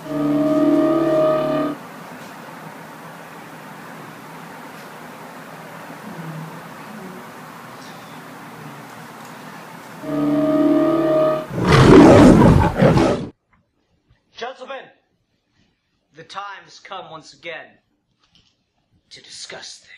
Gentlemen, the time has come once again to discuss things.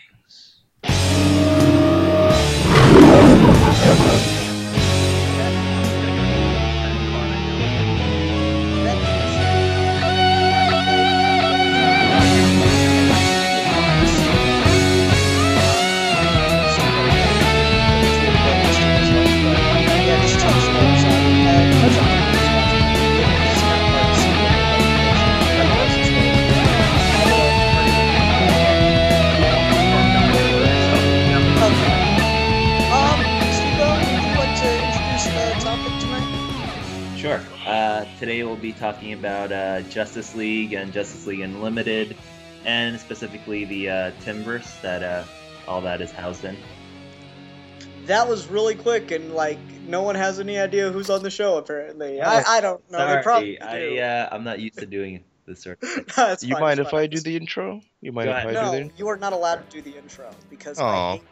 Sure. Today we'll be talking about Justice League and Justice League Unlimited, and specifically the Timverse that all that is housed in. That was really quick, and like no one has any idea who's on the show. Apparently, I don't know. Sorry, they probably do. I'm not used to doing this sort of thing. You fine, mind if I do the intro? You mind if I do the intro? No, you are not allowed to do the intro because I hate you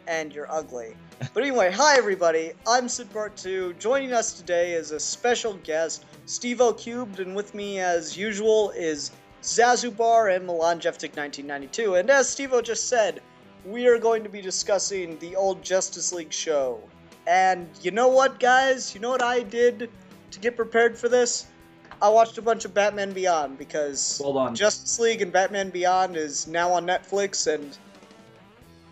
and you're ugly. But anyway, hi everybody, I'm Sid Part 2. Joining us today is a special guest, Steveocubed, and with me as usual is Zazubar and Milan Jeftik 1992. And as Stevo just said, we are going to be discussing the old Justice League show. And you know what, guys? You know what I did to get prepared for this? I watched a bunch of Batman Beyond because Justice League and Batman Beyond is now on Netflix, and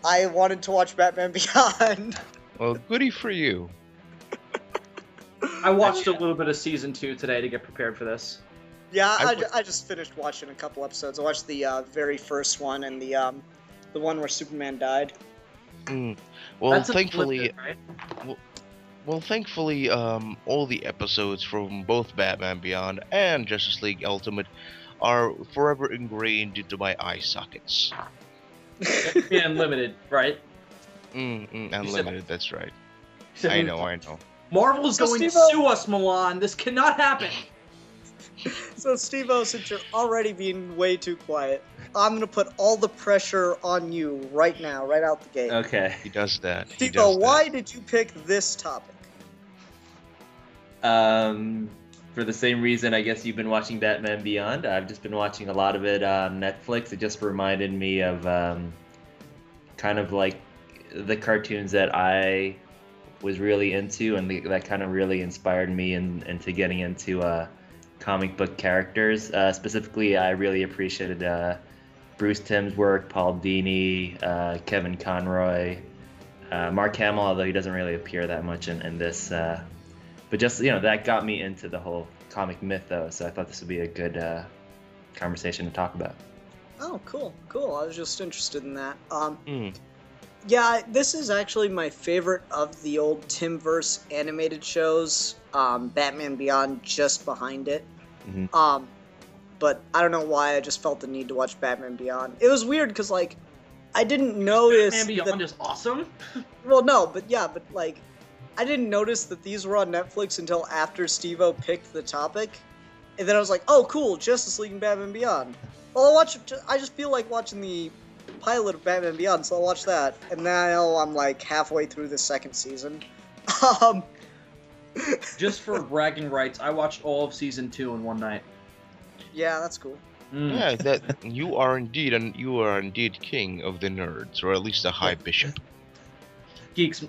I wanted to watch Batman Beyond. Well, goody for you. I watched a little bit of Season 2 today to get prepared for this. Yeah, I just finished watching a couple episodes. I watched the very first one and the one where Superman died. Well, That's thankfully, right? well, thankfully, all the episodes from both Batman Beyond and Justice League Ultimate are forever ingrained into my eye sockets. Unlimited, right? Unlimited, that's right. I know. Marvel is going to sue us, Milan. This cannot happen. So, Stevo, since you're already being way too quiet, I'm going to put all the pressure on you right now, right out the gate. Okay. He does that. Stevo, why did you pick this topic? For the same reason, I guess you've been watching Batman Beyond. I've just been watching a lot of it on Netflix. It just reminded me of kind of like the cartoons that I was really into, and that kind of really inspired me into getting into comic book characters. Specifically, I really appreciated Bruce Timm's work, Paul Dini, Kevin Conroy, Mark Hamill, although he doesn't really appear that much in this. But just, that got me into the whole comic mythos, so I thought this would be a good conversation to talk about. Oh, cool. I was just interested in that. Yeah, this is actually my favorite of the old Timverse animated shows. Batman Beyond just behind it. Mm-hmm. But I don't know why, I just felt the need to watch Batman Beyond. It was weird, because, like, I didn't notice Batman Beyond is awesome? Well, no, but like, I didn't notice that these were on Netflix until after Stevo picked the topic. And then I was like, oh, cool, Justice League and Batman Beyond. Well, I just feel like watching the pilot of Batman Beyond, so I'll watch that. And now I'm like halfway through the second season. Just for bragging rights, I watched all of Season 2 in one night. Yeah, that's cool. Yeah, that you are indeed king of the nerds, or at least a high bishop. Geeks,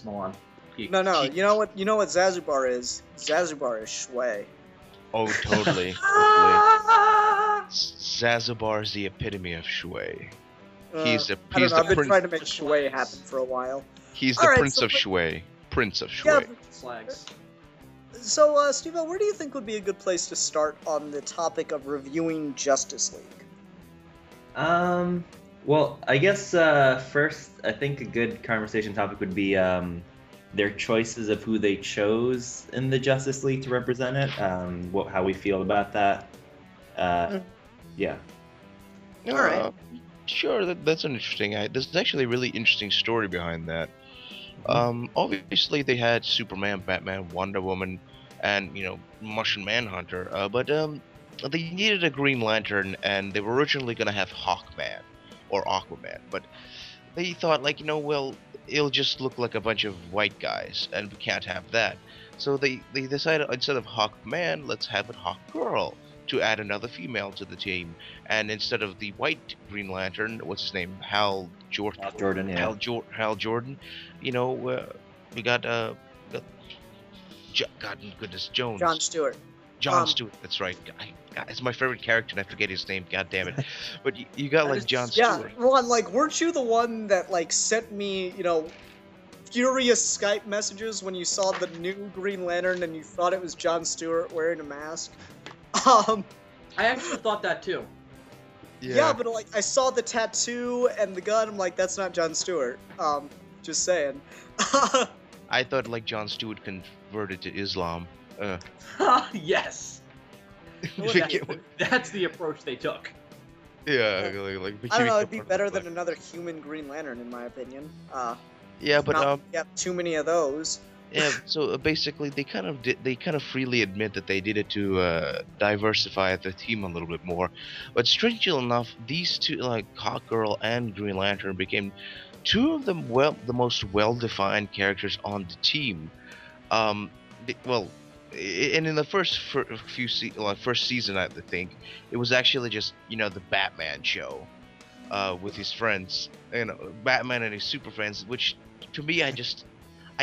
Milan. Geeks. No, you know what Zazubar is? Zazubar is Shui. Oh, totally. Zazubar is the epitome of Shui. He's the I've been trying to make Shui happen for a while. He's the Prince of Shui. Prince of Shui. Yeah, Slags. So, Stevo, where do you think would be a good place to start on the topic of reviewing Justice League? Well, I guess first, I think a good conversation topic would be their choices of who they chose in the Justice League to represent it. How we feel about that. Yeah. All right. Sure, that's an interesting. There's actually a really interesting story behind that. Obviously, they had Superman, Batman, Wonder Woman, and Martian Manhunter. But they needed a Green Lantern, and they were originally gonna have Hawkman or Aquaman, but they thought well, it'll just look like a bunch of white guys, and we can't have that. So they decided instead of Hawkman, let's have it Hawkgirl to add another female to the team. And instead of the white Green Lantern, what's his name, Hal Jordan? Hal Jordan. We got God goodness, Jones. John Stewart. John Stewart, that's right. It's my favorite character, and I forget his name. God damn it! But you got John Stewart. Yeah, Ron, weren't you the one that sent me, furious Skype messages when you saw the new Green Lantern and you thought it was John Stewart wearing a mask? I actually thought that too. Yeah, but I saw the tattoo and the gun. I'm like, that's not John Stewart. Just saying. I thought John Stewart converted to Islam. Yes. That's the approach they took. Yeah, I don't know. It'd be better than another human Green Lantern, in my opinion. Yeah, but too many of those. Yeah, so basically they kind of freely admit that they did it to diversify the team a little bit more. But strangely enough, these two, Hawkgirl and Green Lantern, became two of the most well-defined characters on the team. And in the first season, I think it was actually just the Batman show with his friends, Batman and his super friends, which to me I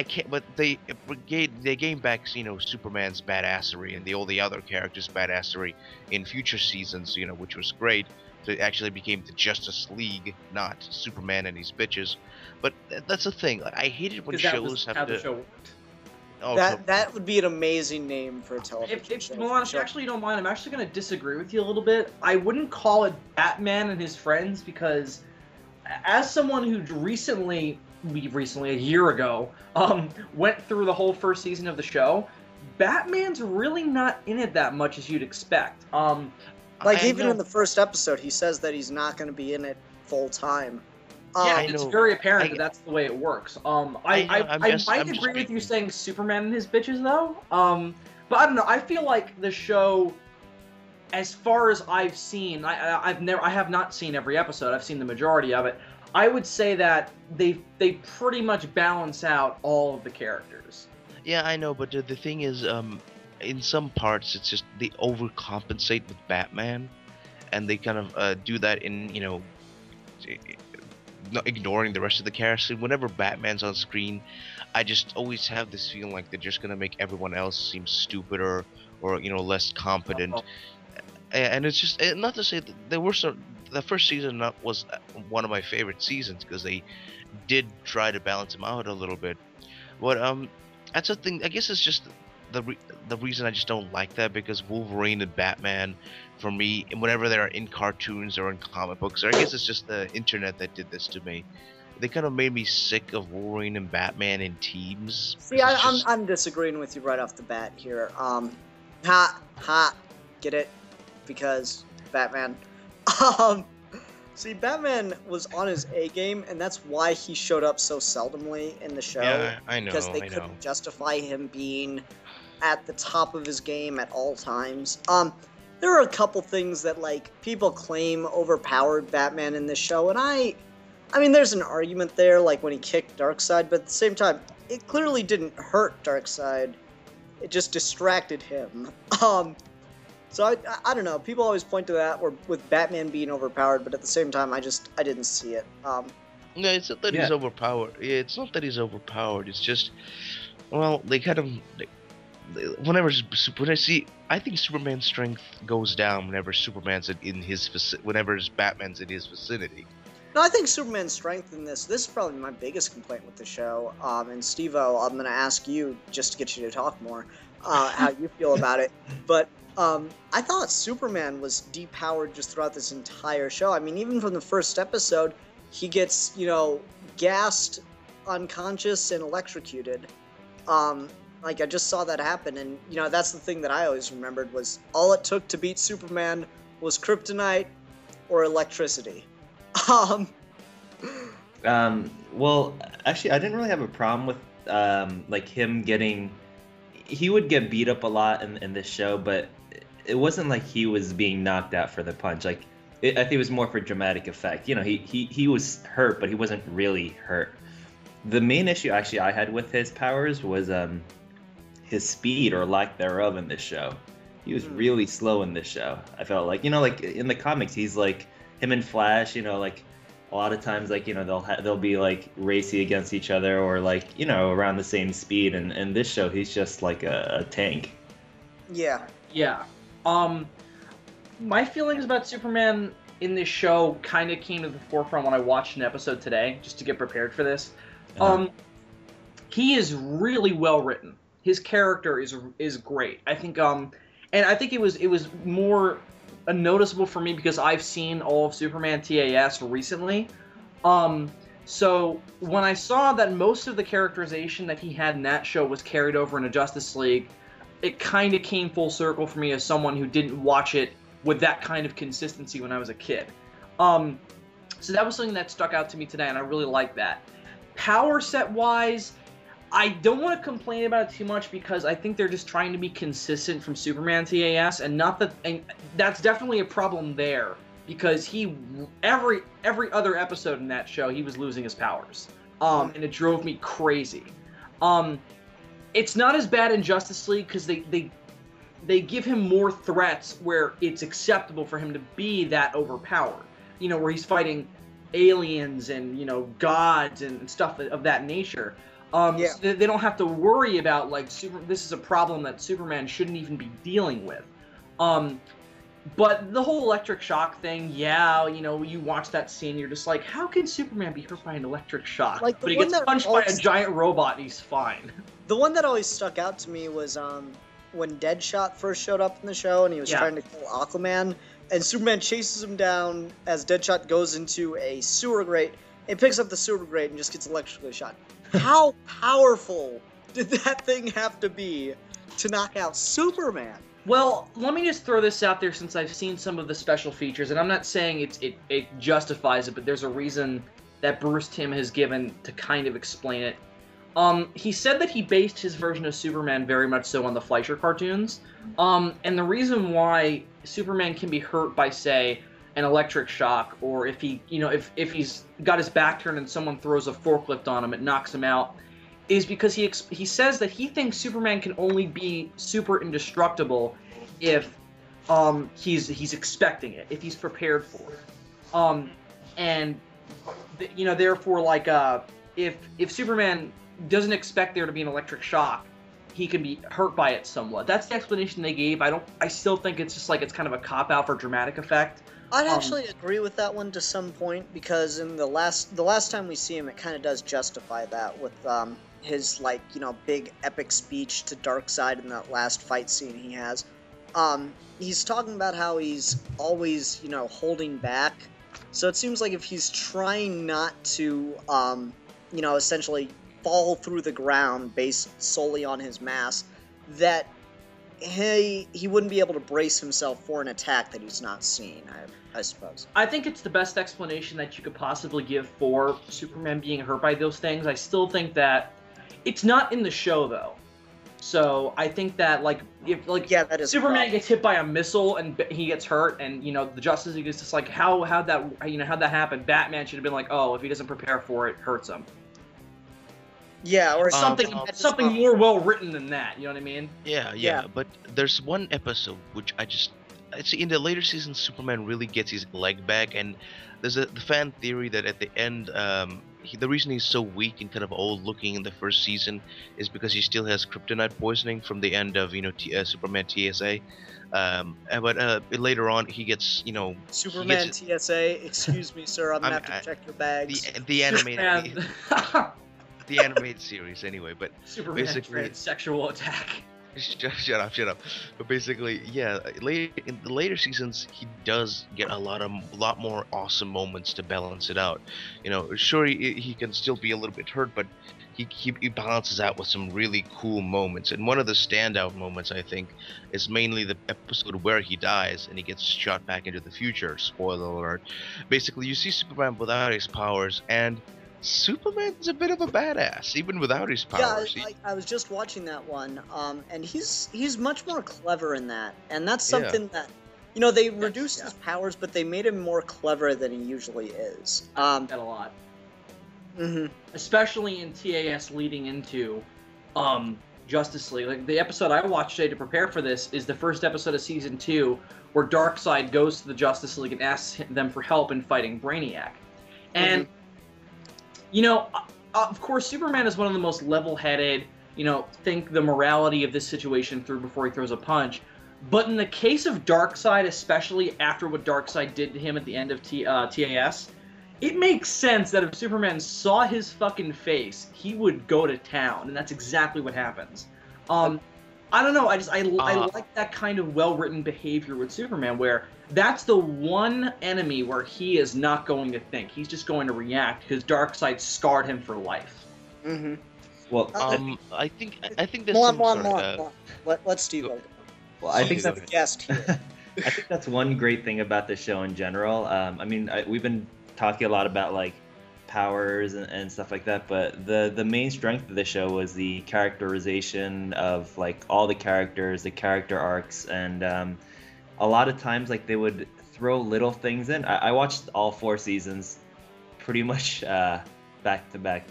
can't. But they gained back Superman's badassery and all the other characters' badassery in future seasons, which was great. So it actually became the Justice League, not Superman and his bitches. But that's the thing. I hate it when shows have to. The show worked. Oh, that would be an amazing name for a television show. Milan, if you actually don't mind, I'm actually going to disagree with you a little bit. I wouldn't call it Batman and his friends because, as someone who recently, a year ago, went through the whole first season of the show, Batman's really not in it that much as you'd expect. Even in the first episode, he says that he's not going to be in it full time. Yeah, it's very apparent that that's the way it works. I might agree with you saying Superman and his bitches, though. But I don't know. I feel like the show, as far as I've seen, I have not seen every episode. I've seen the majority of it. I would say that they pretty much balance out all of the characters. Yeah, I know, but the thing is, in some parts, it's just they overcompensate with Batman, and they kind of do that in not ignoring the rest of the characters. Whenever Batman's on screen, I just always have this feeling like they're just gonna make everyone else seem stupider or less competent. And it's just not to say that there were some. The first season was one of my favorite seasons because they did try to balance them out a little bit. But that's the thing. I guess it's just the reason I just don't like that, because Wolverine and Batman, for me, whenever they're in cartoons or in comic books, or I guess it's just the internet that did this to me. They kind of made me sick of Wolverine and Batman in teams. See, I'm disagreeing with you right off the bat here. Get it? Because Batman. See, Batman was on his A game, and that's why he showed up so seldomly in the show. Yeah, I know. Because they couldn't justify him being at the top of his game at all times. There are a couple things that people claim overpowered Batman in this show, and I mean, there's an argument there, when he kicked Darkseid, but at the same time, it clearly didn't hurt Darkseid. It just distracted him. So I don't know. People always point to that with Batman being overpowered, but at the same time, I didn't see it. No, it's not that he's overpowered. Yeah, it's not that he's overpowered. It's just, well, they kind of. I think Superman's strength goes down whenever whenever Batman's in his vicinity. No, I think Superman's strength in this is probably my biggest complaint with the show. And Steve-O, I'm going to ask you, just to get you to talk more, how you feel about it. But I thought Superman was depowered just throughout this entire show. I mean, even from the first episode, he gets, gassed, unconscious, and electrocuted. I just saw that happen, and, that's the thing that I always remembered was all it took to beat Superman was kryptonite or electricity. Well, actually, I didn't really have a problem with, him getting, he would get beat up a lot in this show, but it wasn't like he was being knocked out for the punch. Like, I think it was more for dramatic effect. You know, he was hurt, but he wasn't really hurt. The main issue actually I had with his powers was his speed or lack thereof in this show. He was really slow in this show. I felt like, you know, like in the comics, he's like him and Flash. You know, like a lot of times, like, you know, they'll be like racy against each other or like, you know, around the same speed. And in this show, he's just like a tank. Yeah. Yeah. My feelings about Superman in this show kind of came to the forefront when I watched an episode today, just to get prepared for this. He is really well written. His character is great. I think and I think it was more noticeable for me because I've seen all of Superman TAS recently. So when I saw that most of the characterization that he had in that show was carried over into Justice League, it kind of came full circle for me as someone who didn't watch it with that kind of consistency when I was a kid. So that was something that stuck out to me today, and I really like that. Power set wise, I don't want to complain about it too much because I think they're just trying to be consistent from Superman TAS, and that's definitely a problem there because every other episode in that show he was losing his powers, and it drove me crazy. It's not as bad in Justice League because they give him more threats where it's acceptable for him to be that overpowered. You know, where he's fighting aliens and, you know, gods and stuff of that nature. So they don't have to worry about, like, this is a problem that Superman shouldn't even be dealing with. But the whole electric shock thing, yeah, you know, you watch that scene, you're just like, how can Superman be hurt by an electric shock? Like, but he gets punched by a giant robot and he's fine. The one that always stuck out to me was when Deadshot first showed up in the show and he was trying to kill Aquaman, and Superman chases him down as Deadshot goes into a sewer grate, and picks up the sewer grate and just gets electrically shot. How powerful did that thing have to be to knock out Superman? Well, let me just throw this out there since I've seen some of the special features, and I'm not saying it justifies it, but there's a reason that Bruce Timm has given to kind of explain it. He said that he based his version of Superman very much so on the Fleischer cartoons, and the reason why Superman can be hurt by, say, an electric shock, or if he's got his back turned and someone throws a forklift on him, it knocks him out, is because he says that he thinks Superman can only be super indestructible if he's expecting it, if he's prepared for it, and therefore, like, if Superman doesn't expect there to be an electric shock, he can be hurt by it somewhat. That's the explanation they gave. I still think it's just like it's kind of a cop-out for dramatic effect. I'd actually agree with that one to some point, because in the last time we see him, it kind of does justify that with his, like, you know, big epic speech to Darkseid in that last fight scene he has. He's talking about how he's always, you know, holding back. So it seems like if he's trying not to, you know, essentially fall through the ground based solely on his mass, that he wouldn't be able to brace himself for an attack that he's not seen, I suppose. I think it's the best explanation that you could possibly give for Superman being hurt by those things. I still think that it's not in the show, though. So I think that, like, if that is Superman gets hit by a missile and he gets hurt, and, you know, the Justice League is just like, how'd that happen? Batman should have been like, oh, if he doesn't prepare for it, hurts him. Yeah, or something more well written than that. You know what I mean? Yeah. But there's one episode which I see in the later seasons, Superman really gets his leg back, and there's the fan theory that at the end, the reason he's so weak and kind of old looking in the first season is because he still has kryptonite poisoning from the end of, you know, Superman TSA. But later on, he gets, you know, Superman TSA. Excuse me, sir. I'm gonna have to check your bags. The animated. The animated series, anyway, but Superman basically sexual attack. Shut up. But basically, yeah, in the later seasons, he does get a lot more awesome moments to balance it out. You know, sure, he can still be a little bit hurt, but he balances out with some really cool moments. And one of the standout moments, I think, is mainly the episode where he dies and he gets shot back into the future. Spoiler alert. Basically, you see Superman without his powers, and Superman's a bit of a badass, even without his powers. Yeah, I was just watching that one, and he's much more clever in that, and that's something that, you know, they reduced his powers, but they made him more clever than he usually is. I like that a lot. Especially in TAS leading into Justice League. Like, the episode I watched today to prepare for this is the first episode of Season 2, where Darkseid goes to the Justice League and asks them for help in fighting Brainiac. And, you know, of course, Superman is one of the most level-headed, you know, think the morality of this situation through before he throws a punch. But in the case of Darkseid, especially after what Darkseid did to him at the end of TAS, it makes sense that if Superman saw his fucking face, he would go to town, and that's exactly what happens. I don't know, I like that kind of well-written behavior with Superman, where that's the one enemy where he is not going to think. He's just going to react, because Darkseid scarred him for life. Well, I think this. Let Steve go. Well, I think that's a guest here. I think that's one great thing about the show in general. I mean, we've been talking a lot about like powers and stuff like that, but the main strength of the show was the characterization of like all the characters, the character arcs, and a lot of times like they would throw little things in. I watched all 4 seasons pretty much back to back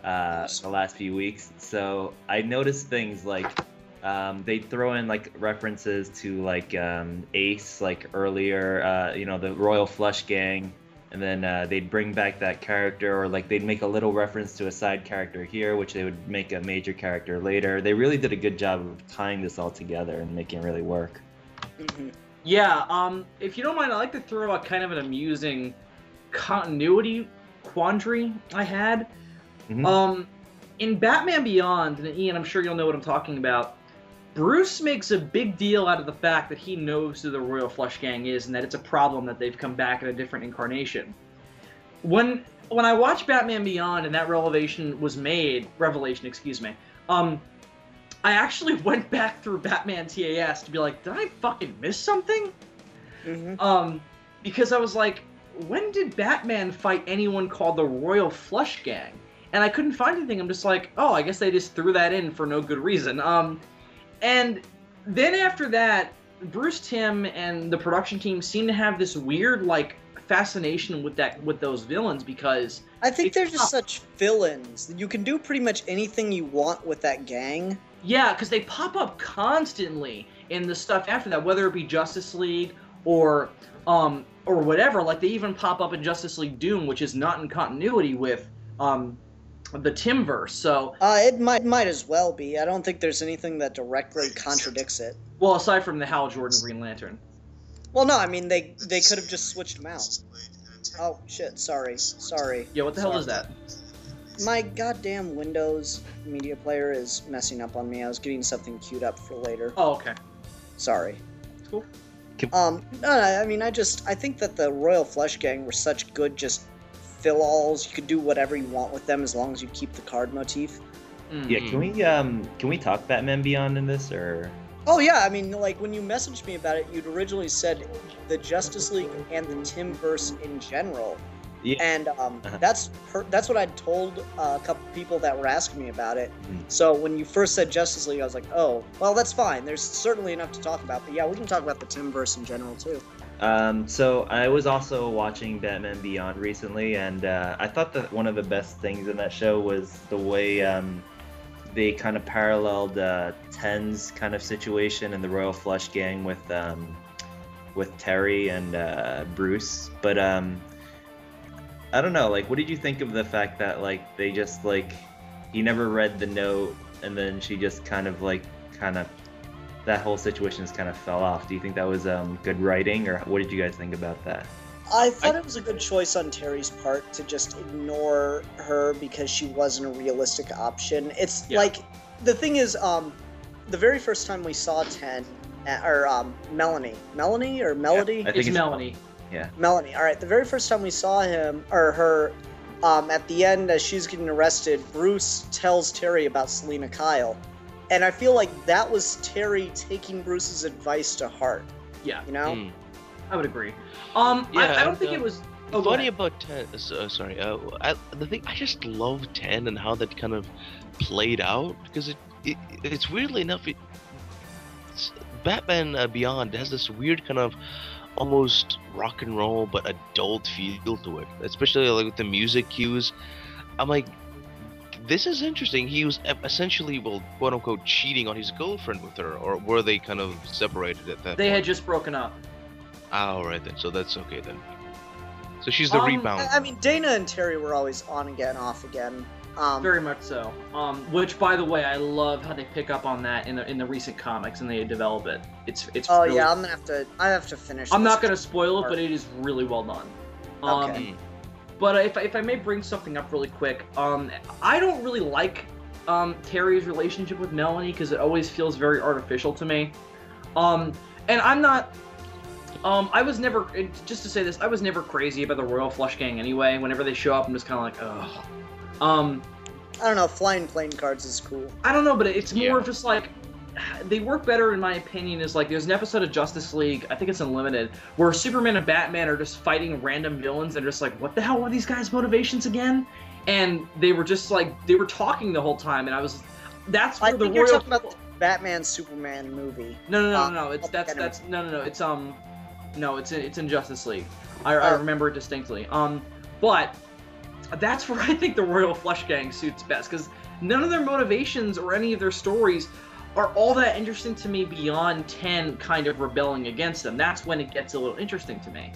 the last few weeks, so I noticed things like they'd throw in like references to like Ace, like earlier, you know, the Royal Flush Gang, and then they'd bring back that character, or like they'd make a little reference to a side character here, which they would make a major character later. They really did a good job of tying this all together and making it really work. Yeah, if you don't mind, I'd like to throw out kind of an amusing continuity quandary I had. In Batman Beyond, and Ian, I'm sure you'll know what I'm talking about, Bruce makes a big deal out of the fact that he knows who the Royal Flush Gang is and that it's a problem that they've come back in a different incarnation. When I watched Batman Beyond and that revelation was made, I actually went back through Batman TAS to be like, did I fucking miss something? Because I was like, when did Batman fight anyone called the Royal Flush Gang? And I couldn't find anything. I'm just like, oh, I guess they just threw that in for no good reason. And then after that, Bruce Timm and the production team seem to have this weird, like, fascination with those villains, because I think they're just such villains. You can do pretty much anything you want with that gang. Yeah, because they pop up constantly in the stuff after that, whether it be Justice League or whatever. Like, they even pop up in Justice League Doom, which is not in continuity with the Timmverse, so it might as well be. I don't think there's anything that directly contradicts it. Well, aside from the Hal Jordan Green Lantern. Well, no, I mean they could have just switched them out. Oh shit! Sorry. Yeah, what the hell is that? My goddamn Windows media player is messing up on me. I was getting something queued up for later. Oh, okay. Sorry. Cool. No, I mean I think that the Royal Flush Gang were such good just fill-alls. You could do whatever you want with them as long as you keep the card motif. Yeah, can we talk Batman Beyond in this, or? Oh yeah, I mean, like when you messaged me about it, you'd originally said the Justice League and the Timmverse in general. Yeah. And that's what I'd told a couple people that were asking me about it. So when you first said Justice League, I was like, oh, well, that's fine. There's certainly enough to talk about. But yeah, we can talk about the Timmverse in general too. So I was also watching Batman Beyond recently, and I thought that one of the best things in that show was the way they kind of paralleled Ten's kind of situation and the Royal Flush Gang with Terry and Bruce. But I don't know, like, what did you think of the fact that like they just like he never read the note, and then she just kind of that whole situation just kind of fell off? Do you think that was good writing, or what did you guys think about that? I thought it was a good choice on Terry's part to just ignore her because she wasn't a realistic option. It's like, the thing is, the very first time we saw Melanie, or Melody? Yeah, I think it's Melanie. Yeah. Melanie. All right. The very first time we saw him or her, at the end as she's getting arrested, Bruce tells Terry about Selina Kyle. And I feel like that was Terry taking Bruce's advice to heart. Yeah. You know? I would agree. I don't think it was funny about 10. Sorry. The thing I just love 10 and how that kind of played out because it's weirdly enough. Batman Beyond has this weird kind of almost rock and roll but adult feel to it, especially like with the music cues. I'm like, this is interesting. He was essentially, well, quote unquote, cheating on his girlfriend with her, or were they kind of separated at that They point? had just broken up. Oh, right then. So that's okay then. So she's the rebound. I mean, Dana and Terry were always on again, off again. Very much so. Which, by the way, I love how they pick up on that in the recent comics and they develop it. It's. Oh really, yeah, I have to finish. I'm this. not gonna spoil it, but it is really well done. Okay. But if I may bring something up really quick, I don't really like Terry's relationship with Melanie because it always feels very artificial to me. And I'm not. I was never, just to say this, I was never crazy about the Royal Flush Gang anyway. Whenever they show up, I'm just kind of like, ugh. I don't know, flying playing cards is cool. I don't know, but it's more just like, they work better in my opinion is like, there's an episode of Justice League, I think it's Unlimited, where Superman and Batman are just fighting random villains and just like, what the hell were these guys' motivations again? And they were just like, they were talking the whole time, and I was, that's where I the think Royal... you're talking about the Batman Superman movie. No, it's it's in Justice League. I remember it distinctly. But that's where I think the Royal Flush Gang suits best, because none of their motivations or any of their stories are all that interesting to me beyond 10 kind of rebelling against them. That's when it gets a little interesting to me.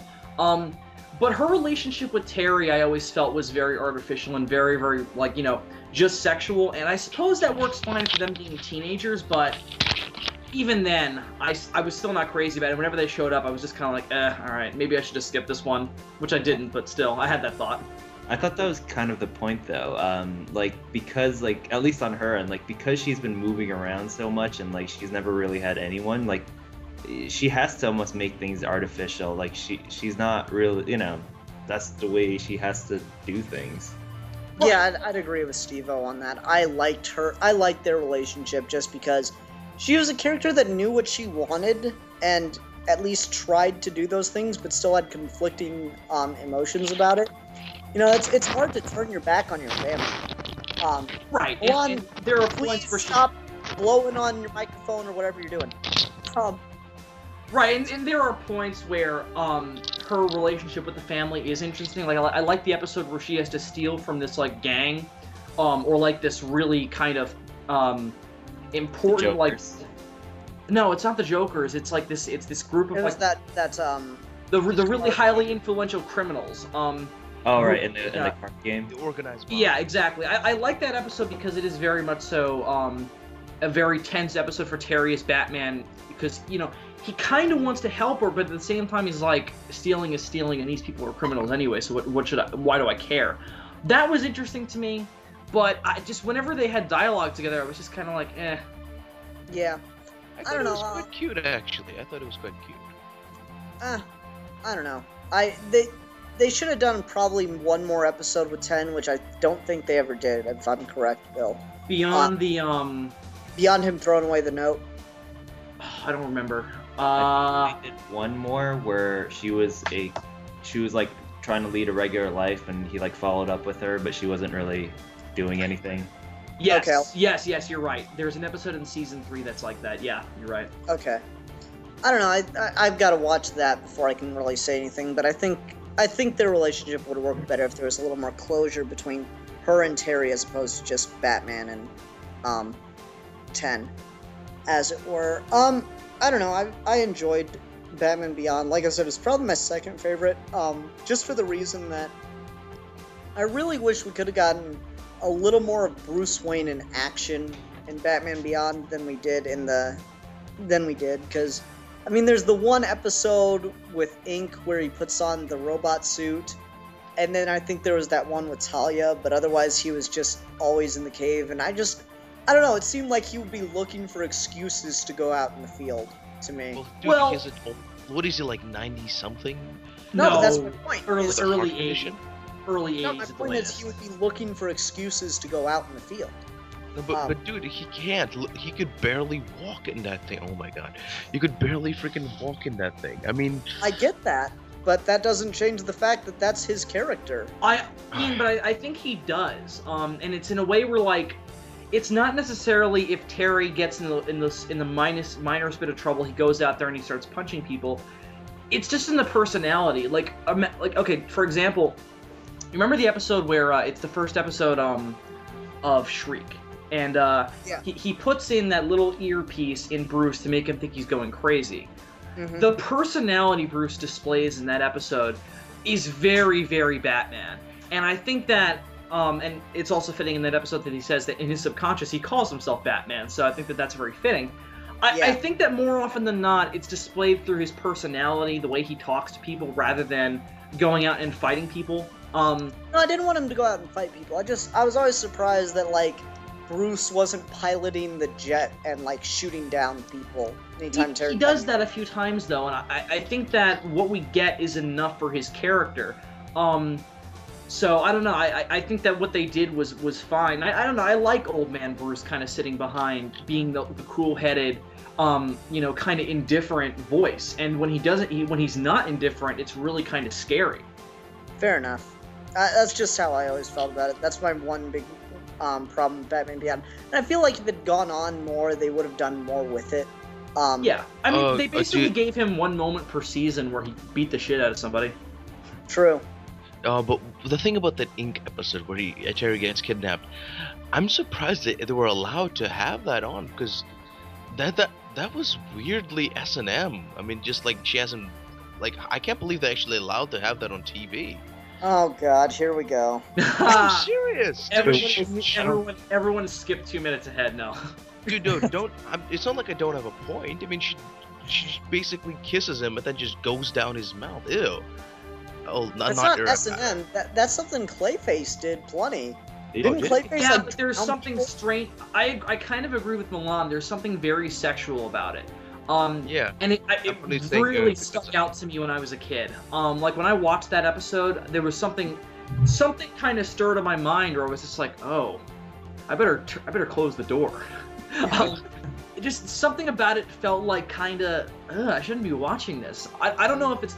But her relationship with Terry, I always felt was very artificial and very, very, like, you know, just sexual. And I suppose that works fine for them being teenagers, but even then, I was still not crazy about it. Whenever they showed up, I was just kind of like, alright, maybe I should just skip this one. Which I didn't, but still, I had that thought. I thought that was kind of the point, though. Like, because, like, at least on her, and, like, because she's been moving around so much, and, like, she's never really had anyone, like, she has to almost make things artificial. Like, she's not really, you know, that's the way she has to do things. Yeah, I'd agree with Steve-O on that. I liked their relationship just because she was a character that knew what she wanted and at least tried to do those things, but still had conflicting emotions about it. You know, it's hard to turn your back on your family. Right. And there are please points where stop blowing on your microphone or whatever you're doing. Right, and there are points where her relationship with the family is interesting. Like, I like the episode where she has to steal from this, like, gang, or, like, this really kind of important, like... No, it's not the Jokers. It's, like, this group of, it was like... the really highly influential criminals. Oh, right, in the card game? The organized mob. Yeah, exactly. I like that episode because it is very much so a very tense episode for Terry as Batman, because, you know, he kind of wants to help her, but at the same time he's like, stealing is stealing, and these people are criminals anyway, so why do I care? That was interesting to me, but whenever they had dialogue together, I was just kind of like, eh. Yeah. I thought it was quite cute, actually. I thought it was quite cute. I don't know. They should have done probably one more episode with 10, which I don't think they ever did, if I'm correct, Bill. Beyond Beyond him throwing away the note. I don't remember. I think they did one more where she was like trying to lead a regular life, and he like followed up with her, but she wasn't really doing anything. Yes, okay. yes, you're right. There's an episode in season 3 that's like that. Yeah, you're right. Okay. I don't know. I've got to watch that before I can really say anything, but I think their relationship would work better if there was a little more closure between her and Terry as opposed to just Batman and 10, as it were. I don't know. I enjoyed Batman Beyond. Like I said, it's probably my second favorite, just for the reason that I really wish we could have gotten a little more of Bruce Wayne in action in Batman Beyond than we did because I mean, there's the one episode with Ink where he puts on the robot suit, and then I think there was that one with Talia, but otherwise he was just always in the cave, and I don't know, it seemed like he would be looking for excuses to go out in the field, to me. Well, dude, what is he, like 90-something? No, but that's my point. Early is- 80s. Early 80s. No, my at the point is latest. he would be looking for excuses to go out in the field. No, but dude, he can't. He could barely walk in that thing. Oh my god. He could barely freaking walk in that thing. I mean... I get that, but that doesn't change the fact that that's his character. I think he does. And it's in a way where, like, it's not necessarily if Terry gets in the minor bit of trouble, he goes out there and he starts punching people. It's just in the personality. Like okay, for example, you remember the episode where it's the first episode of Shriek, and he puts in that little earpiece in Bruce to make him think he's going crazy. Mm-hmm. The personality Bruce displays in that episode is very, very Batman, and I think that. And it's also fitting in that episode that he says that in his subconscious he calls himself Batman, so I think that that's very fitting. I think that more often than not, it's displayed through his personality, the way he talks to people, rather than going out and fighting people. No, I didn't want him to go out and fight people. I was always surprised that, like, Bruce wasn't piloting the jet and, like, shooting down people anytime Terry... He does that a few times, though, and I think that what we get is enough for his character. So, I don't know, I think that what they did was fine. I don't know, I like Old Man Bruce kind of sitting behind, being the cool-headed, kind of indifferent voice. And when when he's not indifferent, it's really kind of scary. Fair enough. That's just how I always felt about it. That's my one big problem with Batman Beyond. And I feel like if it had gone on more, they would have done more with it. Yeah, I mean, they basically gave him one moment per season where he beat the shit out of somebody. True. But the thing about that Ink episode where Terry gets kidnapped, I'm surprised that they were allowed to have that on, because that was weirdly S&M. I mean, just like she hasn't, like, I can't believe they actually allowed to have that on TV. Oh God, here we go. I'm serious. Everyone skipped 2 minutes ahead now. Dude, no, don't. It's not like I don't have a point. I mean, she basically kisses him, but then just goes down his mouth. Ew. Oh, that's not S&M. That's something Clayface did plenty. Didn't Clayface? Yeah, but there's something strange. I kind of agree with Milan. There's something very sexual about it. Yeah. And it really stuck out to me when I was a kid. Like when I watched that episode, there was something kind of stirred in my mind, or I was just like, oh, I better close the door. Just something about it felt like kind of, I shouldn't be watching this. I don't know if it's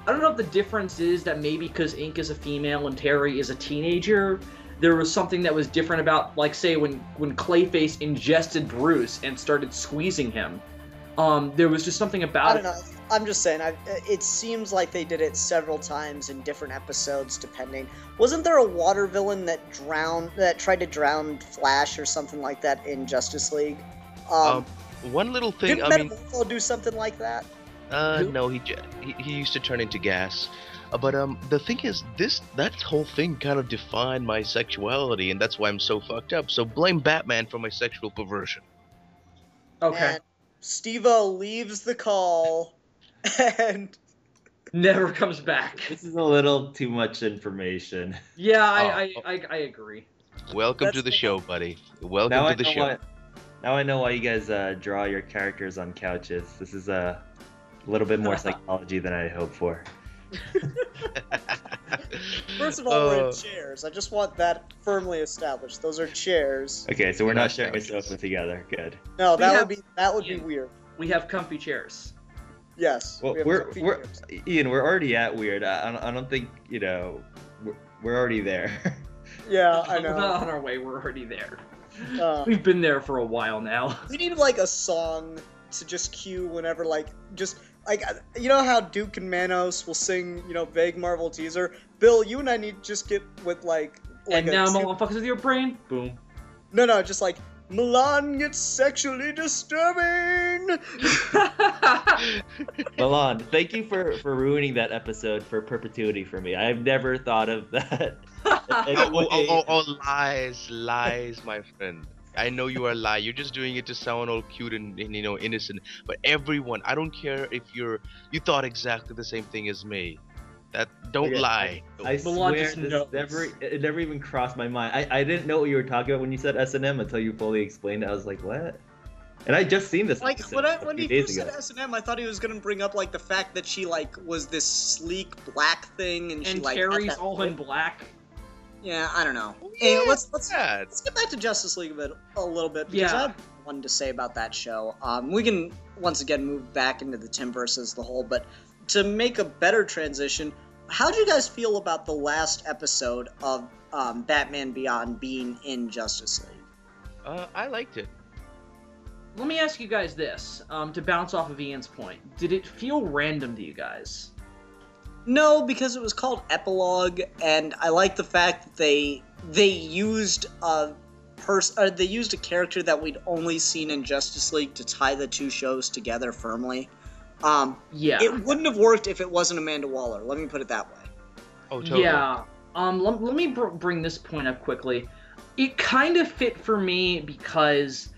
I don't know if the difference is that maybe because Ink is a female and Terry is a teenager, there was something that was different about, like, say, when Clayface ingested Bruce and started squeezing him. There was just something about it. I don't know. I'm just saying, it seems like they did it several times in different episodes, depending. Wasn't there a water villain that tried to drown Flash or something like that in Justice League? One little thing, didn't Metamorpho do something like that? No, he used to turn into gas. But the thing is, that whole thing kind of defined my sexuality, and that's why I'm so fucked up. So blame Batman for my sexual perversion. Okay. And Steveo leaves the call and never comes back. This is a little too much information. Yeah, I agree. Welcome to the show, buddy. Welcome to the show. Now I know why you guys draw your characters on couches. This is a little bit more psychology than I hoped for. First of all, we're in chairs. I just want that firmly established. Those are chairs. Okay, so we're not sharing a sofa together. Good. No, that would be weird. We have comfy chairs. Yes. Well, we're Ian. We're already at weird. I don't think we're already there. Yeah, I know. We're not on our way. We're already there. We've been there for a while now. We need like a song to just cue whenever you know how Duke and Manos will sing, vague Marvel teaser? Bill, you and I need to just get with and now Milan fucks with your brain? Boom. No, just like, Milan gets sexually disturbing! Milan, thank you for ruining that episode for perpetuity for me. I've never thought of that. Lies, my friend. I know you are lying. You're just doing it to sound all cute and innocent. But everyone, I don't care if you thought exactly the same thing as me. Don't lie. I swear it never even crossed my mind. I didn't know what you were talking about when you said S&M until you fully explained it. I was like, what? And I just seen this. Like when he first said S&M, I thought he was gonna bring up the fact that she was this sleek black thing and she Terry's all in black. Yeah, I don't know. Yeah, hey, let's get back to Justice League a little bit because I have one to say about that show. We can once again move back into the Tim versus the whole, but to make a better transition, how did you guys feel about the last episode of Batman Beyond being in Justice League? I liked it. Let me ask you guys this, to bounce off of Ian's point. Did it feel random to you guys? No, because it was called Epilog, and I like the fact that they used a character that we'd only seen in Justice League to tie the two shows together firmly. Yeah. It wouldn't have worked if it wasn't Amanda Waller. Let me put it that way. Oh, totally. Yeah. Let me bring this point up quickly. It kind of fit for me because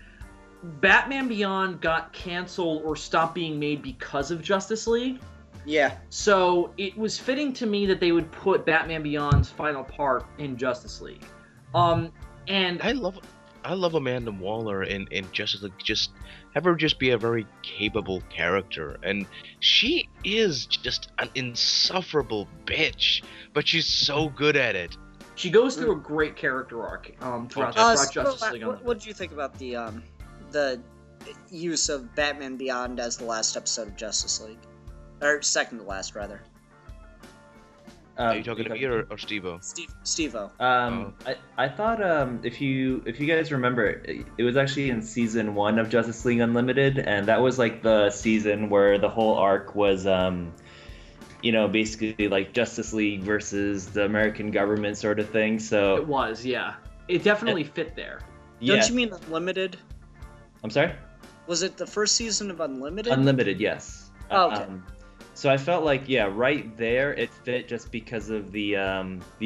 Batman Beyond got canceled or stopped being made because of Justice League. Yeah. So it was fitting to me that they would put Batman Beyond's final part in Justice League. And I love Amanda Waller in Justice League. Just have her just be a very capable character, and she is just an insufferable bitch, but she's so good at it. She goes through a great character arc throughout Justice League. What did you think about the use of Batman Beyond as the last episode of Justice League, or second to last rather? Are you talking to me or Steve-O? Steve-O. I thought if you guys remember, it was actually in season 1 of Justice League Unlimited, and that was like the season where the whole arc was basically like Justice League versus the American government sort of thing. So it was, yeah. It definitely fit there. Yeah. Don't you mean Unlimited? I'm sorry? Was it the first season of Unlimited? Unlimited, yes. Oh, okay. So I felt like, right there it fit just because of the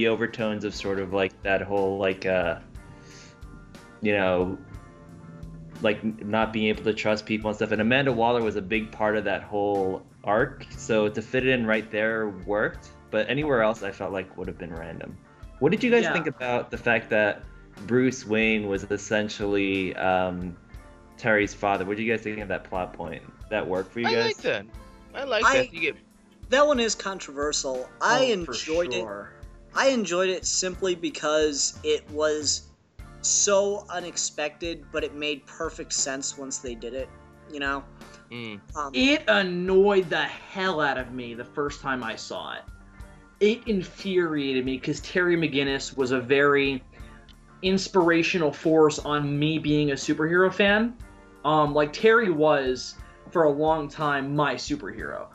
overtones of sort of like that whole like not being able to trust people and stuff. And Amanda Waller was a big part of that whole arc, so to fit it in right there worked. But anywhere else I felt like would have been random. What did you guys think about the fact that Bruce Wayne was essentially Terry's father? What did you guys think of that plot point? That worked for you guys? I like that. I like that. That one is controversial. I enjoyed it. I enjoyed it simply because it was so unexpected, but it made perfect sense once they did it. It annoyed the hell out of me the first time I saw it. It infuriated me because Terry McGinnis was a very inspirational force on me being a superhero fan. Like Terry was for a long time my superhero.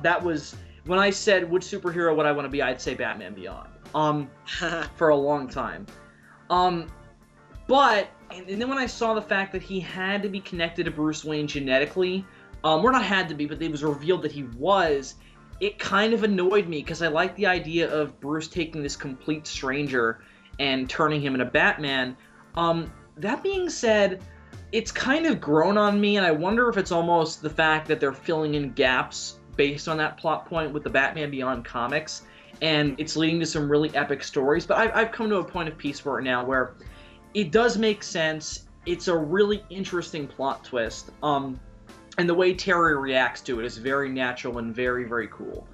That was when I said which superhero would I want to be, I'd say Batman Beyond. For a long time. But and then when I saw the fact that he had to be connected to Bruce Wayne genetically, or not had to be, but it was revealed that he was, it kind of annoyed me because I like the idea of Bruce taking this complete stranger and turning him into Batman. That being said, it's kind of grown on me, and I wonder if it's almost the fact that they're filling in gaps based on that plot point with the Batman Beyond comics, and it's leading to some really epic stories. But I've come to a point of peace for it now where it does make sense. It's a really interesting plot twist, and the way Terry reacts to it is very natural and very, very cool.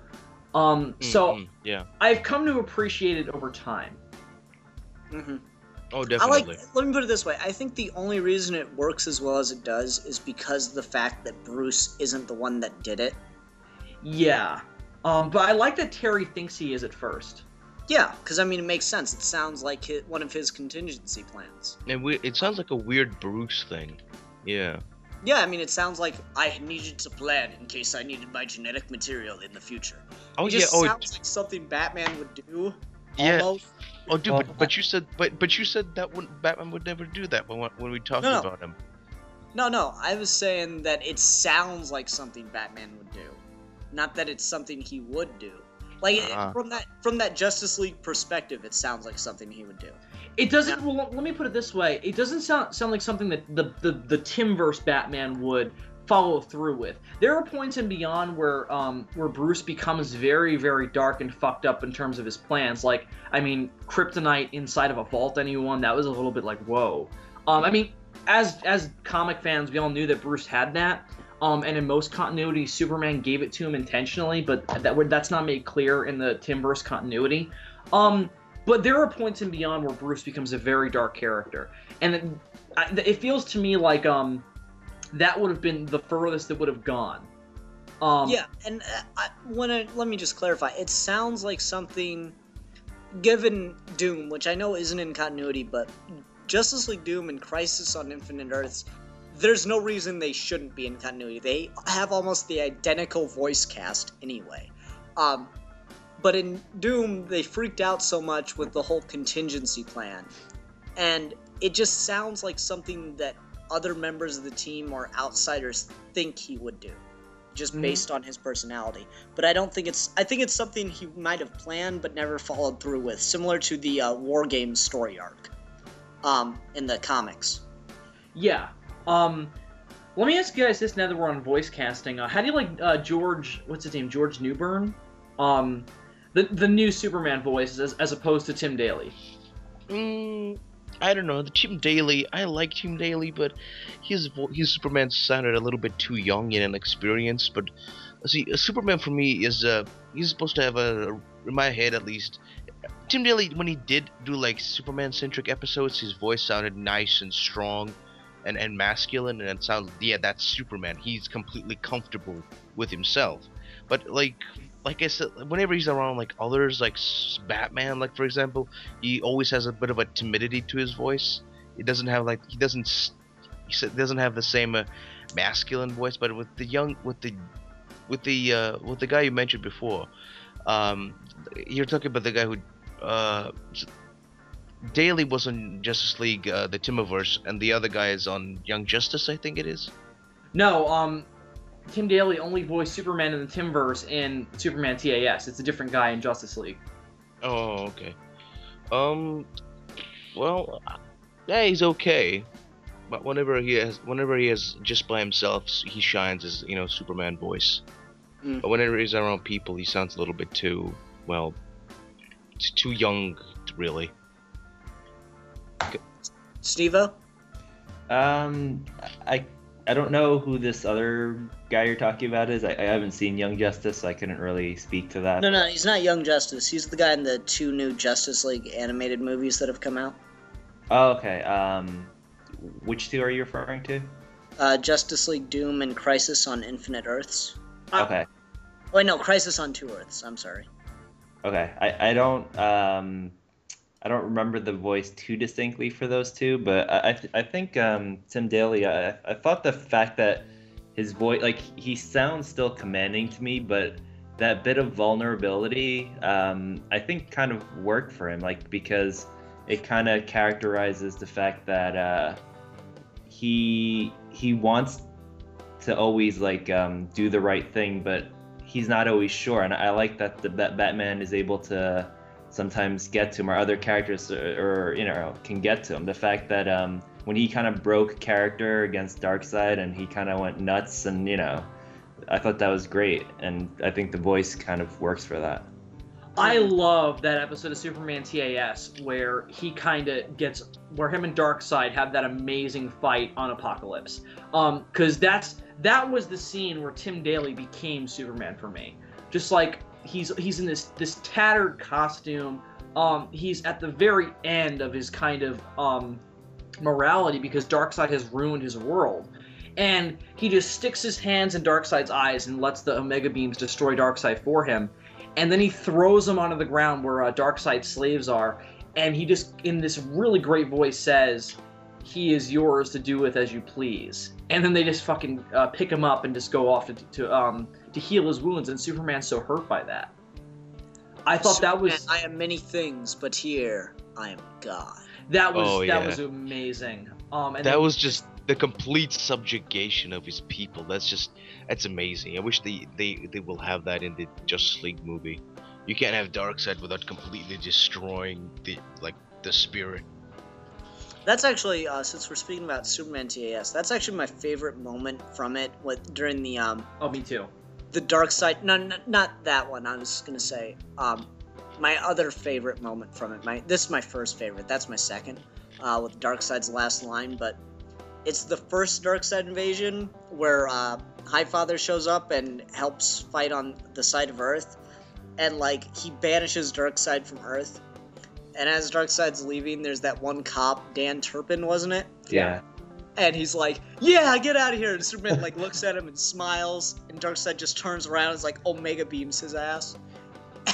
Yeah. I've come to appreciate it over time. Mm-hmm. Oh, definitely. Let me put it this way. I think the only reason it works as well as it does is because of the fact that Bruce isn't the one that did it. Yeah. But I like that Terry thinks he is at first. Yeah, because, it makes sense. It sounds like one of his contingency plans. And it sounds like a weird Bruce thing. Yeah. Yeah, it sounds like I needed to plan in case I needed my genetic material in the future. Oh, it just sounds like something Batman would do. Yeah. Almost. Oh, dude, but you said that Batman would never do that when we talked about him. No, I was saying that it sounds like something Batman would do, not that it's something he would do. Like from that Justice League perspective, it sounds like something he would do. It doesn't. Well, let me put it this way: it doesn't sound like something that the Timverse Batman would follow through with. There are points in Beyond where Bruce becomes very, very dark and fucked up in terms of his plans. Like, kryptonite inside of a vault. Anyone that was a little bit like whoa. As comic fans, we all knew that Bruce had that. And in most continuity, Superman gave it to him intentionally, but that's not made clear in the Timverse continuity. But there are points in Beyond where Bruce becomes a very dark character, and it feels to me like that would have been the furthest it would have gone. Yeah, and let me just clarify. It sounds like something, given Doom, which I know isn't in continuity, but Justice League Doom and Crisis on Infinite Earths, there's no reason they shouldn't be in continuity. They have almost the identical voice cast anyway. But in Doom, they freaked out so much with the whole contingency plan. And it just sounds like something that other members of the team or outsiders think he would do, just based on his personality. But I think it's something he might have planned but never followed through with, similar to the War Games story arc in the comics. Yeah. Let me ask you guys this now that we're on voice casting. How do you like George, what's his name, George Newbern? The new Superman voice as opposed to Tim Daly? I don't know. The Tim Daly, I like Tim Daly, but his Superman sounded a little bit too young and inexperienced. But see, Superman for me is he's supposed to have in my head at least. Tim Daly, when he did do like Superman-centric episodes, his voice sounded nice and strong and masculine, and it sounds, yeah, that's Superman. He's completely comfortable with himself. But like I said, whenever he's around like others, like Batman, like for example, he always has a bit of a timidity to his voice. He doesn't have the same masculine voice. But with the guy you mentioned before, you're talking about the guy who Daly was on Justice League, the Timverse, and the other guy is on Young Justice, I think it is. No, Tim Daly only voiced Superman in the Timverse in Superman TAS. It's a different guy in Justice League. Oh, okay. Well, yeah, he's okay. But whenever he is just by himself, he shines as, Superman voice. But whenever he's around people, he sounds a little bit too young, really. Steveo? I don't know who this other guy you're talking about is. I haven't seen Young Justice, so I couldn't really speak to that. No, he's not Young Justice. He's the guy in the 2 new Justice League animated movies that have come out. Oh, okay. Which 2 are you referring to? Justice League Doom and Crisis on Infinite Earths. Okay. Wait, no, Crisis on 2 Earths. I'm sorry. Okay. I don't remember the voice too distinctly for those 2, but I think Tim Daly, I thought the fact that his voice, like, he sounds still commanding to me, but that bit of vulnerability, I think kind of worked for him, like, because it kind of characterizes the fact that he wants to always, like, do the right thing, but he's not always sure, and I like that that Batman is able to sometimes get to him, or other characters or can get to him. The fact that when he kind of broke character against Darkseid and he kind of went nuts, and I thought that was great, and I think the voice kind of works for that. I love that episode of Superman TAS where he kind of where him and Darkseid have that amazing fight on Apocalypse, because that was the scene where Tim Daly became Superman for me. Just like he's in this tattered costume. He's at the very end of his kind of morality because Darkseid has ruined his world, and he just sticks his hands in Darkseid's eyes and lets the Omega Beams destroy Darkseid for him, and then he throws him onto the ground where Darkseid's slaves are, and he just, in this really great voice, says, "He is yours to do with as you please." And then they just fucking pick him up and just go off to heal his wounds, and Superman's so hurt by that. I thought Superman, that was... I am many things, but here I am God. That was amazing. And was just the complete subjugation of his people. That's amazing. I wish they will have that in the Justice League movie. You can't have Darkseid without completely destroying the spirit. That's actually, since we're speaking about Superman TAS, that's actually my favorite moment from it during the Oh, me too. The Darkseid. No, not that one. I was gonna say my other favorite moment from it. This is my first favorite. That's my second, with Darkseid's last line. But it's the first Darkseid invasion where Highfather shows up and helps fight on the side of Earth, and like he banishes Darkseid from Earth. And as Darkseid's leaving, there's that one cop, Dan Turpin, wasn't it? Yeah. And he's like, yeah, get out of here. And Superman like looks at him and smiles. And Darkseid just turns around and is like Omega beams his ass.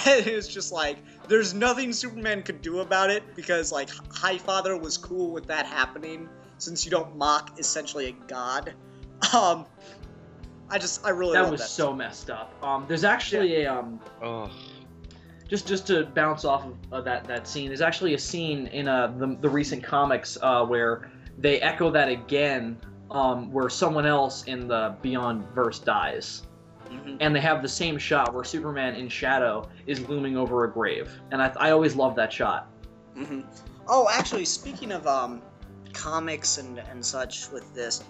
And it's just like, there's nothing Superman could do about it because like Highfather was cool with that happening since you don't mock essentially a god. I really love that. That was so messed up. There's actually Just to bounce off of that scene, there's actually a scene in the recent comics where they echo that again, where someone else in the Beyond verse dies. Mm-hmm. And they have the same shot where Superman in shadow is looming over a grave. And I always love that shot. Mm-hmm. Oh, actually, speaking of comics and such with this,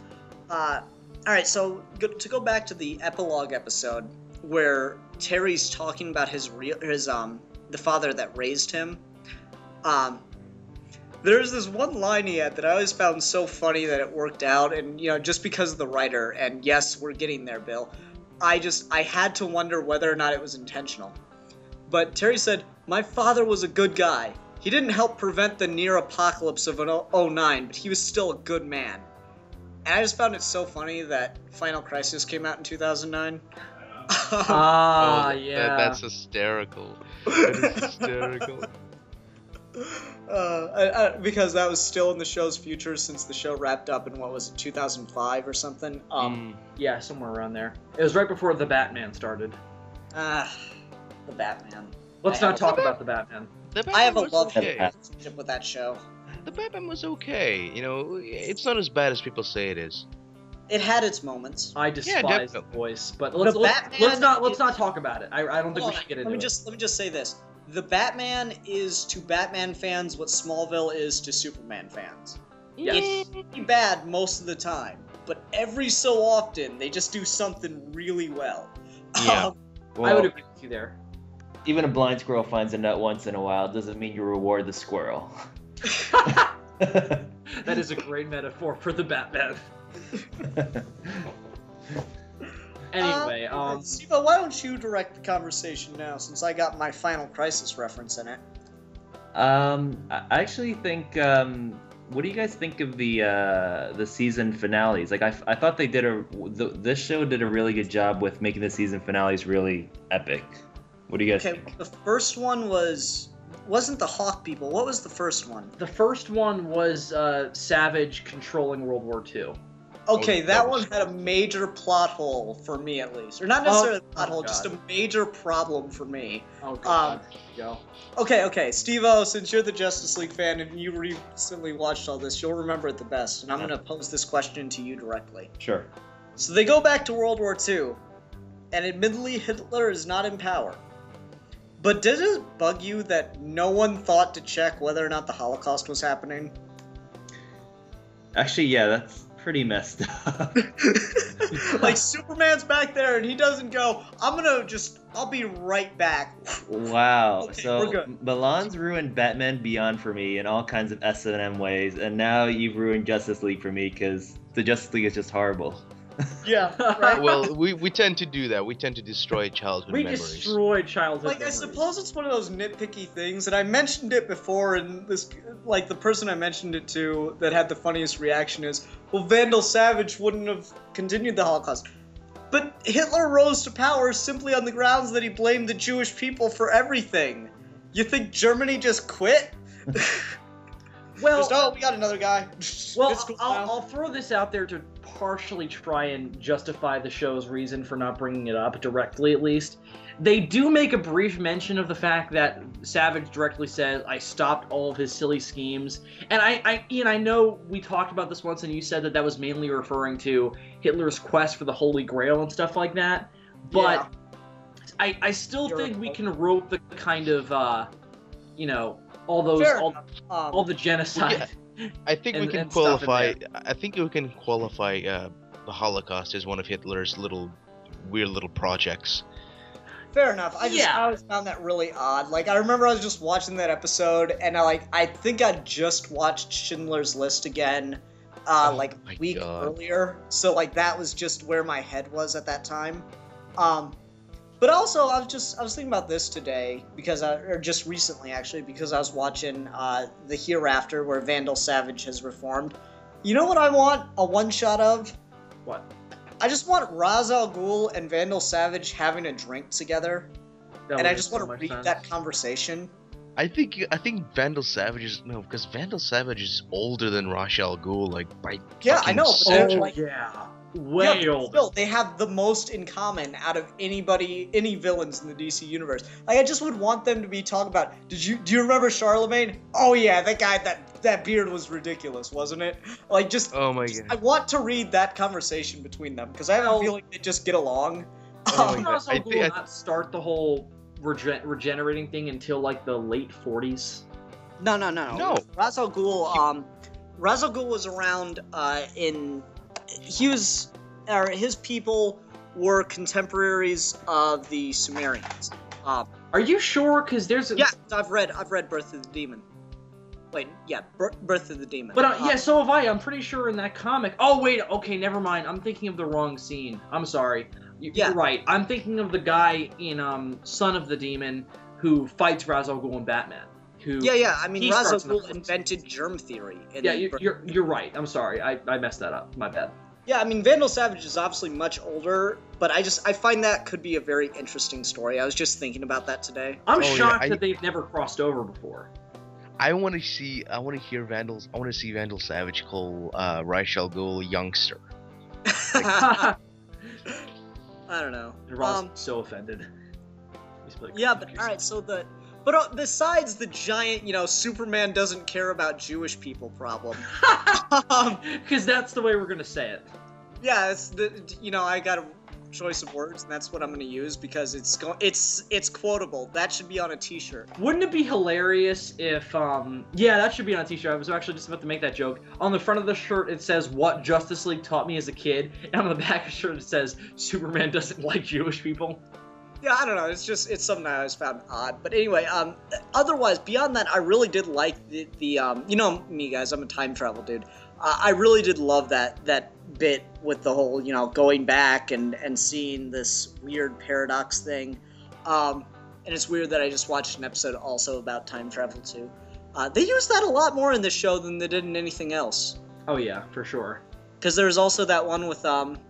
alright, so to go back to the Epilog episode, where Terry's talking about the father that raised him, there's this one line he had that I always found so funny that it worked out, and just because of the writer, and yes, we're getting there, Bill, I had to wonder whether or not it was intentional. But Terry said, "My father was a good guy. He didn't help prevent the near apocalypse of 09, but he was still a good man." And I just found it so funny that Final Crisis came out in 2009. Yeah. That's hysterical. That is hysterical. Because that was still in the show's future since the show wrapped up in, 2005 or something? Yeah, somewhere around there. It was right before The Batman started. The Batman. Let's not talk about The Batman. I have a love-hate relationship with that show. The Batman was okay. It's not as bad as people say it is. It had its moments. I despise the voice, but let's not talk about it. I don't think we should get into it. Let me just say this. The Batman is to Batman fans what Smallville is to Superman fans. Yes. It's bad most of the time, but every so often they just do something really well. Yeah. I would agree with you there. Even a blind squirrel finds a nut once in a while doesn't mean you reward the squirrel. That is a great metaphor for the Batman. Anyway, Steve-O, why don't you direct the conversation now, since I got my Final Crisis reference in it? I actually think. What do you guys think of the season finales? Like, I thought they did this show did a really good job with making the season finales really epic. What do you guys think? The first one wasn't the Hawk people. What was the first one? The first one was Savage controlling World War II. Okay, that one had a major plot hole for me, at least. Or not necessarily a plot hole, just a major problem for me. Oh, God. Go. Okay, Steve-O, since you're the Justice League fan and you recently watched all this, you'll remember it the best. And I'm going to pose this question to you directly. Sure. So they go back to World War II, and admittedly, Hitler is not in power. But does it bug you that no one thought to check whether or not the Holocaust was happening? Actually, yeah, that's pretty messed up. Like, Superman's back there and he doesn't go, I'll be right back. Wow. Okay, so we're good. Milan's ruined Batman Beyond for me in all kinds of S&M ways, and now you've ruined Justice League for me because the Justice League is just horrible. Yeah, right? Well, we tend to do that. We tend to destroy childhood memories. We destroy childhood Like, memories. I suppose it's one of those nitpicky things, and I mentioned it before, and the person I mentioned it to that had the funniest reaction is, well, Vandal Savage wouldn't have continued the Holocaust. But Hitler rose to power simply on the grounds that he blamed the Jewish people for everything. You think Germany just quit? Well, we got another guy. Well, I'll throw this out there to partially try and justify the show's reason for not bringing it up, directly at least. They do make a brief mention of the fact that Savage directly says, I stopped all of his silly schemes. And Ian, I know we talked about this once and you said that was mainly referring to Hitler's quest for the Holy Grail and stuff like that. But yeah. I still think we can rope the kind of, all the genocide. Yeah, I think we can qualify. I think we can qualify the Holocaust as one of Hitler's weird little projects. Fair enough. I always found that really odd. Like, I remember I was just watching that episode, and I think I just watched Schindler's List again, a week earlier. So that was just where my head was at that time. But also, I was thinking about this today, or just recently, actually, because I was watching The Hereafter, where Vandal Savage has reformed. You know what I want a one-shot of? What? I just want Ra's al Ghul and Vandal Savage having a drink together, and I just want to read that conversation. I think Vandal Savage is because Vandal Savage is older than Ra's al Ghul, like by I know. But like, yeah, way older. Still, they have the most in common out of any villains in the DC universe. Like, I just would want them to be talking about. Do you remember Charlemagne? Oh yeah, that guy, that beard was ridiculous, wasn't it? Like, just. Oh my god. I want to read that conversation between them because I have a feeling they just get along. Oh my god. I will not start the whole regenerating thing until like the late 40s. No. Ra's al Ghul, Ra's al Ghul was around his people were contemporaries of the Sumerians. Are you sure? Because there's I've read Birth of the Demon. Wait, yeah, Birth of the Demon. But so have I. I'm pretty sure in that comic. Oh wait, okay, never mind. I'm thinking of the wrong scene. I'm sorry. You're right. I'm thinking of the guy in Son of the Demon who fights Ra's al Ghul and Batman. I mean, Ra's al Ghul invented germ theory. You're right. I'm sorry. I messed that up. My bad. Yeah, I mean, Vandal Savage is obviously much older, but I find that could be a very interesting story. I was just thinking about that today. I'm shocked that they've never crossed over before. I want to see Vandal Savage call Ra's al Ghul youngster. I don't know. And Ross so offended. But all right. So besides the giant, Superman doesn't care about Jewish people problem. Because that's the way we're gonna say it. Yeah, I got a choice of words, and that's what I'm gonna use because it's quotable. That should be on a T-shirt. Wouldn't it be hilarious if that should be on a T-shirt. I was actually just about to make that joke. On the front of the shirt it says "What Justice League taught me as a kid," and on the back of the shirt it says "Superman doesn't like Jewish people." Yeah, I don't know. It's something I always found odd. But anyway, otherwise, beyond that, I really did like the you know me, guys. I'm a time travel dude. I really did love that bit with the whole, going back and seeing this weird paradox thing. And it's weird that I just watched an episode also about time travel too. They use that a lot more in this show than they did in anything else. Oh yeah, for sure. Because there's also that one with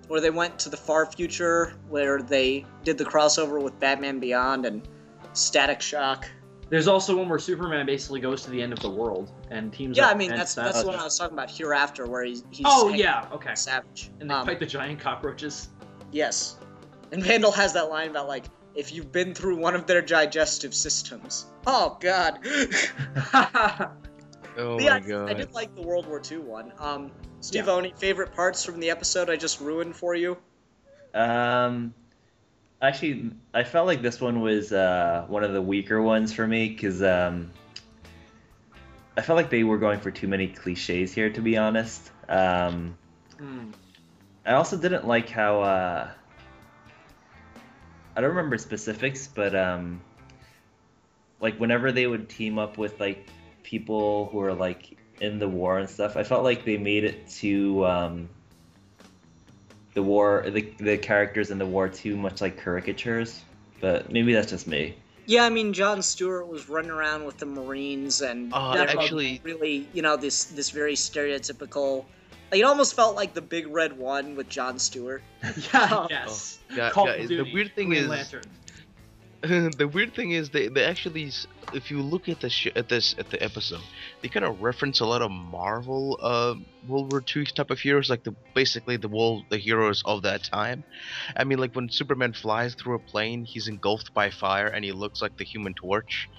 where they went to the far future, where they did the crossover with Batman Beyond and Static Shock. There's also one where Superman basically goes to the end of the world and teams up. Yeah, I mean that's what I was talking about. Hereafter, where he's okay, Savage, and they fight the giant cockroaches. Yes, and Vandal has that line about like, if you've been through one of their digestive systems. Oh God. Oh my God. I did like the World War II one. Steve, any favorite parts from the episode I just ruined for you? Actually, I felt like this one was one of the weaker ones for me because I felt like they were going for too many cliches here, to be honest. I also didn't like how I don't remember specifics, but like whenever they would team up with like people who are like in the war and stuff, I felt like they made it too the war, the characters in the war too much like caricatures, but maybe that's just me. Yeah, I mean, Jon Stewart was running around with the Marines, and actually, really, this very stereotypical. Like, it almost felt like the Big Red One with Jon Stewart. Yeah, yes. The weird thing is, the weird thing is they actually, if you look at the episode, they kind of reference a lot of Marvel World War II type of heroes, like basically the heroes of that time. I mean, like when Superman flies through a plane, he's engulfed by fire and he looks like the Human Torch.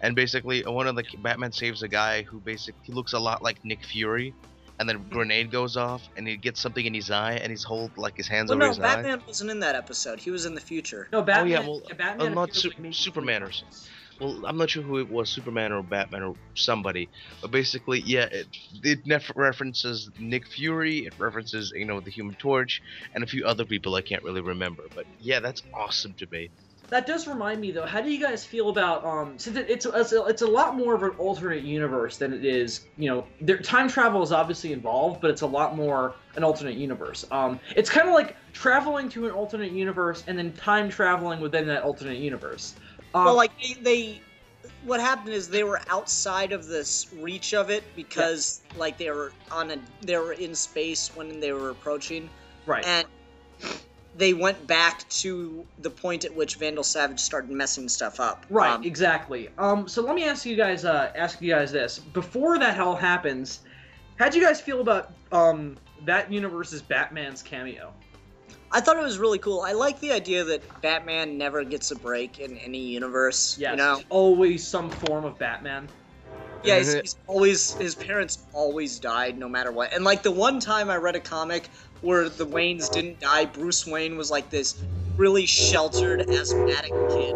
And basically, one of the Batman saves a guy who he looks a lot like Nick Fury. And then a grenade goes off, and he gets something in his eye, and he's his hands over his eye. No, Batman wasn't in that episode. He was in the future. No, Batman. Batman not Superman or well, I'm not sure who it was, Superman or Batman or somebody. But basically, yeah, it references Nick Fury. It references the Human Torch and a few other people I can't really remember. But yeah, that's awesome to me. That does remind me, though. How do you guys feel about since it's a lot more of an alternate universe than it is, time travel is obviously involved, but it's a lot more an alternate universe. It's kind of like traveling to an alternate universe and then time traveling within that alternate universe. Well, like they what happened is they were outside of this reach of it because like they were in space when they were approaching. Right. And they went back to the point at which Vandal Savage started messing stuff up. Right, exactly. So let me ask you guys this. Before that all happens, how'd you guys feel about that universe's Batman's cameo? I thought it was really cool. I like the idea that Batman never gets a break in any universe. Yes, you know? there's always some form of Batman. Yeah, he's always, his parents always died no matter what. And like the one time I read a comic where the Waynes didn't die, Bruce Wayne was like this really sheltered, asthmatic kid.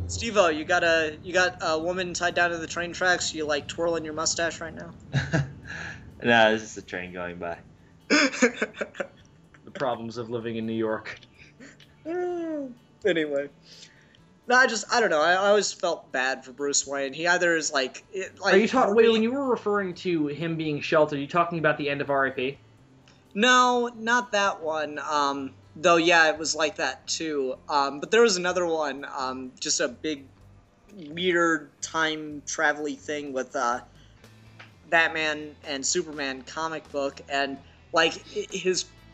Steve-O, you got a woman tied down to the train tracks? You like twirling your mustache right now? No, it's just a train going by. The problems of living in New York. Anyway. No, I don't know. I always felt bad for Bruce Wayne. He either is like... Are you talking... Wait, when you were referring to him being sheltered, are you talking about the end of R.I.P.? No, not that one. Though, yeah, it was like that too. But there was another one, just a big, weird time travel-y thing with Batman and Superman comic book, and like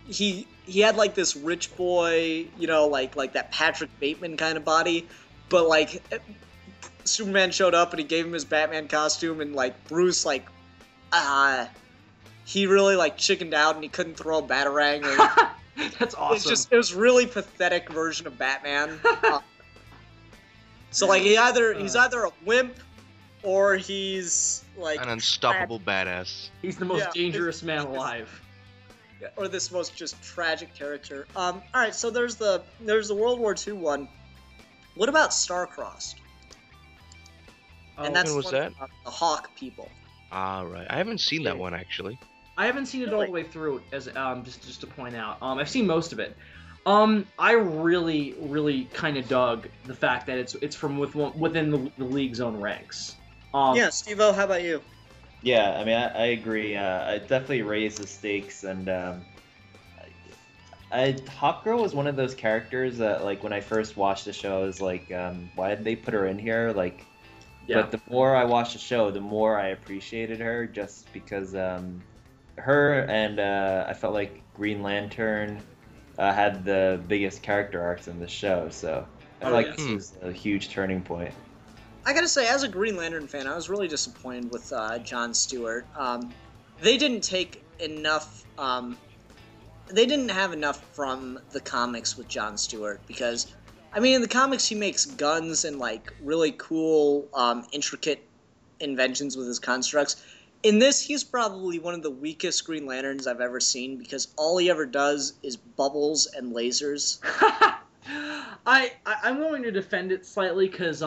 he had like this rich boy, you know, like that Patrick Bateman kind of body, but like Superman showed up and he gave him his Batman costume, and like Bruce he really like chickened out and he couldn't throw a batarang. Or, that's awesome. It was really pathetic version of Batman. So like he's either a wimp or he's like an unstoppable badass. He's the most dangerous man alive. Or this most just tragic character. All right, so there's the World War II one. What about Starcrossed? And that's what was that? The Hawk people. Ah, right. I haven't seen that one actually. I haven't seen it all the way through, as just to point out. I've seen most of it. I really kind of dug the fact that it's from within the league's own ranks. Yeah, Steve-O, how about you? Yeah, I mean, I agree. It definitely raised the stakes, and Hawkgirl was one of those characters that, like, when I first watched the show, I was like, why did they put her in here? Like, but the more I watched the show, the more I appreciated her, just because her and I felt like Green Lantern had the biggest character arcs in the show, so I feel like this was a huge turning point. I gotta say, as a Green Lantern fan, I was really disappointed with Jon Stewart. They didn't take enough. They didn't have enough from the comics with Jon Stewart, because, I mean, in the comics he makes guns and like really cool, intricate inventions with his constructs. In this, he's probably one of the weakest Green Lanterns I've ever seen, because all he ever does is bubbles and lasers. I'm going to defend it slightly, because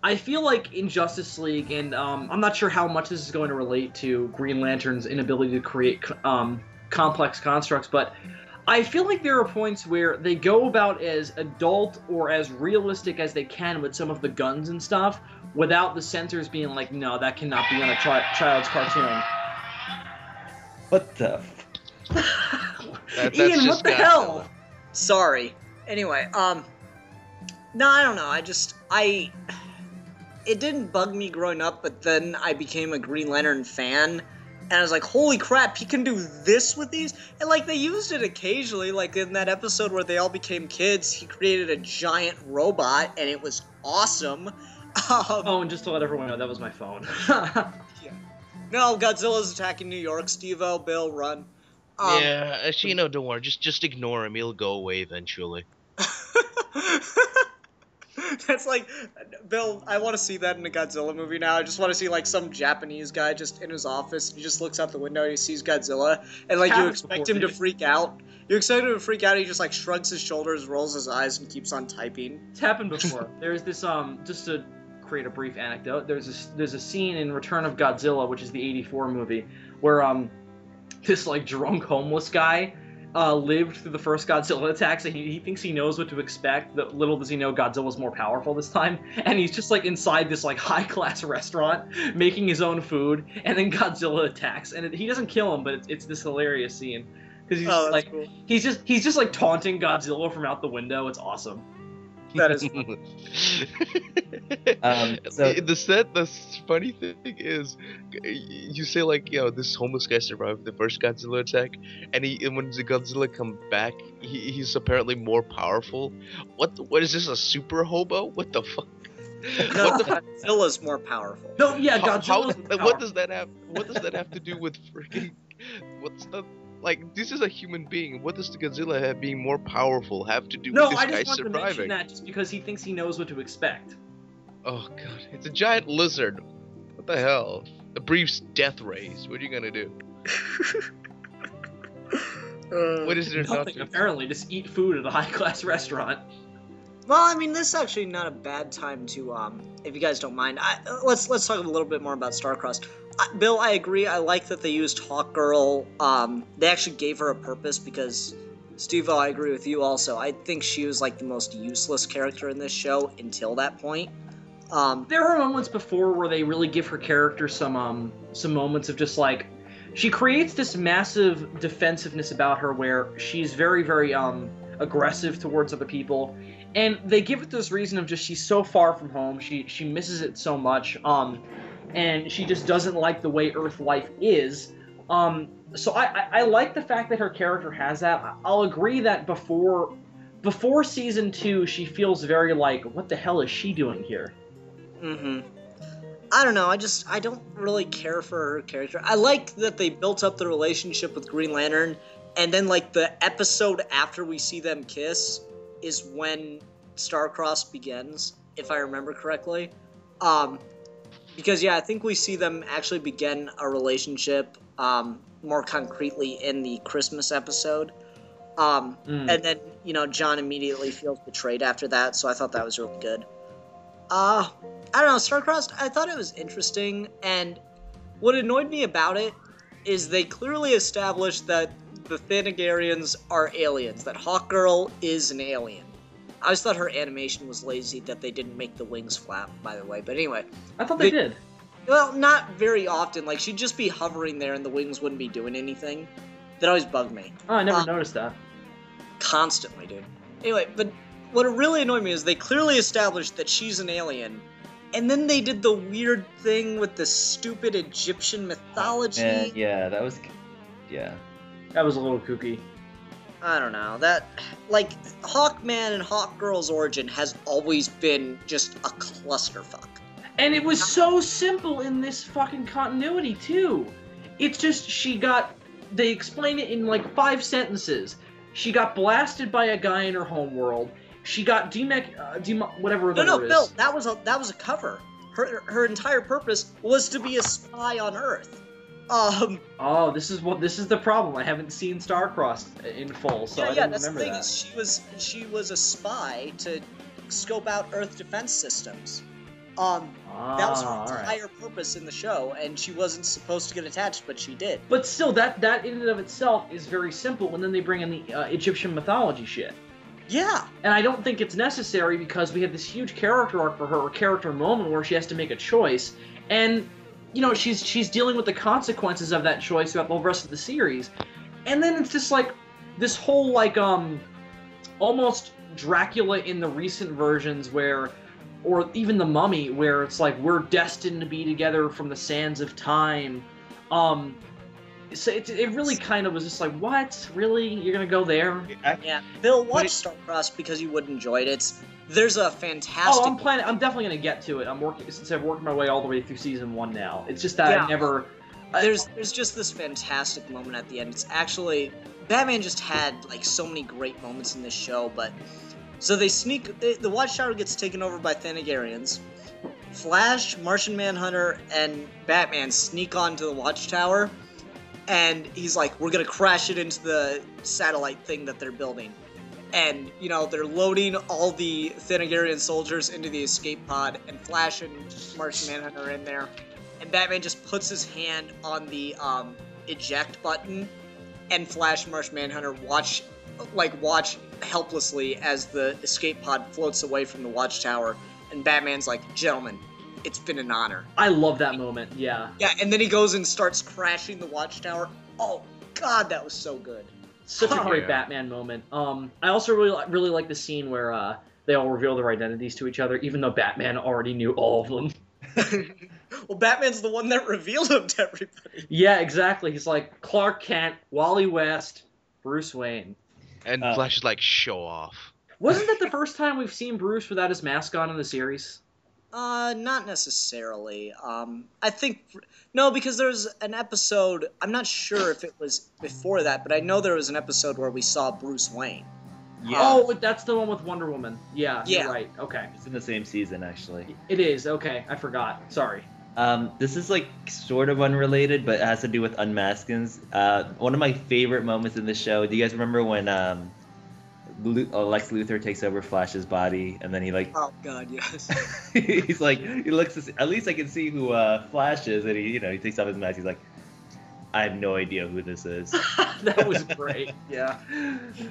I feel like in Justice League, and I'm not sure how much this is going to relate to Green Lantern's inability to create complex constructs, but I feel like there are points where they go about as adult or as realistic as they can with some of the guns and stuff, without the censors being like, no, that cannot be on a child's cartoon. What the? Ian, what the hell? Sorry. Anyway, no, I don't know. It didn't bug me growing up, but then I became a Green Lantern fan, and I was like, holy crap, he can do this with these? And, like, they used it occasionally, like in that episode where they all became kids, he created a giant robot, and it was awesome. And just to let everyone know, that was my phone. No, Godzilla's attacking New York. Steve-O, Bill, run. Actually, no, don't worry. Just ignore him. He'll go away eventually. That's like, Bill, I want to see that in a Godzilla movie now. I just want to see, like, some Japanese guy just in his office, and he just looks out the window and he sees Godzilla, and, like, you expect him to freak out. You expect him to freak out, he just, like, shrugs his shoulders, rolls his eyes, and keeps on typing. It's happened before. There's this, just to create a brief anecdote, there's a scene in Return of Godzilla, which is the '84 movie, where, this, like, drunk homeless guy lived through the first Godzilla attacks, and he thinks he knows what to expect. Little does he know Godzilla's more powerful this time, and he's just like inside this like high-class restaurant making his own food, and then Godzilla attacks, and he doesn't kill him, but it's this hilarious scene because he's like cool. he's just like taunting Godzilla from out the window. It's awesome. That is So the funny thing is, you say like, this homeless guy survived the first Godzilla attack, and when the Godzilla come back, he's apparently more powerful. What is this, a super hobo? What the fuck? no, Godzilla's more powerful. No, yeah, Godzilla's what does that have to do with freaking? What's the like? This is a human being. What does the Godzilla being more powerful have to do with this I guy just wanted to mention surviving? that just because he thinks he knows what to expect. Oh god, it's a giant lizard. What the hell? A brief death race. What are you gonna do? What is there not Nothing, to? apparently. Just eat food at a high-class restaurant. Well, I mean, this is actually not a bad time to, if you guys don't mind, let's talk a little bit more about Starcrossed. Bill, I agree. I like that they used Hawkgirl. They actually gave her a purpose because, Steve-O, I agree with you also. I think she was like the most useless character in this show until that point. There were moments before where they really give her character some moments of just like, she creates this massive defensiveness about her where she's very, very aggressive towards other people, and they give it this reason of just she's so far from home, she misses it so much, and she just doesn't like the way Earth life is. So I like the fact that her character has that. I'll agree that before season 2, she feels very like, what the hell is she doing here? Mm-hmm. I don't know, I don't really care for her character. I like that they built up the relationship with Green Lantern, and then, like, the episode after we see them kiss is when Starcrossed begins, if I remember correctly. Because, yeah, I think we see them actually begin a relationship, more concretely in the Christmas episode. And then, John immediately feels betrayed after that, so I thought that was really good. I don't know, Starcrossed, I thought it was interesting, and what annoyed me about it is they clearly established that the Thanagarians are aliens, that Hawkgirl is an alien. I always thought her animation was lazy, that they didn't make the wings flap, by the way, but anyway. I thought they did. Well, not very often, like, she'd just be hovering there and the wings wouldn't be doing anything. That always bugged me. Oh, I never noticed that. Constantly, dude. Anyway, but what really annoyed me is they clearly established that she's an alien, and then they did the weird thing with the stupid Egyptian mythology. And yeah, that was That was a little kooky. I don't know, that, like, Hawkman and Hawkgirl's origin has always been just a clusterfuck. And it was so simple in this fucking continuity, too. It's just, they explain it in, like, 5 sentences. She got blasted by a guy in her homeworld. She got whatever the word is. No, that was a cover. Her entire purpose was to be a spy on Earth. Oh, this is the problem. I haven't seen Starcrossed in full, so I didn't remember that. That's the thing, is she was a spy to scope out Earth defense systems. That was her entire purpose in the show, and she wasn't supposed to get attached, but she did. But still, that in and of itself is very simple, and then they bring in the Egyptian mythology shit. Yeah. And I don't think it's necessary because we have this huge character arc for her, a character moment where she has to make a choice, and she's dealing with the consequences of that choice throughout the whole rest of the series. And then it's just like this whole like almost Dracula in the recent versions or even the Mummy, where it's like we're destined to be together from the sands of time. So it really kind of was just like, what? Really? You're gonna go there? Yeah. Bill, watch Starcrossed because you would enjoy it. There's a fantastic... Oh, I'm definitely gonna get to it. Since I've worked my way all the way through season 1 now. It's just that I never... There's just this fantastic moment at the end. It's actually... Batman just had, like, so many great moments in this show, but... So they the Watchtower gets taken over by Thanagarians. Flash, Martian Manhunter, and Batman sneak onto the Watchtower, and he's like, we're gonna crash it into the satellite thing that they're building. And, they're loading all the Thanagarian soldiers into the escape pod, and Flash and Martian Manhunter are in there. And Batman just puts his hand on the eject button, and Flash and Martian Manhunter watch helplessly as the escape pod floats away from the Watchtower. And Batman's like, gentlemen, it's been an honor. I love that moment, yeah. Yeah, and then he goes and starts crashing the Watchtower. Oh, God, that was so good. Such a great Batman moment. I also really like the scene where they all reveal their identities to each other, even though Batman already knew all of them. Well, Batman's the one that revealed him to everybody. Yeah, exactly. He's like Clark Kent, Wally West, Bruce Wayne. And Flash is like, show off. Wasn't that the first time we've seen Bruce without his mask on in the series? Not necessarily. I think no, because there's an episode. I'm not sure if it was before that, but I know there was an episode where we saw Bruce Wayne. Yeah. Oh, that's the one with Wonder Woman. Yeah, Yeah. You're right. Okay. It's in the same season, actually. It is. Okay, I forgot. Sorry. This is like sort of unrelated, but it has to do with unmaskings. One of my favorite moments in the show. Do you guys remember when Lex Luthor takes over Flash's body, and then he like, Oh God, yes. he's like, he looks to see, at least I can see who Flash is, and he takes off his mask. He's like, I have no idea who this is. That was great. Yeah.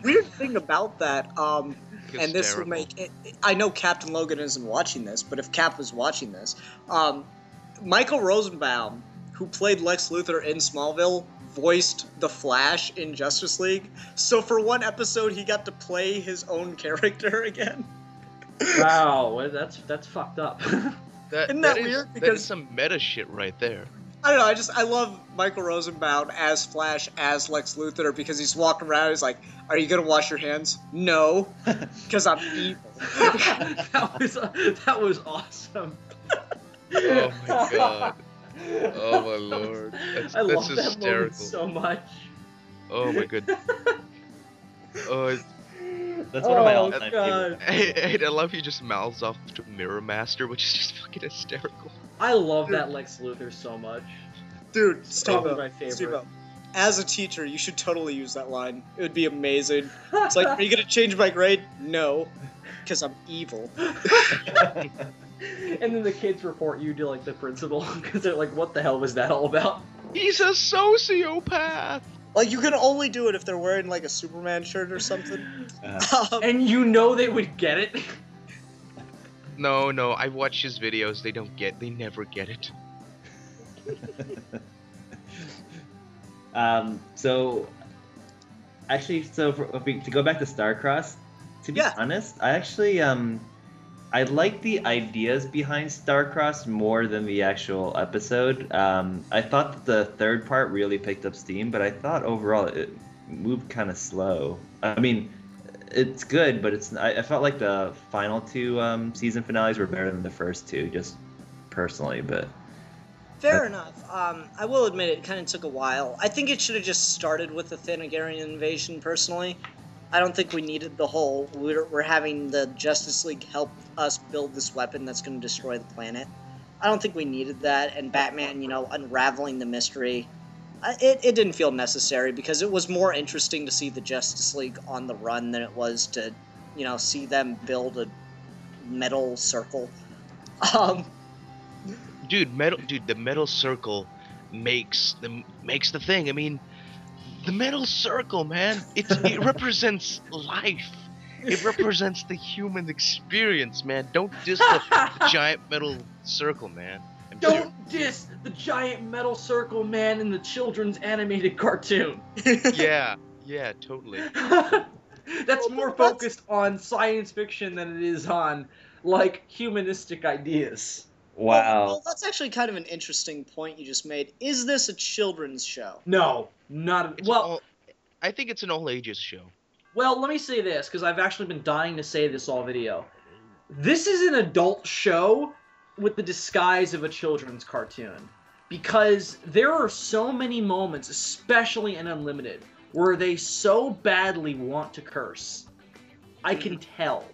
Weird thing about that, and this would Hysterical. make it, I know Captain Logan isn't watching this, but if Cap was watching this, Michael Rosenbaum, who played Lex Luthor in Smallville, voiced the Flash in Justice League. So for one episode, he got to play his own character again. Wow, that's fucked up. Isn't that is- weird? that Because- is some meta shit right there. I don't know. I love Michael Rosenbaum as Flash, as Lex Luthor, because he's walking around. He's like, "Are you gonna wash your hands?" No, because I'm evil. that was awesome. Oh my god. Oh my lord. I love that's that hysterical. moment so much. Oh my god. Oh, That's one of my Oh, all-time God. favorites. I love he just mouths off to Mirror Master, which is just fucking hysterical. I love that Lex Luthor so much. Dude, Probably Steve-O, my favorite. Steve-O, as a teacher, you should totally use that line. It would be amazing. It's like, are you gonna change my grade? No, because I'm evil. And then the kids report you to like the principal because they're like, "What the hell was that all about?" He's a sociopath! Like, you can only do it if they're wearing like a Superman shirt or something. And you know they would get it. No, I watch his videos, they never get it. So to go back to Starcross, to be Yeah. honest, I actually I like the ideas behind Starcross more than the actual episode. I thought that the third part really picked up steam, but I thought overall it moved kind of slow. I mean, it's good, but I felt like the final two season finales were better than the first two, just personally. But Fair enough. I will admit it kind of took a while. I think it should have just started with the Thanagarian invasion, personally. I don't think we needed the whole, we're having the Justice League help us build this weapon that's going to destroy the planet. I don't think we needed that, and Batman, unraveling the mystery. It didn't feel necessary, because it was more interesting to see the Justice League on the run than it was to, see them build a metal circle. Dude, the metal circle makes the thing. I mean, the metal circle, man, it represents life. It represents the human experience, man. Don't diss the giant metal circle, man. Don't diss the giant metal circle man in the children's animated cartoon. Yeah, totally. That's more focused on science fiction than it is on, like, humanistic ideas. wow. Well, that's actually kind of an interesting point you just made. Is this a children's show? No, not well. I think it's an all ages show. Well, let me say this, because I've actually been dying to say this all video. This is an adult show with the disguise of a children's cartoon. Because there are so many moments, especially in Unlimited, where they so badly want to curse. I can tell.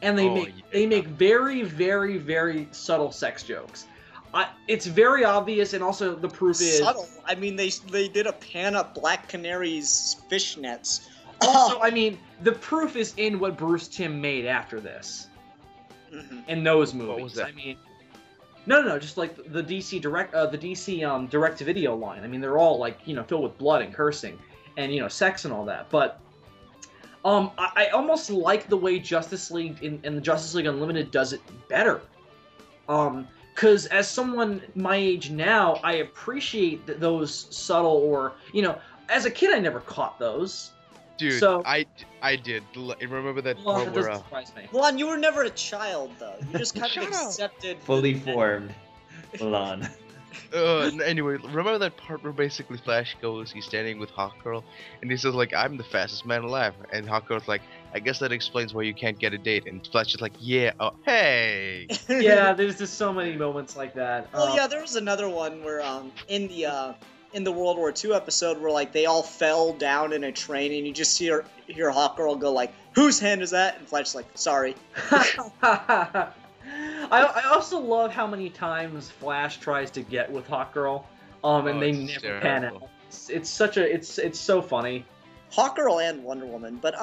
And they make very, very, very subtle sex jokes. It's very obvious, and also the proof is... Subtle. I mean, they did a pan up Black Canary's fishnets. Also, I mean, the proof is in what Bruce Timm made after this. Mhm. In those movies. What was that? I mean, no, just like the DC direct to video line. I mean, they're all like filled with blood and cursing, and sex and all that. But I almost like the way Justice League in the Justice League Unlimited does it better. Because as someone my age now, I appreciate those subtle or as a kid I never caught those. Dude, So, I did. Remember that well, part that where doesn't surprise me. Lon, you were never a child, though. You just kind of Shut up. accepted. Fully that- formed. Milan. Anyway, remember that part where basically Flash goes, he's standing with Hawkgirl, and he says like, "I'm the fastest man alive," and Hawkgirl's like, "I guess that explains why you can't get a date," and Flash is like, "Yeah, oh, hey." Yeah, there's just so many moments like that. Well, yeah, there was another one where in the World War II episode where like they all fell down in a train and you just hear Hawkgirl go like, "Whose hand is that?" And Flash's like, "Sorry." I also love how many times Flash tries to get with Hawkgirl, and they it's never pan terrible. out. It's so funny. Hawkgirl and Wonder Woman, but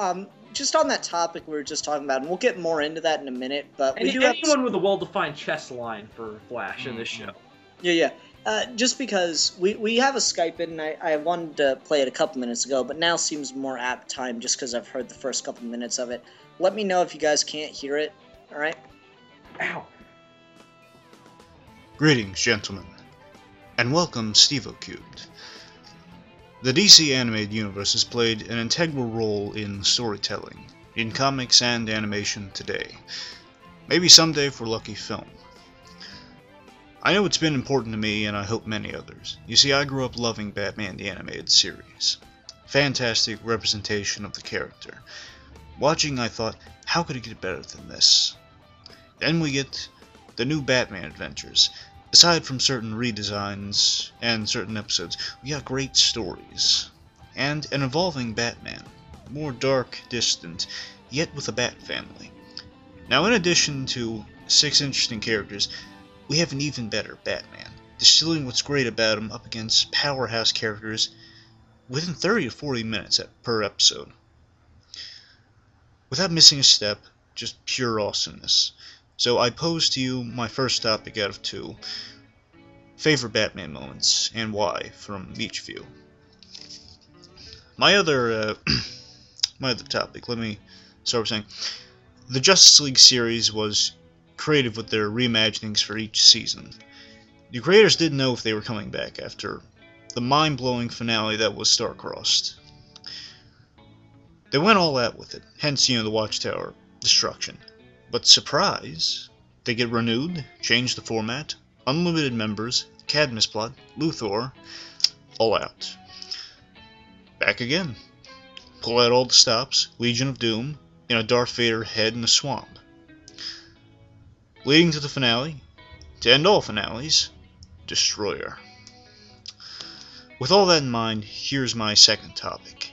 just on that topic we were just talking about, and we'll get more into that in a minute. But we do have Anyone with a well-defined chest line for Flash in this show. yeah. Just because we have a Skype in, and I wanted to play it a couple minutes ago, but now seems more apt time just because I've heard the first couple minutes of it. Let me know if you guys can't hear it. All right. Ow. Greetings, gentlemen, and welcome Steveocubed. The DC animated universe has played an integral role in storytelling, in comics and animation today. Maybe someday for lucky film. I know it's been important to me, and I hope many others. You see, I grew up loving Batman the Animated Series. Fantastic representation of the character. Watching, I thought, how could it get better than this? Then we get the new Batman adventures. Aside from certain redesigns and certain episodes, we got great stories. And an evolving Batman. More dark, distant, yet with a Bat family. Now, in addition to 6 interesting characters, we have an even better Batman, distilling what's great about him up against powerhouse characters within 30 to 40 minutes per episode. Without missing a step, just pure awesomeness. So I pose to you my first topic out of 2. Favorite Batman moments, and why, from each of you. My other topic, let me start with saying, the Justice League series was creative with their reimaginings for each season. The creators didn't know if they were coming back after the mind-blowing finale that was Star-Crossed. They went all out with it, hence, the Watchtower destruction. But surprise, they get renewed, change the format, unlimited members, Cadmus plot, Luthor, all out. Back again. Pull out all the stops, Legion of Doom, and a Darth Vader head in a swamp. Leading to the finale, to end all finales, Destroyer. With all that in mind, here's my second topic.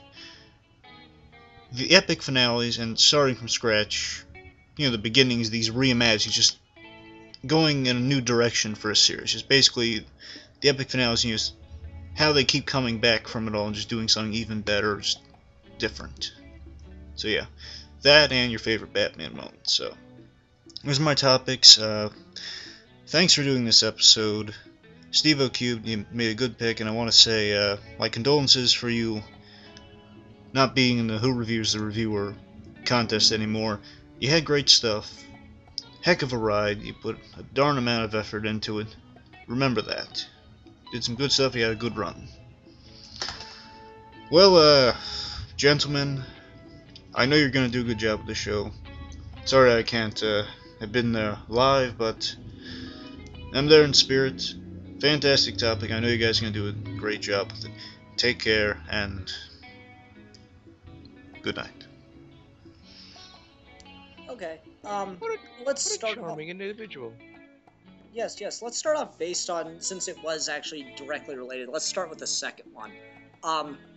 The epic finales, and starting from scratch, the beginnings, these reimaginings, just going in a new direction for a series. Just basically, the epic finales, just how they keep coming back from it all and just doing something even better, just different. So yeah, that and your favorite Batman moment. So, those are my topics. Thanks for doing this episode. Steveocubed, you made a good pick, and I want to say my condolences for you not being in the Who Reviews the Reviewer contest anymore. You had great stuff. Heck of a ride. You put a darn amount of effort into it. Remember that. Did some good stuff. You had a good run. Well, gentlemen, I know you're going to do a good job with the show. Sorry I can't have been there live, but I'm there in spirit. Fantastic topic. I know you guys are going to do a great job with it. Take care, and good night. Okay. What Let's a start off. charming individual. Yes. Let's start off based on, since it was actually directly related. Let's start with the second one.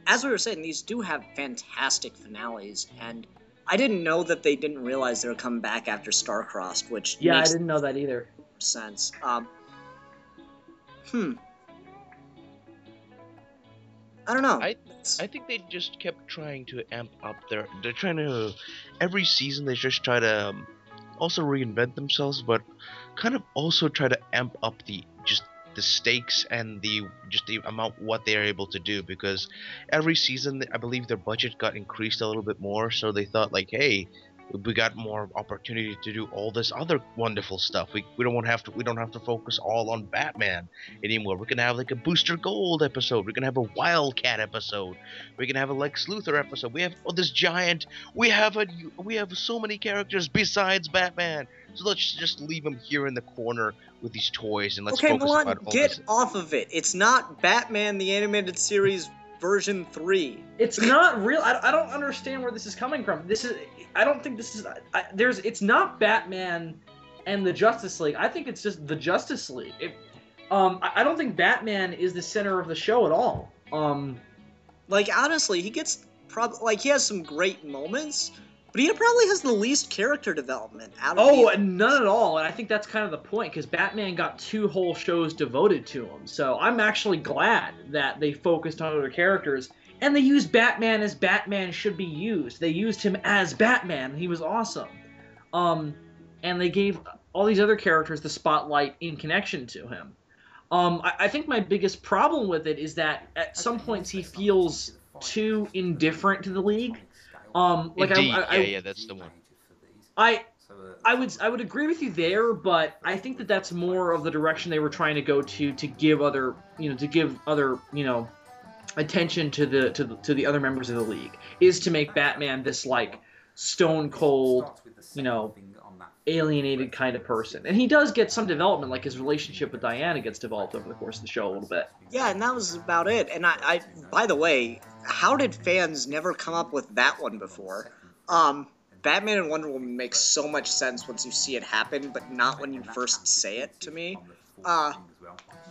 As we were saying, these do have fantastic finales, and I didn't know that they didn't realize they were coming back after Star-Crossed, which Yeah, makes I didn't know that either. sense. I don't know. I think they just kept trying to amp up they're trying to, every season they just try to also reinvent themselves, but kind of also try to amp up the stakes and the amount what they are able to do, because every season I believe their budget got increased a little bit more, so they thought like, hey, We got more opportunity to do all this other wonderful stuff. We don't have to focus all on Batman anymore. We can have like a Booster Gold episode. We can have a Wildcat episode. We can have a Lex Luthor episode. We have this giant. We have so many characters besides Batman. So let's just leave him here in the corner with these toys and let's Okay, focus Milan, about all get this. off of it. It's not Batman the Animated Series version 3. It's not real. I don't understand where this is coming from. I don't think this is. It's not Batman and the Justice League. I think it's just the Justice League. I don't think Batman is the center of the show at all. Like, honestly, he has some great moments, but he probably has the least character development out of none at all. And I think that's kind of the point, because Batman got 2 whole shows devoted to him. So I'm actually glad that they focused on other characters. And they used Batman as Batman should be used. They used him as Batman. He was awesome. And they gave all these other characters the spotlight in connection to him. I think my biggest problem with it is that at some points he feels too indifferent to the League. Indeed, that's the one. I would agree with you there, but I think that's more of the direction they were trying to go to give other attention to the other members of the League, is to make Batman this like stone cold, alienated kind of person. And he does get some development, like his relationship with Diana gets developed over the course of the show a little bit. Yeah, and that was about it. And I by the way, how did fans never come up with that one before? Batman and Wonder Woman makes so much sense once you see it happen, but not when you first say it to me. But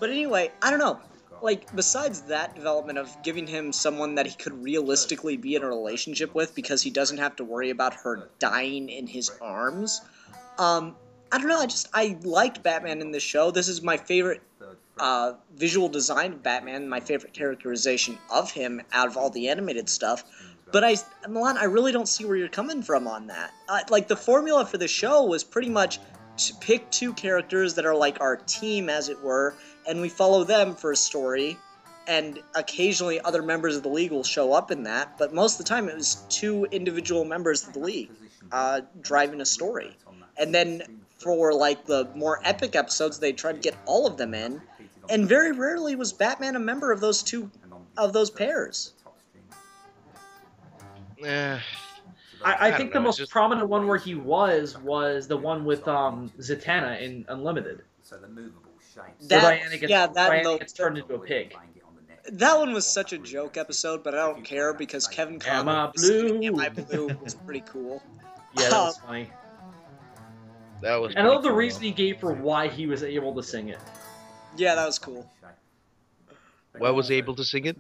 anyway, I don't know. Like, besides that development of giving him someone that he could realistically be in a relationship with because he doesn't have to worry about her dying in his arms, I don't know, I liked Batman in this show. This is my favorite visual design of Batman, my favorite characterization of him out of all the animated stuff. But Milan, I really don't see where you're coming from on that. Like, the formula for the show was pretty much to pick 2 characters that are like our team, as it were, and we follow them for a story, and occasionally other members of the League will show up in that, but most of the time it was 2 individual members of the League driving a story. And then for like the more epic episodes, they tried to get all of them in, and very rarely was Batman a member of those pairs. I think the most prominent one where he was the one with Zatanna in Unlimited. Diana gets turned into a pig. That one was such a joke episode, but I don't care because Kevin Conroy Am I Blue was pretty cool. Yeah, that was funny. And I love the reason he gave for why he was able to sing it. Yeah, that was cool. Why was he able to sing it?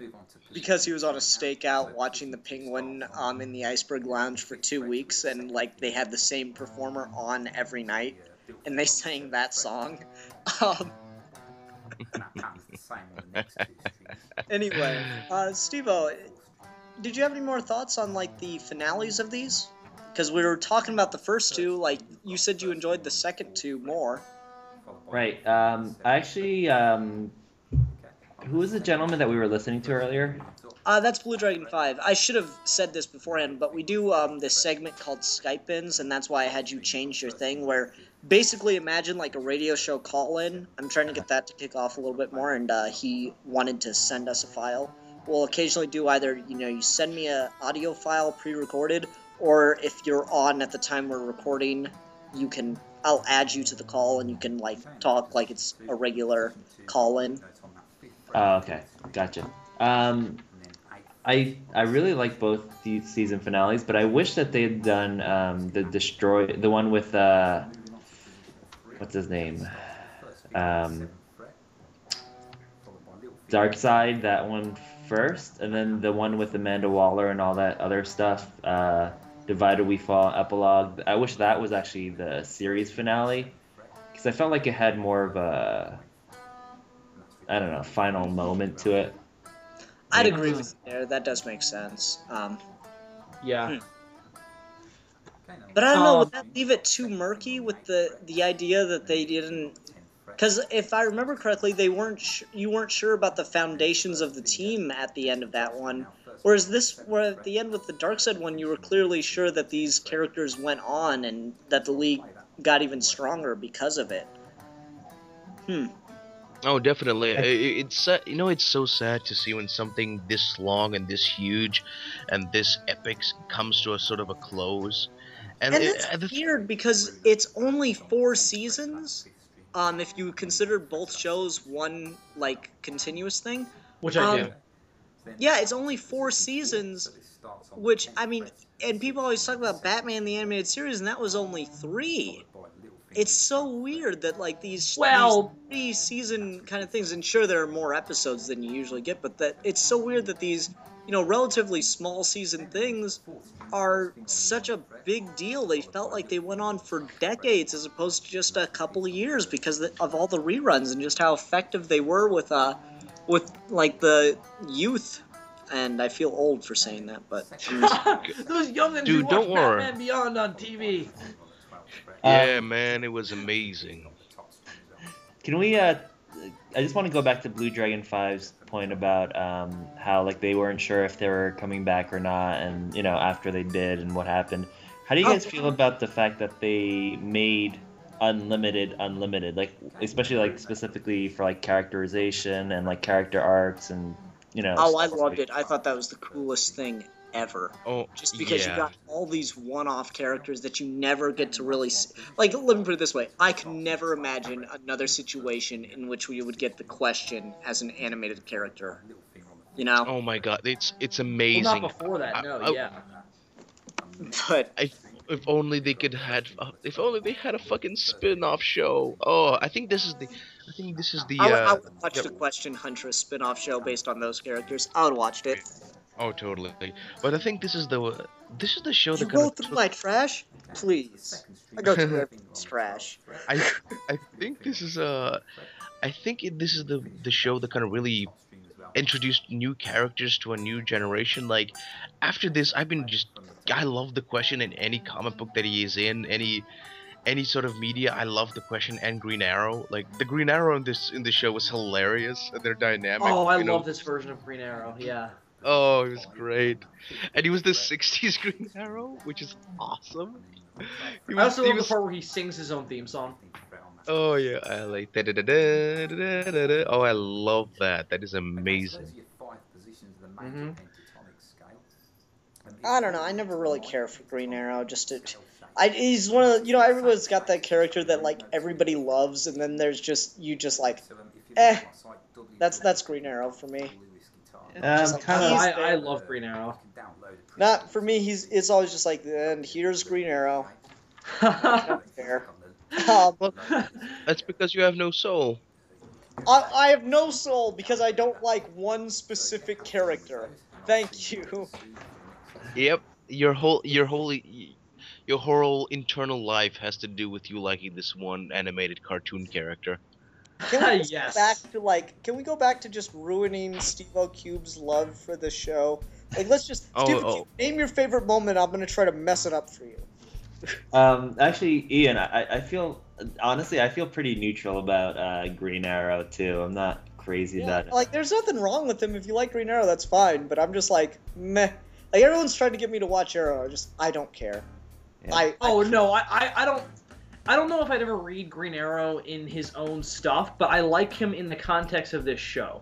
Because he was on a stakeout watching the Penguin in the Iceberg Lounge for 2 weeks, and like they had the same performer on every night, and they sang that song. Anyway, Stevo, did you have any more thoughts on like the finales of these? Because we were talking about the first 2, like you said you enjoyed the second 2 more. Right. Who was the gentleman that we were listening to earlier? That's Blue Dragon 5. I should have said this beforehand, but we do this segment called Skype-ins, and that's why I had you change your thing, where basically imagine like a radio show call-in. I'm trying to get that to kick off a little bit more, and he wanted to send us a file. We'll occasionally do either, you send me an audio file pre-recorded, or if you're on at the time we're recording, I'll add you to the call, and you can like talk like it's a regular call-in. Oh, okay. Gotcha. I really like both these season finales, but I wish that they had done the one with what's his name? Darkseid, that one first, and then the one with Amanda Waller and all that other stuff. Divided We Fall, Epilog. I wish that was actually the series finale, because I felt like it had more of a, I don't know, final moment to it. I'd agree with you there. That does make sense. Yeah. But I don't know, would that leave it too murky with the idea that they didn't... Because if I remember correctly, you weren't sure about the foundations of the team at the end of that one. Whereas where at the end with the Darkseid one, you were clearly sure that these characters went on and that the League got even stronger because of it. Oh, definitely. It's so sad to see when something this long and this huge and this epic comes to a sort of a close. And it's weird because it's only 4 seasons. If you consider both shows one like continuous thing, which I do. Yeah, it's only 4 seasons, which I mean, and people always talk about Batman the Animated Series, and that was only 3. It's so weird that like these 3-season kind of things, and sure there are more episodes than you usually get, but that it's so weird that these, relatively small season things are such a big deal. They felt like they went on for decades as opposed to just a couple of years because of all the reruns and just how effective they were with like the youth. And I feel old for saying that, but those youngins Dude, don't worry. Batman Beyond on TV. Yeah, man, it was amazing. Can we? I just want to go back to Blue Dragon 5's point about how like they weren't sure if they were coming back or not, and after they did and what happened. How do you guys feel about the fact that they made unlimited, like especially like specifically for like characterization and like character arcs and Oh, I loved it. I thought that was the coolest thing ever. Oh, just because you got all these one-off characters that you never get to really see. Like, let me put it this way. I could never imagine another situation in which we would get the Question as an animated character. Oh my god, it's amazing. Well, not before that, yeah. But if only they had a fucking spin-off show. Oh, I think this is the I would watch the Question Huntress spin-off show based on those characters. I would watch it. Oh, totally. But I think this is the show that you go through my trash, please. I go through everything's trash. I think this is the show that kind of really introduced new characters to a new generation. Like after this, I love the Question in any comic book that he is in, any sort of media. I love the Question and Green Arrow. Like the Green Arrow in the show was hilarious, and they're dynamic. Oh, I love this version of Green Arrow. Yeah. Oh, it was great, and he was the '60s Green Arrow, which is awesome. I also love the part where he sings his own theme song. Oh yeah, I like da-da-da-da-da-da-da-da. Oh, I love that. That is amazing. Mm-hmm. I don't know. I never really care for Green Arrow. He's one of the, everyone's got that character that like everybody loves, and then there's that's Green Arrow for me. I love Green Arrow. Not for me. It's always just like, and here's Green Arrow. I don't care. That's because you have no soul. I have no soul because I don't like one specific character. Thank you. Yep, your whole internal life has to do with you liking this one animated cartoon character. Can we go back to just ruining Steveocubed's love for the show? Like, let's just Steveocube, name your favorite moment. I'm gonna try to mess it up for you. Actually, Ian, I feel pretty neutral about Green Arrow too. I'm not crazy about it. Like, there's nothing wrong with him. If you like Green Arrow, that's fine. But I'm just like, meh. Like, everyone's trying to get me to watch Arrow. I don't care. Yeah. I don't know if I'd ever read Green Arrow in his own stuff, but I like him in the context of this show.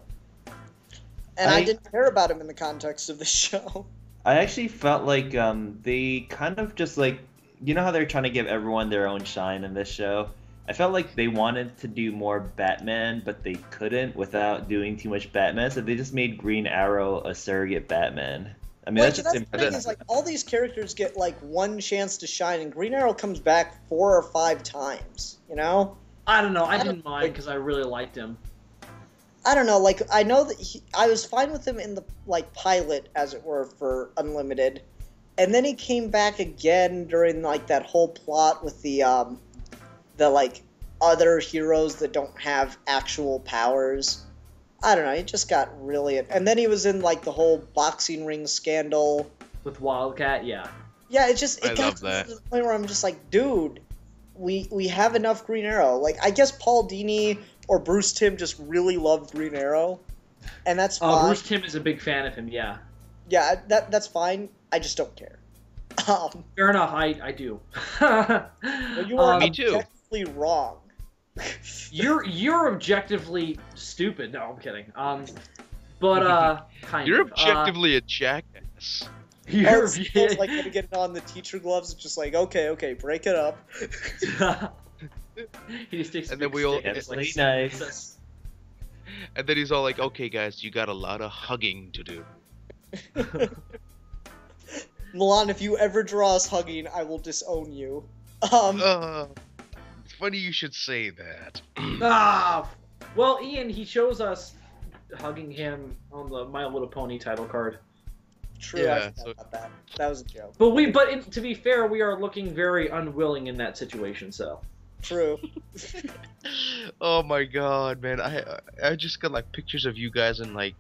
And I didn't care about him in the context of the show. I actually felt like they kind of just like, how they're trying to give everyone their own shine in this show? I felt like they wanted to do more Batman, but they couldn't without doing too much Batman, so they just made Green Arrow a surrogate Batman. I mean, that's the thing is, like, all these characters get like one chance to shine, and Green Arrow comes back 4 or 5 times. I don't know. I didn't mind because I really liked him. I don't know. Like, I know that I was fine with him in the like pilot, as it were, for Unlimited, and then he came back again during like that whole plot with the like other heroes that don't have actual powers. I don't know, he just got really... And then he was in, like, the whole boxing ring scandal. With Wildcat, yeah. Yeah, it got to the point where I'm just like, dude, we have enough Green Arrow. Like, I guess Paul Dini or Bruce Timm just really loved Green Arrow, and that's fine. Bruce Timm is a big fan of him, yeah. Yeah, that's fine. I just don't care. Fair enough. I do. Well, you are Me too. objectively wrong. You're objectively stupid. No, I'm kidding. But kind You're of. objectively a jackass. You're It's like gonna get on the teacher gloves. It's just like, okay, break it up. He just takes. And then we all- That's like, really nice. And then he's all like, "Okay, guys, you got a lot of hugging to do." Milan, if you ever draw us hugging, I will disown you. It's funny you should say that. Well, Ian, he shows us hugging him on the My Little Pony title card. True, Yeah, I forgot about that. That was a joke. But to be fair, we are looking very unwilling in that situation. So. True. Oh my god, man! I just got like pictures of you guys in like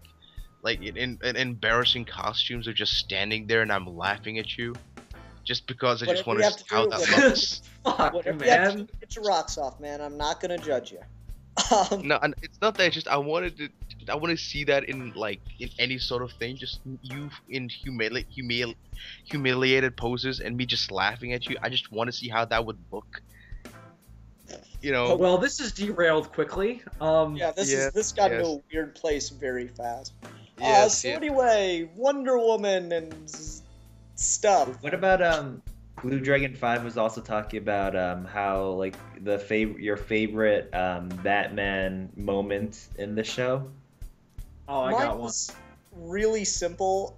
in embarrassing costumes of just standing there, and I'm laughing at you, just because I just want to see how that looks. Fuck, Whatever you have to man. do, get your rocks off, man. I'm not gonna judge you. No, and it's not that. Just I want to see that in like in any sort of thing. Just you in humiliated poses, and me just laughing at you. I just want to see how that would look. You know. Well, this is derailed quickly. Yeah, this got into a weird place very fast. Anyway, Wonder Woman and stuff. What about Blue Dragon 5 was also talking about how like your favorite Batman moment in the show. Oh, I Mine got one. was really simple.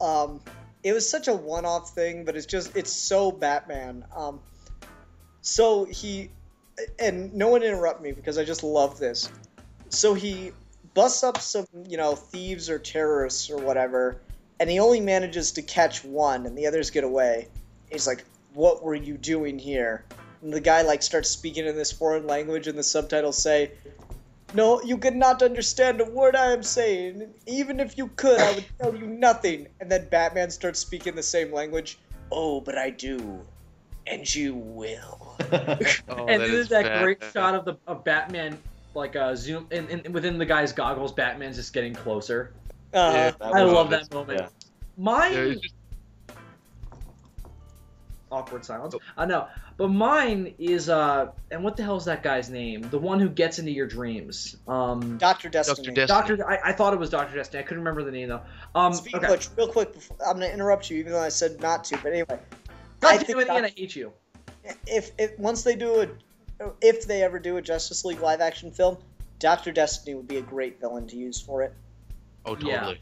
It was such a one-off thing, but it's so Batman. So he, and no one interrupt me because I just love this. So he busts up some, thieves or terrorists or whatever, and he only manages to catch one, and the others get away. He's like, "What were you doing here?" And the guy starts speaking in this foreign language, and the subtitles say, "No, you could not understand a word I am saying. Even if you could, I would tell you nothing." And then Batman starts speaking the same language. "Oh, but I do. And you will." Oh, And then there's that bad. great shot of Batman, zoom, and within the guy's goggles, Batman's just getting closer. Uh-huh. I love that moment. Yeah. Mine. Yeah, it's just- Awkward silence. I know, but mine is and what the hell is that guy's name? The one who gets into your dreams. Dr. Destiny. Destiny. I thought it was Dr. Destiny. I couldn't remember the name though. Speaking Okay. of which, real quick, I'm going to interrupt you, even though I said not to. But anyway, God I damn think it, Ian, I hate you. if they ever do a Justice League live action film, Dr. Destiny would be a great villain to use for it. Oh, totally. Yeah.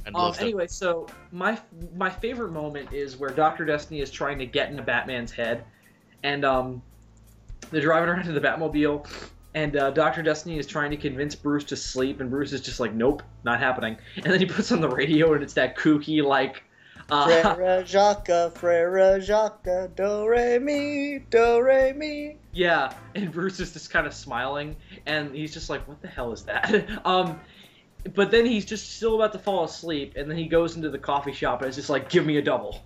I'd love that. Anyway, so my favorite moment is where Dr. Destiny is trying to get into Batman's head, and they're driving around in the Batmobile, and Dr. Destiny is trying to convince Bruce to sleep, and Bruce is just like, "Nope, not happening." And then he puts on the radio, and it's that kooky Frere Jacques, do re mi. yeah, and Bruce is just kind of smiling, and he's just like, "What the hell is that?" But then he's just still about to fall asleep, and then he goes into the coffee shop, and it's just like, "Give me a double."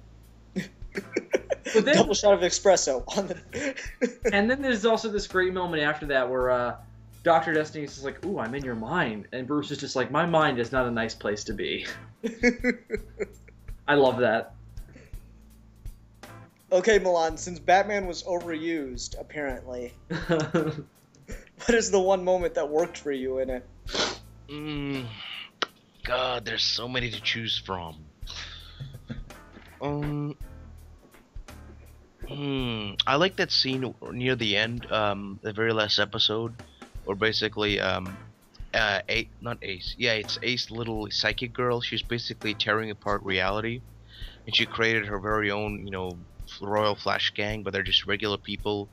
But then, Double shot of espresso on the. and then there's also this great moment after that where Dr. Destiny is just like, "Ooh, I'm in your mind," and Bruce is just like, "My mind is not a nice place to be." I love that. Okay, Milan, since Batman was overused, apparently, what is the one moment that worked for you in it? God, there's so many to choose from. I like that scene near the end, the very last episode, where basically, it's Ace, little psychic girl. She's basically tearing apart reality, and she created her very own, Royal Flash gang, but they're just regular people,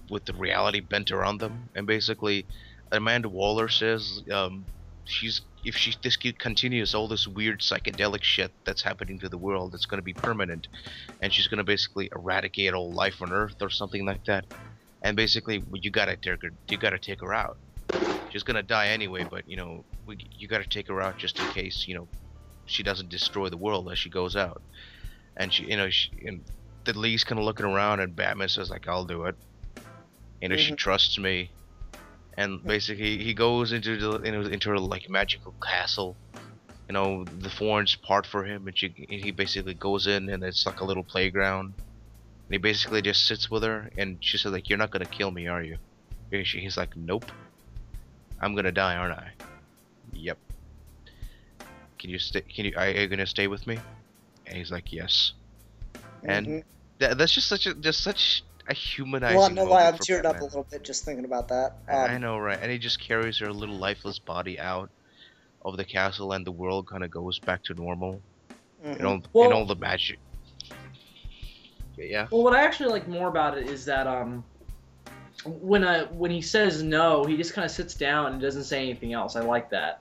with the reality bent around them. And basically, Amanda Waller says, if this continues, all this weird psychedelic shit that's happening to the world, it's going to be permanent, and she's going to basically eradicate all life on Earth or something like that. And basically, you gotta take her out. She's gonna die anyway, but you gotta take her out just in case she doesn't destroy the world as she goes out. And and the Lee's kind of looking around, and Batman says like, "I'll do it." She trusts me. And basically, he goes into her like magical castle, you know, the thorns part for him, and he basically goes in, and it's like a little playground. And he basically just sits with her, and she said, like, "You're not gonna kill me, are you?" And he's like, "Nope. I'm gonna die, aren't I?" "Yep. Can you stay? Are you gonna stay with me?" And he's like, "Yes." And that's just such a humanizing. Well, no lie, I'm for teared up a Batman. little bit just thinking about that. I know, right? And he just carries her little lifeless body out of the castle, and the world kind of goes back to normal. Mhm. And Well- all the magic. Yeah. Well, what I actually like more about it is that when he says no, he just kind of sits down and doesn't say anything else. I like that.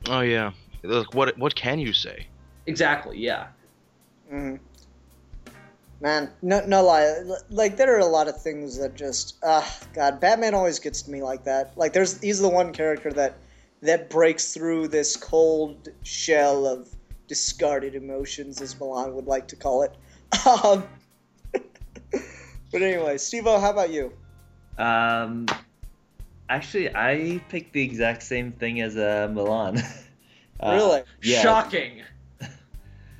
Oh yeah. Look, what can you say? Exactly. Yeah. Mhm. Man, no lie. Like, there are a lot of things that just, God, Batman always gets to me like that. Like, he's the one character that breaks through this cold shell of discarded emotions, as Milan would like to call it. But anyway, Stevo, how about you? Actually, I picked the exact same thing as Milan. Really? Yeah. Shocking.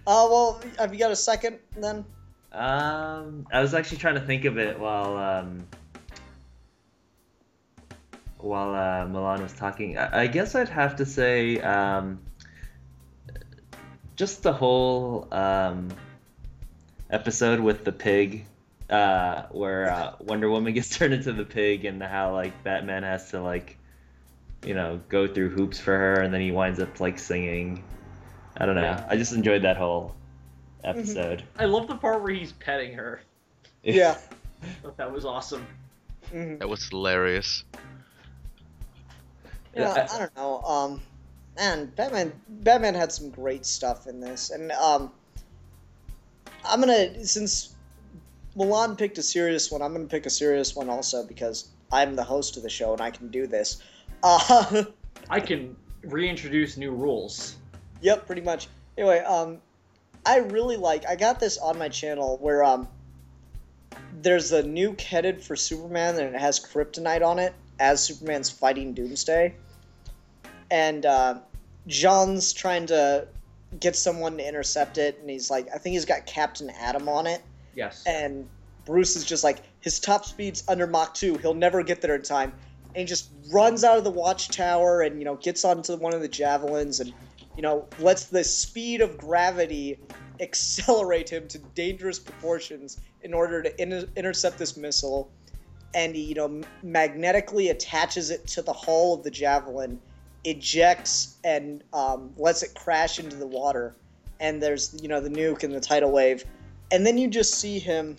Well, have you got a second then? I was actually trying to think of it while Milan was talking. I guess I'd have to say just the whole episode with the pig, where Wonder Woman gets turned into the pig, and how like Batman has to like, you know, go through hoops for her, and then he winds up like singing. I don't know. I just enjoyed that whole episode. I love the part where he's petting her. Yeah. I thought that was awesome. Mhm. That was hilarious. Yeah, I don't know. Man, Batman had some great stuff in this, and I'm gonna, since Milan picked a serious one, I'm gonna pick a serious one also because I'm the host of the show and I can do this. I can reintroduce new rules. Yep, pretty much. Anyway, I got this on my channel where there's a nuke headed for Superman and it has kryptonite on it as Superman's fighting Doomsday. And John's trying to get someone to intercept it, and he's like, I think he's got Captain Atom on it. Yes. And Bruce is just like, his top speed's under Mach 2, he'll never get there in time. And he just runs out of the watchtower and, you know, gets onto one of the javelins and, you know, lets the speed of gravity accelerate him to dangerous proportions in order to intercept this missile. And he, you know, magnetically attaches it to the hull of the javelin, ejects, and lets it crash into the water. And there's, you know, the nuke and the tidal wave. And then you just see him,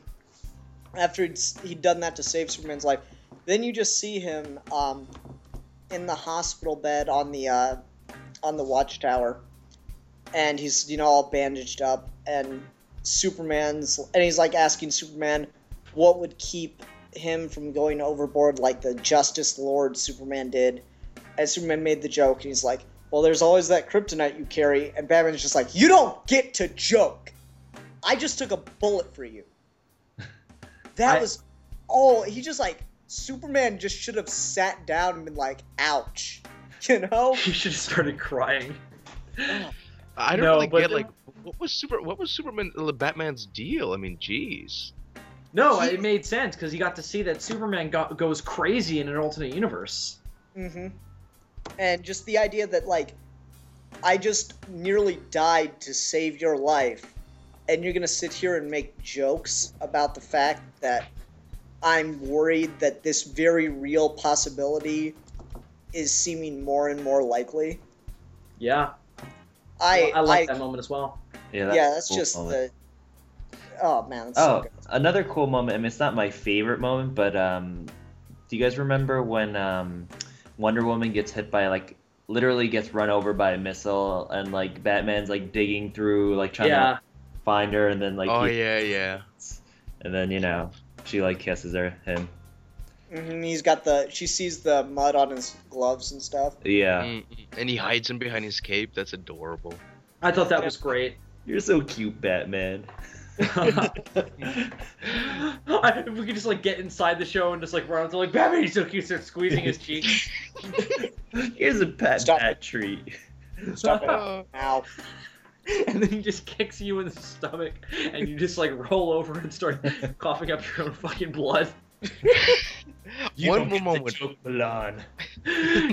after he'd done that to save Superman's life, then you just see him in the hospital bed on the watchtower. And he's, you know, all bandaged up, and he's like asking Superman what would keep him from going overboard like the Justice Lord Superman did. And Superman made the joke, and he's like, well, there's always that kryptonite you carry. And Batman's just like, you don't get to joke. I just took a bullet for you. He just like, Superman just should have sat down and been like, ouch. You know? He should have started crying. I don't really get, like, what was Batman's deal? I mean, jeez. No, it made sense because he got to see that Superman goes crazy in an alternate universe. Mm-hmm. And just the idea that, like, I just nearly died to save your life, and you're gonna sit here and make jokes about the fact that I'm worried that this very real possibility is seeming more and more likely. Yeah. I like that moment as well. Yeah, that's cool just moment. oh man, it's so good. Another cool moment. I mean, it's not my favorite moment, but do you guys remember when Wonder Woman gets hit by, like, literally gets run over by a missile, and like Batman's like digging through, like trying to find her, and then like yeah. And then, you know, she like kisses him. Mm-hmm. She sees the mud on his gloves and stuff. Yeah. And he hides him behind his cape. That's adorable. I thought that was great. You're so cute, Batman. We could just like get inside the show and just like run up to like, Batman, he's so cute, start squeezing his cheek. Here's a Bat treat. Stop it. Ow. And then he just kicks you in the stomach, and you just like roll over and start coughing up your own fucking blood. One more moment.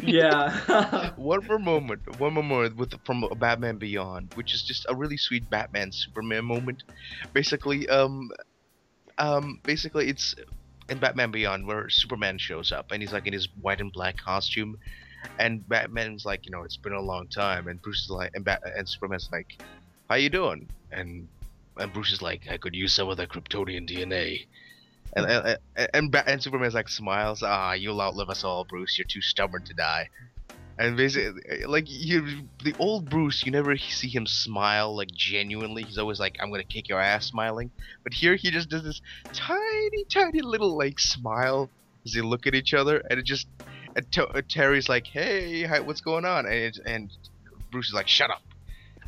Yeah. One more moment from Batman Beyond, which is just a really sweet Batman Superman moment. Basically, it's in Batman Beyond where Superman shows up and he's like in his white and black costume, and Batman's like, it's been a long time, and Bruce is like, and Superman's like, how you doing? And Bruce is like, I could use some of the Kryptonian DNA. And Superman's like smiles, you'll outlive us all, Bruce. You're too stubborn to die. And basically, like the old Bruce, you never see him smile like genuinely. He's always like, "I'm gonna kick your ass," smiling. But here he just does this tiny, tiny little like smile as they look at each other, and Terry's like, "Hey, hi, what's going on?" And Bruce is like, "Shut up."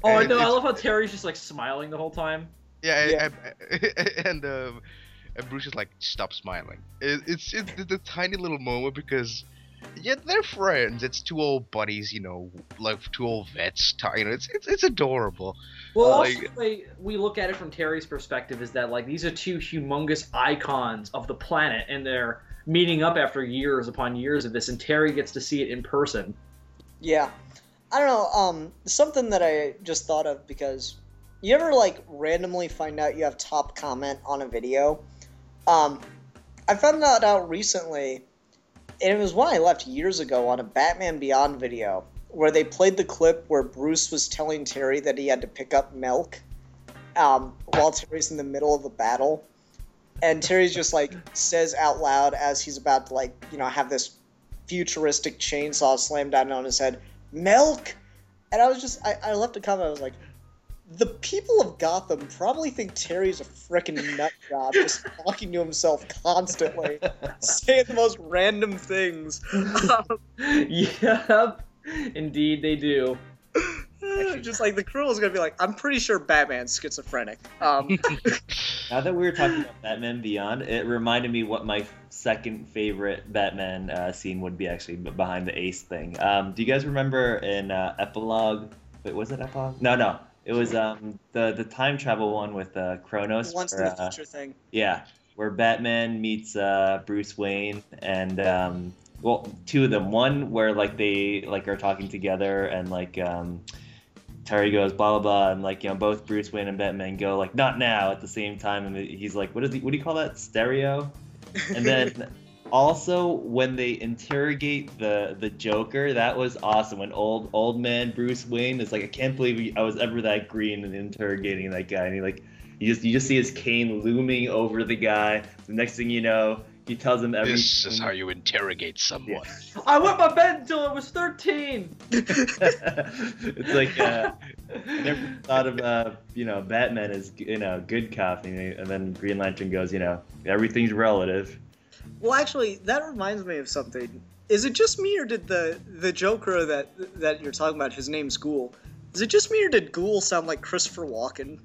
Oh, I know. I love how Terry's just like smiling the whole time. Yeah. And Bruce is like, "Stop smiling." It's a tiny little moment because. Yeah, they're friends. It's two old buddies, like two old vets. It's adorable. Well, also the way we look at it from Terry's perspective is that like these are two humongous icons of the planet, and they're meeting up after years upon years of this, and Terry gets to see it in person. Yeah, I don't know. Something that I just thought of, because you ever like randomly find out you have top comment on a video? I found that out recently. And it was one I left years ago on a Batman Beyond video, where they played the clip where Bruce was telling Terry that he had to pick up milk while Terry's in the middle of a battle. And Terry's just, like, says out loud as he's about to, like, have this futuristic chainsaw slammed down on his head, "Milk!" And I was just, I left a comment, I was like, the people of Gotham probably think Terry's a frickin' nut job, just talking to himself constantly, saying the most random things. Yep, indeed they do. Just like the crew is gonna be like, I'm pretty sure Batman's schizophrenic. Now that we were talking about Batman Beyond, it reminded me what my second favorite Batman scene would be, actually, behind the Ace thing. Do you guys remember in Epilog? Wait, was it Epilog? No. It was the time travel one with Kronos. Once in the future thing. Yeah, where Batman meets Bruce Wayne and two of them. One where like they like are talking together and like Terry goes blah blah blah, and like both Bruce Wayne and Batman go like not now at the same time, and he's like what do you call that, stereo? And then also when they interrogate the Joker, that was awesome. When old man Bruce Wayne is like, I can't believe I was ever that green and interrogating that guy, and you just see his cane looming over the guy. The next thing you know, he tells him everything. This is how you interrogate someone. Yeah. I went my bed until I was 13. It's like I never thought of Batman as good cop, and then Green Lantern goes everything's relative. Well, actually, that reminds me of something. Is it just me, or did the Joker that you're talking about, his name's Ghoul, is it just me, or did Ghoul sound like Christopher Walken?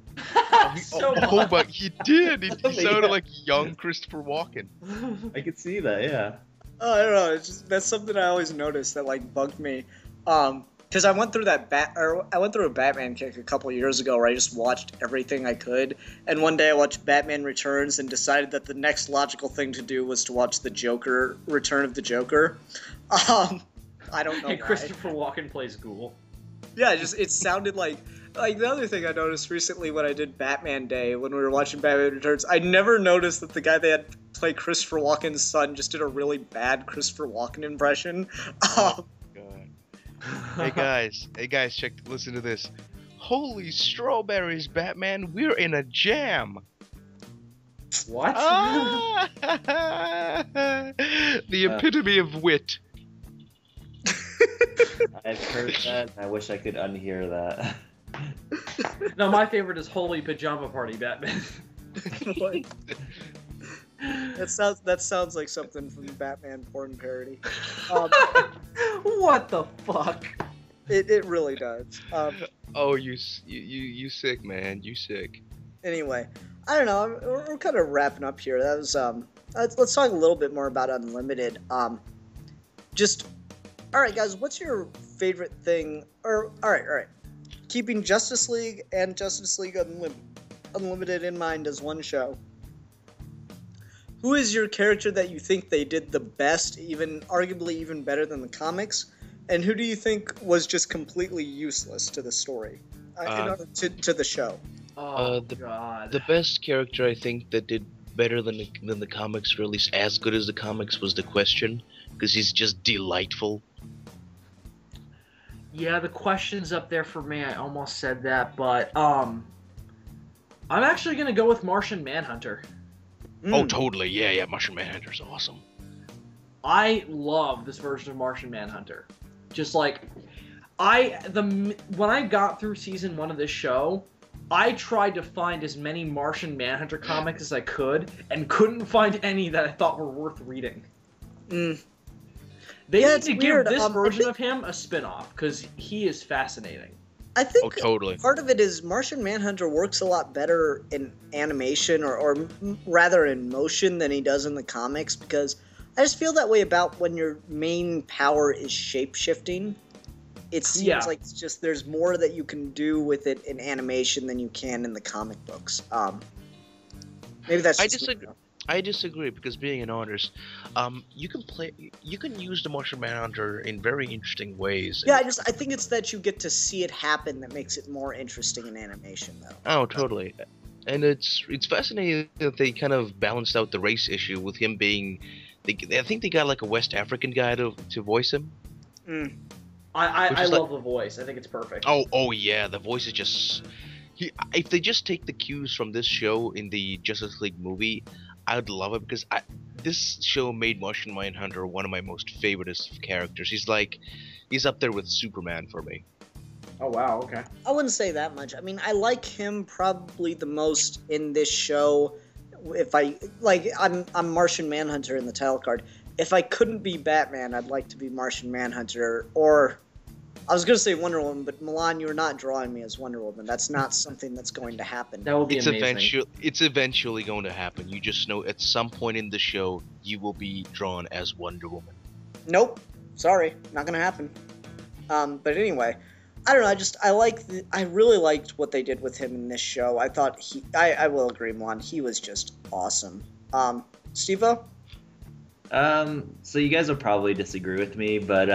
But he did. He sounded like young Christopher Walken. I could see that, yeah. Oh, I don't know. It's just, that's something I always noticed that like bugged me. Because I went through a Batman kick a couple years ago where I just watched everything I could, and one day I watched Batman Returns and decided that the next logical thing to do was to watch the Joker, Return of the Joker. I don't know. And Christopher Walken plays Ghoul. Yeah, it sounded like the other thing I noticed recently when I did Batman Day, when we were watching Batman Returns, I never noticed that the guy they had play Christopher Walken's son just did a really bad Christopher Walken impression. Hey guys, listen to this. Holy strawberries, Batman, we're in a jam. What? The epitome of wit. I've heard that. I wish I could unhear that. No, my favorite is Holy Pajama Party, Batman. That sounds like something from the Batman porn parody. What the fuck? It really does. Oh, you sick, man. You sick. Anyway, I don't know. We're kind of wrapping up here. That was let's talk a little bit more about Unlimited. All right, guys. What's your favorite thing, or all right. Keeping Justice League and Justice League Unlimited in mind as one show, who is your character that you think they did the best, arguably even better than the comics, and who do you think was just completely useless to the story, to the show? Oh God! The best character I think that did better than the comics, or at least as good as the comics, was the Question, because he's just delightful. Yeah, the Question's up there for me. I almost said that, but I'm actually gonna go with Martian Manhunter. Oh, totally. Yeah. Martian Manhunter's awesome. I love this version of Martian Manhunter. Just like when I got through season 1 of this show, I tried to find as many Martian Manhunter comics as I could, and couldn't find any that I thought were worth reading. They need to give this version of him a spin-off, because he is fascinating. I think totally. Part of it is Martian Manhunter works a lot better in animation, or rather in motion, than he does in the comics, because I just feel that way about when your main power is shape-shifting. It seems like it's just there's more that you can do with it in animation than you can in the comic books. Maybe that's just I disagree, because being an artist, you can use the Martian Manhunter in very interesting ways. Yeah, I think it's that you get to see it happen that makes it more interesting in animation, though. Oh, totally. And it's fascinating that they kind of balanced out the race issue with him being. I think they got like a West African guy to voice him. I love the voice. I think it's perfect. Oh yeah, the voice is just. If they just take the cues from this show in the Justice League movie, I would love it, because this show made Martian Manhunter one of my most favoriteest of characters. He's up there with Superman for me. Oh wow, okay. I wouldn't say that much. I mean, I like him probably the most in this show. I'm Martian Manhunter in the title card. If I couldn't be Batman, I'd like to be Martian Manhunter, or I was going to say Wonder Woman, but Milan, you're not drawing me as Wonder Woman. That's not something that's going to happen. That will be amazing. It's eventually going to happen. You just know at some point in the show you will be drawn as Wonder Woman. Nope. Sorry. Not going to happen. But anyway, I don't know. I really liked what they did with him in this show. I thought I will agree, Milan. He was just awesome. Steveo? So you guys will probably disagree with me, but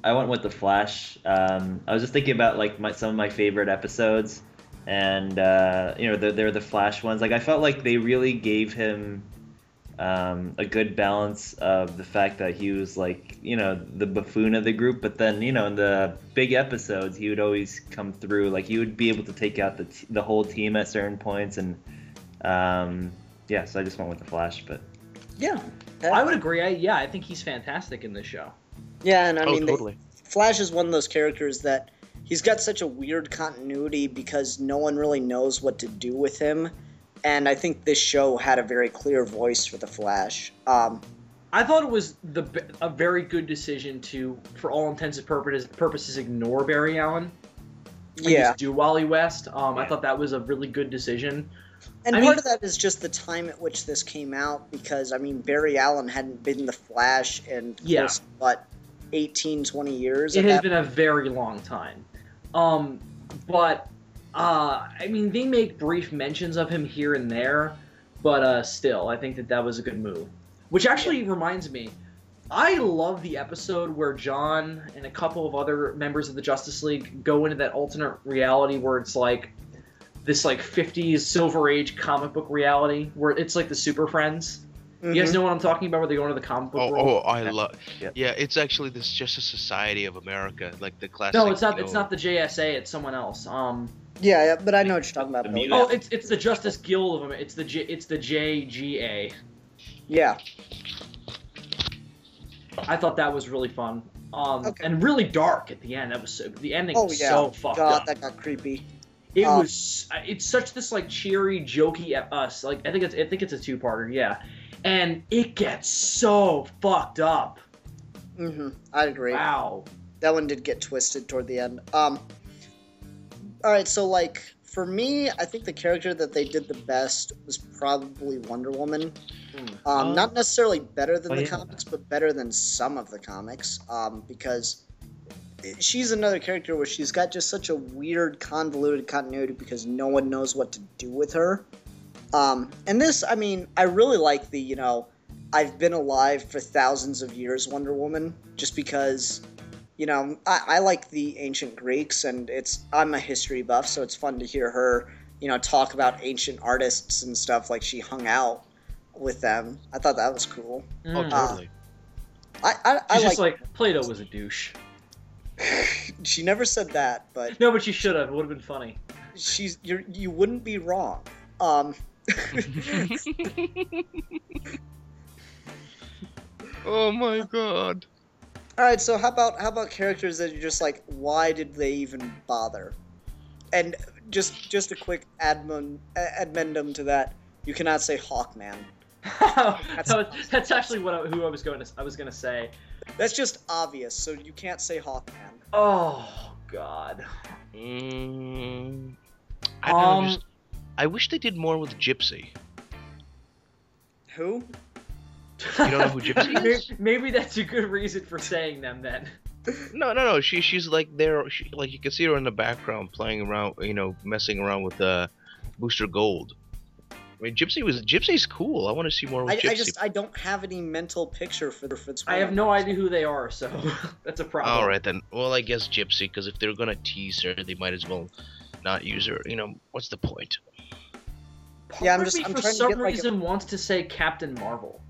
I went with the Flash. I was just thinking about like some of my favorite episodes, and they're the Flash ones. Like I felt like they really gave him a good balance of the fact that he was like the buffoon of the group, but then in the big episodes he would always come through. Like he would be able to take out the whole team at certain points, and so I just went with the Flash. But yeah, I would agree. I think he's fantastic in this show. Yeah, and I mean, totally. Flash is one of those characters that he's got such a weird continuity because no one really knows what to do with him, and I think this show had a very clear voice for the Flash. I thought it was a very good decision to, for all intents and purposes, ignore Barry Allen. Just do Wally West. I thought that was a really good decision. And part of that is just the time at which this came out, because, I mean, Barry Allen hadn't been the Flash in, 18, 20 years? It has been a very long time. But I mean, they make brief mentions of him here and there, but still, I think that was a good move. Which actually reminds me, I love the episode where John and a couple of other members of the Justice League go into that alternate reality where it's like this like 50s Silver Age comic book reality where it's like the Super Friends. You guys know what I'm talking about, where they go into the comic book world? I love. Yeah, it's actually this Justice Society of America, like the classic. No, it's not. It's not the JSA. It's someone else. Yeah, but I know what you're talking about. It's the Justice Guild of them. It's the JGA. Yeah. I thought that was really fun. And really dark at the end. The ending was so fucked up. That got creepy. It was. It's such this like cheery, jokey at us. Like I think it's a two-parter. Yeah. And it gets so fucked up. I agree. Wow. That one did get twisted toward the end. Alright, so, like, for me, I think the character that they did the best was probably Wonder Woman. Not necessarily better than the comics, but better than some of the comics. Because she's another character where she's got just such a weird, convoluted continuity because no one knows what to do with her. And this, I mean, I really like the, you know, I've been alive for thousands of years Wonder Woman, just because, you know, I like the ancient Greeks, and I'm a history buff, so it's fun to hear her, you know, talk about ancient artists and stuff, like she hung out with them. I thought that was cool. Oh, totally. She's just like, Plato was a douche. She never said that, but... No, but she should have. It would have been funny. You wouldn't be wrong. Oh my god. Alright, so how about characters that you're just like, why did they even bother? And just a quick addendum to that, you cannot say Hawkman. That's actually who I was going to say. That's just obvious, so you can't say Hawkman. Oh god. I don't know, I wish they did more with Gypsy. Who? You don't know who Gypsy is? Maybe that's a good reason for saying them then. No. She's like there. Like you can see her in the background playing around, you know, messing around with Booster Gold. I mean, Gypsy's cool. I want to see more with Gypsy. I don't have any mental picture for this. I have no idea who they are, so that's a problem. All right then. Well, I guess Gypsy, because if they're gonna tease her, they might as well not use her. You know, what's the point? Yeah, I'm for trying some to get reason wants to say Captain Marvel.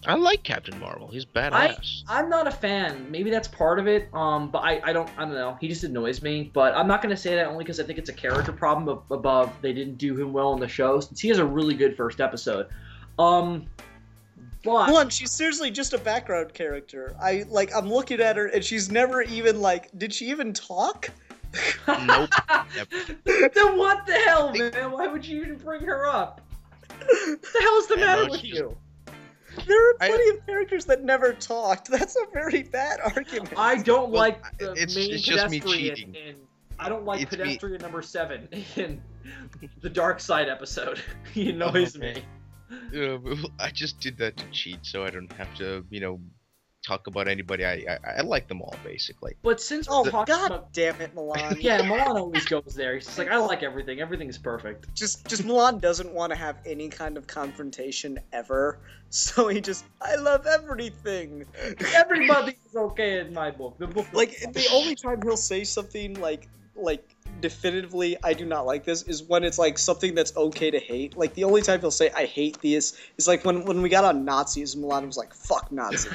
I like Captain Marvel. He's badass. I'm not a fan. Maybe that's part of it. But I don't know. He just annoys me. But I'm not gonna say that only because I think it's a character problem above. They didn't do him well in the show since he has a really good first episode. But one, she's seriously just a background character. I'm looking at her and she's never even like. Did she even talk? Nope. Then what the hell, man? Why would you even bring her up? What the hell is the matter with you? There are plenty of characters that never talked. That's a very bad argument. I don't like the it's main just me pedestrian cheating. I don't like pedestrian number 7 in the Dark Side episode. He annoys me. I just did that to cheat, so I don't have to, you know, talk about anybody. I like them all basically. But since damn it, Milan. Yeah, Milan always goes there. He's just like, I like everything. Everything's perfect. Just Milan doesn't want to have any kind of confrontation ever. So I love everything. Everybody's okay in my book. The book. The only time he'll say something like definitively I do not like this is when it's like something that's okay to hate. Like the only time he'll say I hate this is like when we got on Nazis, Milan was like fuck Nazis.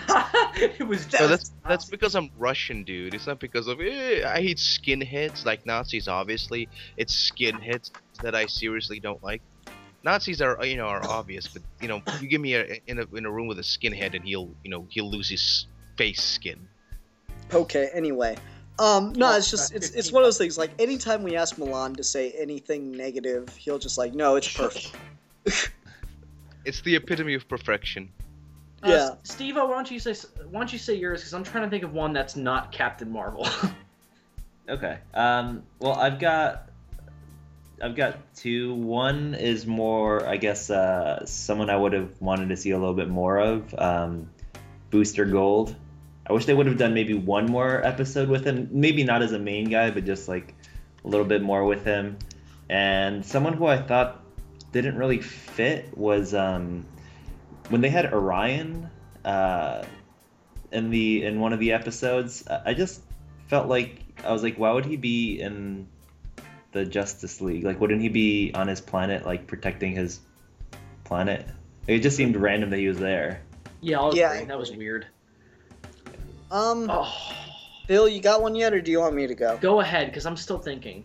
It was just that's because I'm Russian, dude. It's not because of I hate skinheads like Nazis. Obviously, it's skinheads that I seriously don't like. Nazis are obvious, but you know, you give me in a room with a skinhead and he'll lose his face skin. Okay, anyway. No, it's just it's one of those things. Like anytime we ask Milan to say anything negative, he'll just like, no, it's perfect. It's the epitome of perfection. Yeah. Steve-O, why don't you say yours? Because I'm trying to think of one that's not Captain Marvel. Okay. Well, I've got two. One is more, I guess, someone I would have wanted to see a little bit more of. Booster Gold. I wish they would have done maybe one more episode with him. Maybe not as a main guy, but just like a little bit more with him. And someone who I thought didn't really fit was when they had Orion in one of the episodes. I just felt like I was like, why would he be in the Justice League? Like, wouldn't he be on his planet, like protecting his planet? It just seemed random that he was there. Yeah, that was weird. Bill, you got one yet, or do you want me to go? Go ahead, because I'm still thinking.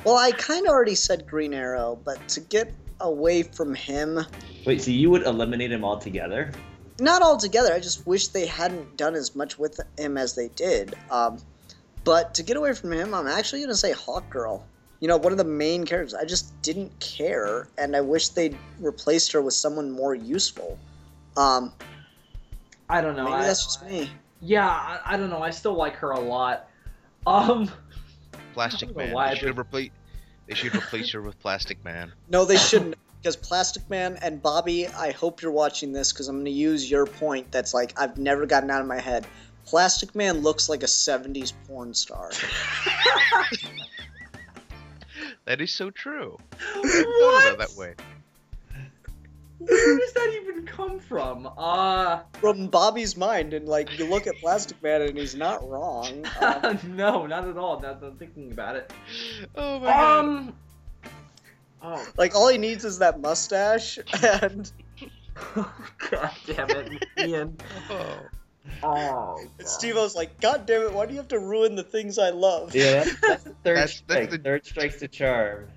Well, I kind of already said Green Arrow, but to get away from him... Wait, so you would eliminate him altogether? Not altogether, I just wish they hadn't done as much with him as they did. But to get away from him, I'm actually going to say Hawkgirl. You know, one of the main characters. I just didn't care, and I wish they'd replaced her with someone more useful. I don't know. Maybe that's just me. Yeah, I don't know. I still like her a lot. Plastic Man. They should replace her with Plastic Man. No, they shouldn't. Because Plastic Man and Bobby, I hope you're watching this because I'm going to use your point that's like I've never gotten out of my head. Plastic Man looks like a 70s porn star. That is so true. I never thought about it that way. Where does that even come from? From Bobby's mind, and like you look at Plastic Man and he's not wrong. No, not at all. Now that I'm thinking about it. Oh my god. Oh. Like all he needs is that mustache, and God damn it, Ian. Oh. Oh. and Stevo's like, God damn it, why do you have to ruin the things I love? Yeah, that's the third That's strike. the- Third strike's the charm.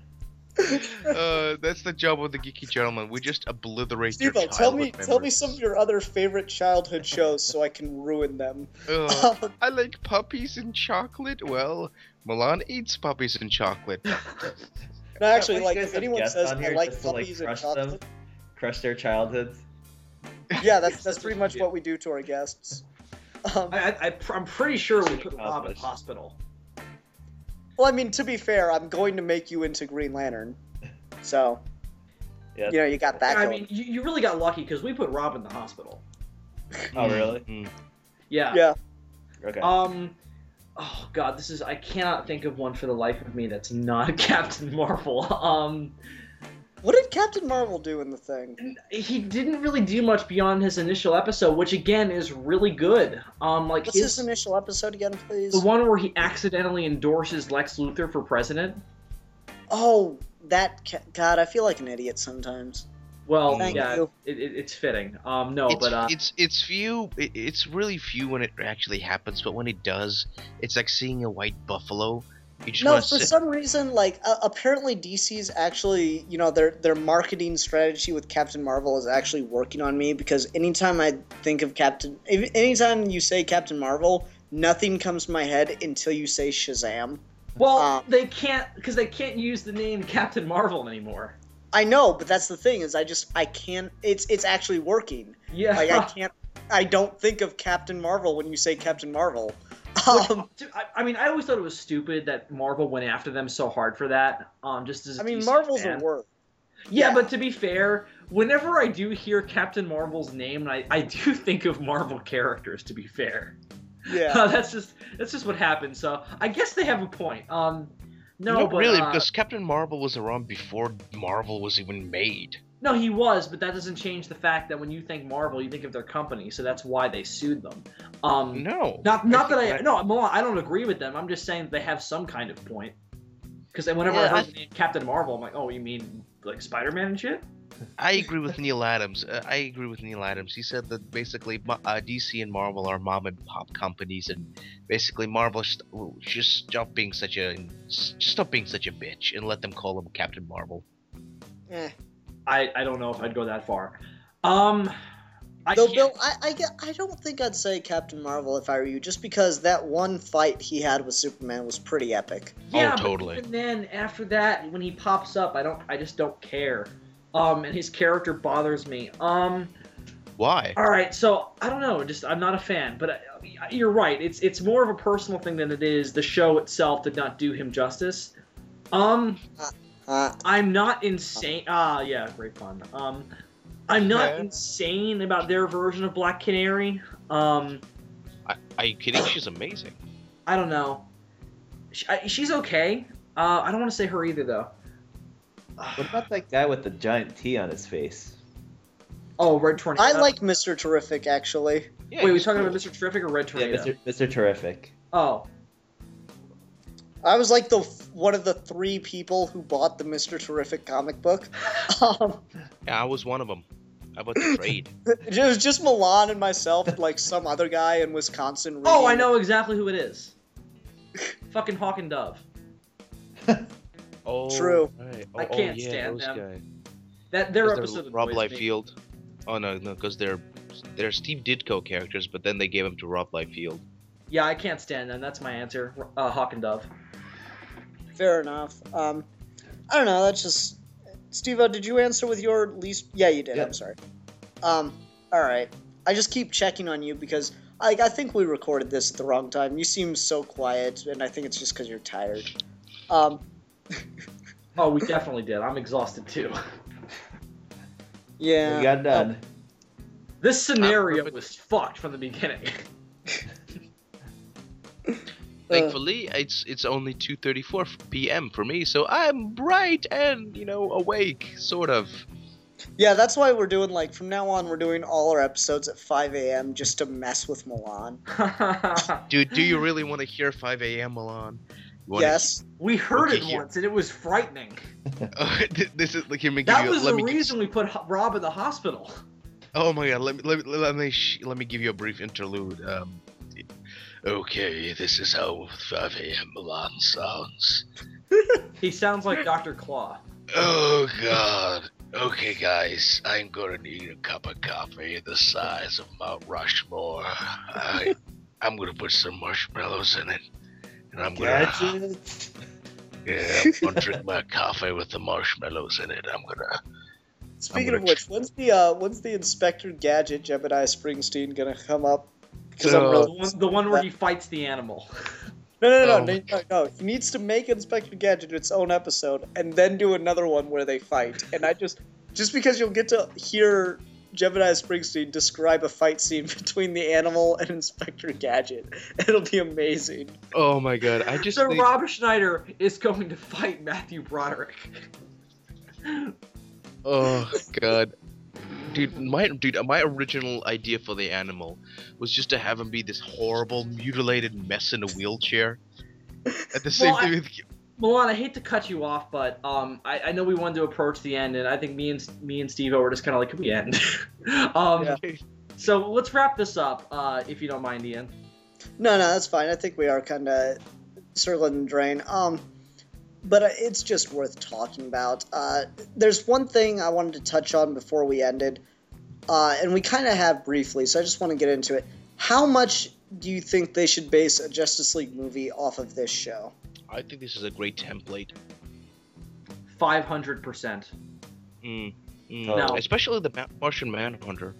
That's the job of the Geeky Gentleman. We just obliterate your Stevo, childhood tell me some of your other favorite childhood shows so I can ruin them. I like puppies and chocolate. Well, Milan eats puppies and chocolate. No, actually, You like guys if have anyone guests says on I here like just to, puppies and crush chocolate, them, crush their childhoods. yeah, that's pretty much what we do to our guests. I'm pretty sure we put Rob in Accomplished. hospital. Well, I mean, to be fair, I'm going to make you into Green Lantern, so Yeah. you know you got that I going. mean, you really got lucky because we put Rob in the hospital. Oh, really? Mm. Yeah. Yeah. Okay. Oh god, I cannot think of one for the life of me that's not Captain Marvel. What did Captain Marvel do in the thing? He didn't really do much beyond his initial episode, which again is really good. Like What's his initial episode again, please? the one where he accidentally endorses Lex Luthor for president. Oh, God, I feel like an idiot sometimes. Well, Thank yeah, you. it's fitting. It's really few when it actually happens, but when it does, it's like seeing a white buffalo. You just No, want for to some reason, like apparently DC's actually, you know, their marketing strategy with Captain Marvel is actually working on me because anytime I think of anytime you say Captain Marvel, nothing comes to my head until you say Shazam. well, they can't use the name Captain Marvel anymore. I know, but that's the thing is I can't. It's actually working. Yeah. Like I don't think of Captain Marvel when you say Captain Marvel. I mean, I always thought it was stupid that Marvel went after them so hard for that. Just as a DC Marvel's fan. a word. Yeah, but to be fair, whenever I do hear Captain Marvel's name, I do think of Marvel characters. To be fair, Yeah. that's just what happens. So I guess they have a point. No, but really, because Captain Marvel was around before Marvel was even made. no, he was, but that doesn't change the fact that when you think Marvel, you think of their company. So that's why they sued them. No. Not that Milan, I don't agree with them. I'm just saying that they have some kind of point. Because whenever I heard the name Captain Marvel, I'm like, oh, you mean like Spider-Man and shit? I agree with Neil Adams. He said that basically DC and Marvel are mom and pop companies, and basically Marvel just stop being such a bitch and let them call him Captain Marvel. I don't know if I'd go that far. Bill, I don't think I'd say Captain Marvel if I were you, just because that one fight he had with Superman was pretty epic. Yeah, totally. But even then, after that, when he pops up, I just don't care. And his character bothers me. Why? All right, so I don't know. I'm not a fan. But you're right. It's more of a personal thing than it is the show itself did not do him justice. I'm not insane. Yeah, great pun. I'm not insane about their version of Black Canary. Are you kidding? She's amazing. I don't know. She's okay. I don't want to say her either, though. What about that guy with the giant T on his face? Oh, Red Tornado. I like Mr. Terrific, actually. Yeah, Wait, we talking about Mr. Terrific or Red Tornado? Yeah, Mr. Terrific. Oh. I was like one of the 3 people who bought the Mr. Terrific comic book. Yeah, I was one of them. I bought the trade. It was just Milan and myself and like some other guy in Wisconsin. Oh, I know exactly who it is. Fucking Hawk and Dove. Oh, True. Right. I can't yeah, stand those them. Guys. Their episode Rob annoys me. Liefeld. Oh no, because they're Steve Ditko characters, but then they gave them to Rob Liefeld. Yeah, I can't stand them. That's my answer. Hawk and Dove. Fair enough. I don't know. That's just. Steve-O, did you answer with your least? Yeah, you did. Yep. I'm sorry. All right. I just keep checking on you because I think we recorded this at the wrong time. You seem so quiet, and I think it's just because you're tired. Oh, we definitely did. I'm exhausted too. Yeah. We got done. This scenario was fucked from the beginning. Thankfully, it's only 2:34 p.m. for me, so I'm bright and awake, sort of. Yeah, that's why we're doing from now on we're doing all our episodes at 5 a.m. just to mess with Milan. Dude, do you really want to hear 5 a.m. Milan? Yes. We heard it once, and it was frightening. This is like that was the reason we put Rob in the hospital. Oh my god! Let me give you a brief interlude. Okay, this is how 5 a.m. Milan sounds. He sounds like Dr. Claw. Oh god. Okay, guys, I'm gonna need a cup of coffee the size of Mount Rushmore. I'm gonna put some marshmallows in it, and I'm gonna drink my coffee with the marshmallows in it. Speaking of which, when's the Inspector Gadget Jebediah Springsteen gonna come up? Because the one where he fights the animal. No. He needs to make Inspector Gadget its own episode and then do another one where they fight. And I just because you'll get to hear Jebediah Springsteen describe a fight scene between the animal and Inspector Gadget. It'll be amazing. Oh my god! Rob Schneider is going to fight Matthew Broderick. Oh god. Dude, my original idea for the animal was just to have him be this horrible, mutilated mess in a wheelchair. At the same time, Milan, I hate to cut you off, but I know we wanted to approach the end, and I think me and Steve were just kind of like, can we end? So let's wrap this up, if you don't mind, Ian. No, that's fine. I think we are kind of circling the drain. But it's just worth talking about. There's one thing I wanted to touch on before we ended, and we kind of have briefly, so I just want to get into it. How much do you think they should base a Justice League movie off of this show? I think this is a great template. 500%. No. Especially the Martian Manhunter.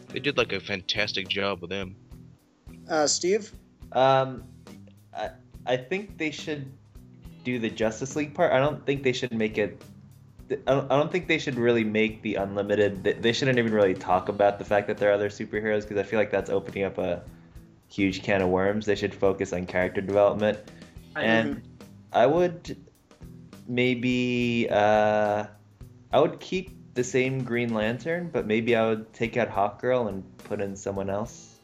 They did a fantastic job with him. Steve? I think they should do the Justice League part. I don't think they should make it. I don't think they should really make the Unlimited. They shouldn't even really talk about the fact that there are other superheroes, because I feel like that's opening up a huge can of worms. They should focus on character development. I would maybe I would keep the same Green Lantern, but maybe I would take out Hawkgirl and put in someone else.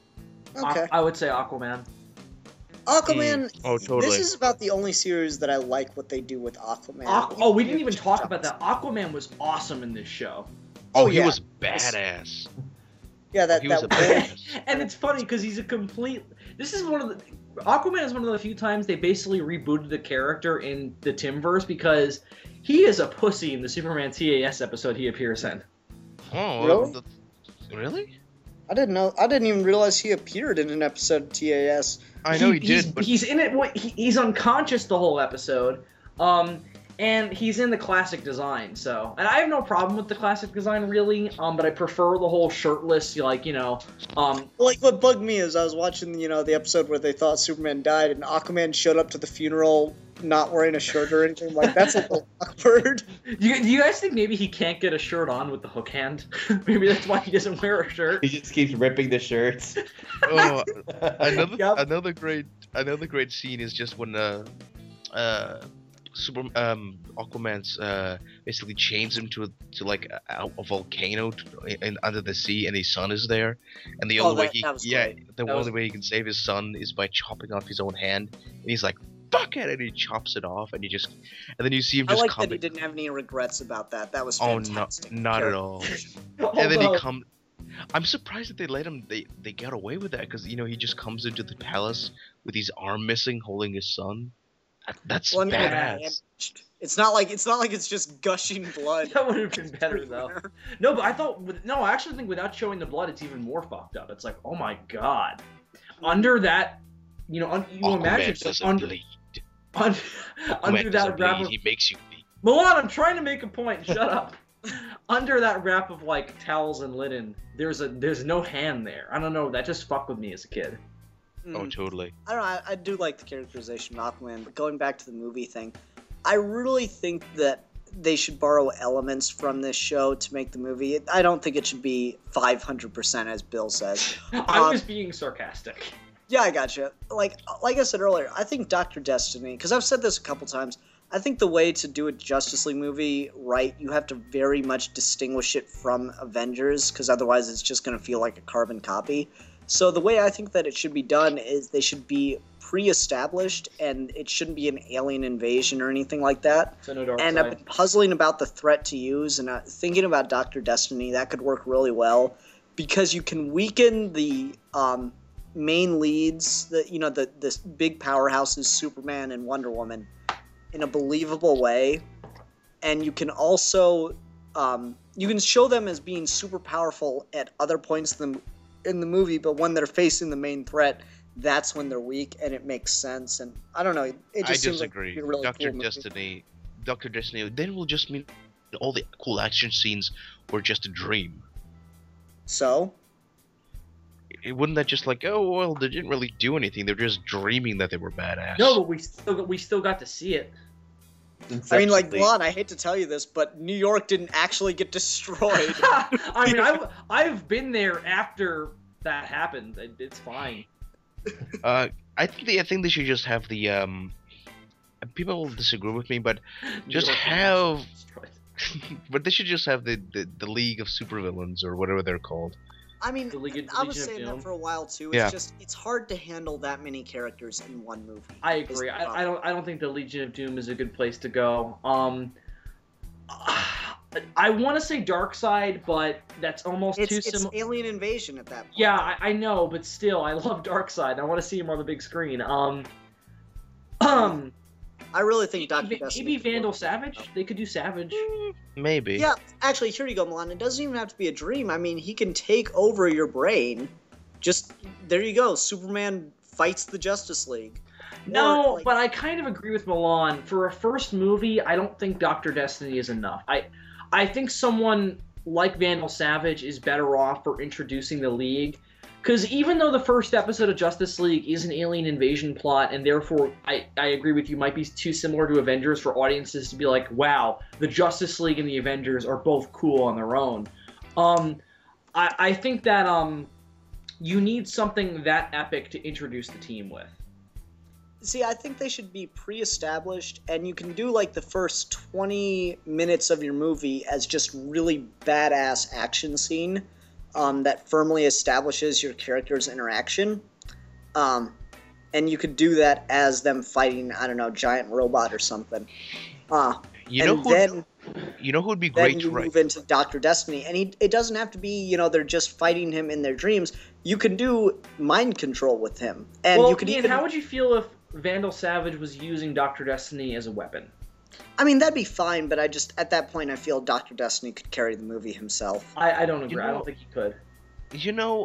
Okay. I would say Aquaman. Aquaman, Oh, totally. This is about the only series that I like what they do with Aquaman. We didn't even talk about that. Aquaman was awesome in this show. Oh, he was badass. Yeah, he was a badass. And it's funny because he's a complete... Aquaman is one of the few times they basically rebooted the character in the Timverse, because he is a pussy in the Superman TAS episode he appears in. Oh, really? I didn't know. I didn't even realize he appeared in an episode of TAS. I know he did, but he's in it. He's unconscious the whole episode, and he's in the classic design. So, and I have no problem with the classic design really, but I prefer the whole shirtless, what bugged me is I was watching, the episode where they thought Superman died, and Aquaman showed up to the funeral not wearing a shirt or anything. That's a little awkward. Do you guys think maybe he can't get a shirt on with the hook hand? Maybe that's why he doesn't wear a shirt. He just keeps ripping the shirts. Oh, another great scene is just when Aquaman's basically chains him to a volcano under the sea, and his son is there, and the only way he can save his son is by chopping off his own hand, and he's like, fuck it, and he chops it off, and then you see him just that he didn't have any regrets about that. That was fantastic. Oh, no, not at all. And then he comes. I'm surprised that they let him. They got away with that, because he just comes into the palace with his arm missing, holding his son. That's badass. It's not like it's just gushing blood. That would have been better though. No, but I actually think without showing the blood, it's even more fucked up. It's like, oh my god, under that, you imagine under that wrap of, he makes you bleed. Milan, I'm trying to make a point. Shut up. Under that wrap of towels and linen, there's no hand there. I don't know. That just fucked with me as a kid. Oh, totally. I don't know. I do like the characterization of Aquaman, but going back to the movie thing, I really think that they should borrow elements from this show to make the movie. I don't think it should be 500%, as Bill says. I was being sarcastic. Yeah, I gotcha. Like I said earlier, I think Dr. Destiny, because I've said this a couple times, I think the way to do a Justice League movie right, you have to very much distinguish it from Avengers, because otherwise it's just going to feel like a carbon copy. So the way I think that it should be done is they should be pre-established, and it shouldn't be an alien invasion or anything like that. So no dark and side. I've been puzzling about the threat to use, and thinking about Dr. Destiny, that could work really well, because you can weaken the main leads, the big powerhouses, Superman and Wonder Woman, in a believable way, and you can also you can show them as being super powerful at other points in the movie, but when they're facing the main threat, that's when they're weak, and it makes sense. And I don't know, it just seems disagree. like a really Dr. cool Destiny, then will just mean all the cool action scenes were just a dream. So Wouldn't that just like, oh well, they didn't really do anything. They're just dreaming that they were badass. No, but we still got to see it. I mean, like, Lon, I hate to tell you this, but New York didn't actually get destroyed. I mean, I've been there after that happened. It's fine. I think they should just have the people will disagree with me, but just have but they should just have the League of Supervillains or whatever they're called. I mean, I was saying that for a while too. It's just it's hard to handle that many characters in one movie. I agree. I don't think the Legion of Doom is a good place to go. I want to say Darkseid, but that's almost too similar. It's Alien Invasion at that point. Yeah, I know, but still, I love Darkseid. I want to see him on the big screen. I really think Dr. Destiny. Maybe Vandal Savage? They could do Savage. Maybe. Yeah, actually, here you go, Milan. It doesn't even have to be a dream. I mean, he can take over your brain. Just, there you go. Superman fights the Justice League. No, but I kind of agree with Milan. For a first movie, I don't think Dr. Destiny is enough. I think someone like Vandal Savage is better off for introducing the League. Because even though the first episode of Justice League is an alien invasion plot, and therefore I agree with you, might be too similar to Avengers for audiences to be like, wow, the Justice League and the Avengers are both cool on their own. I think that you need something that epic to introduce the team with. See, I think they should be pre-established, and you can do like the first 20 minutes of your movie as just really badass action scene. That firmly establishes your character's interaction. And you could do that as them fighting, I don't know, giant robot or something. You know who would be great to move into Dr. Destiny. And it doesn't have to be, they're just fighting him in their dreams. You can do mind control with him. And well, you could Ian, how would you feel if Vandal Savage was using Dr. Destiny as a weapon? I mean, that'd be fine, but at that point, I feel Dr. Destiny could carry the movie himself. I don't agree. I don't think he could. You know,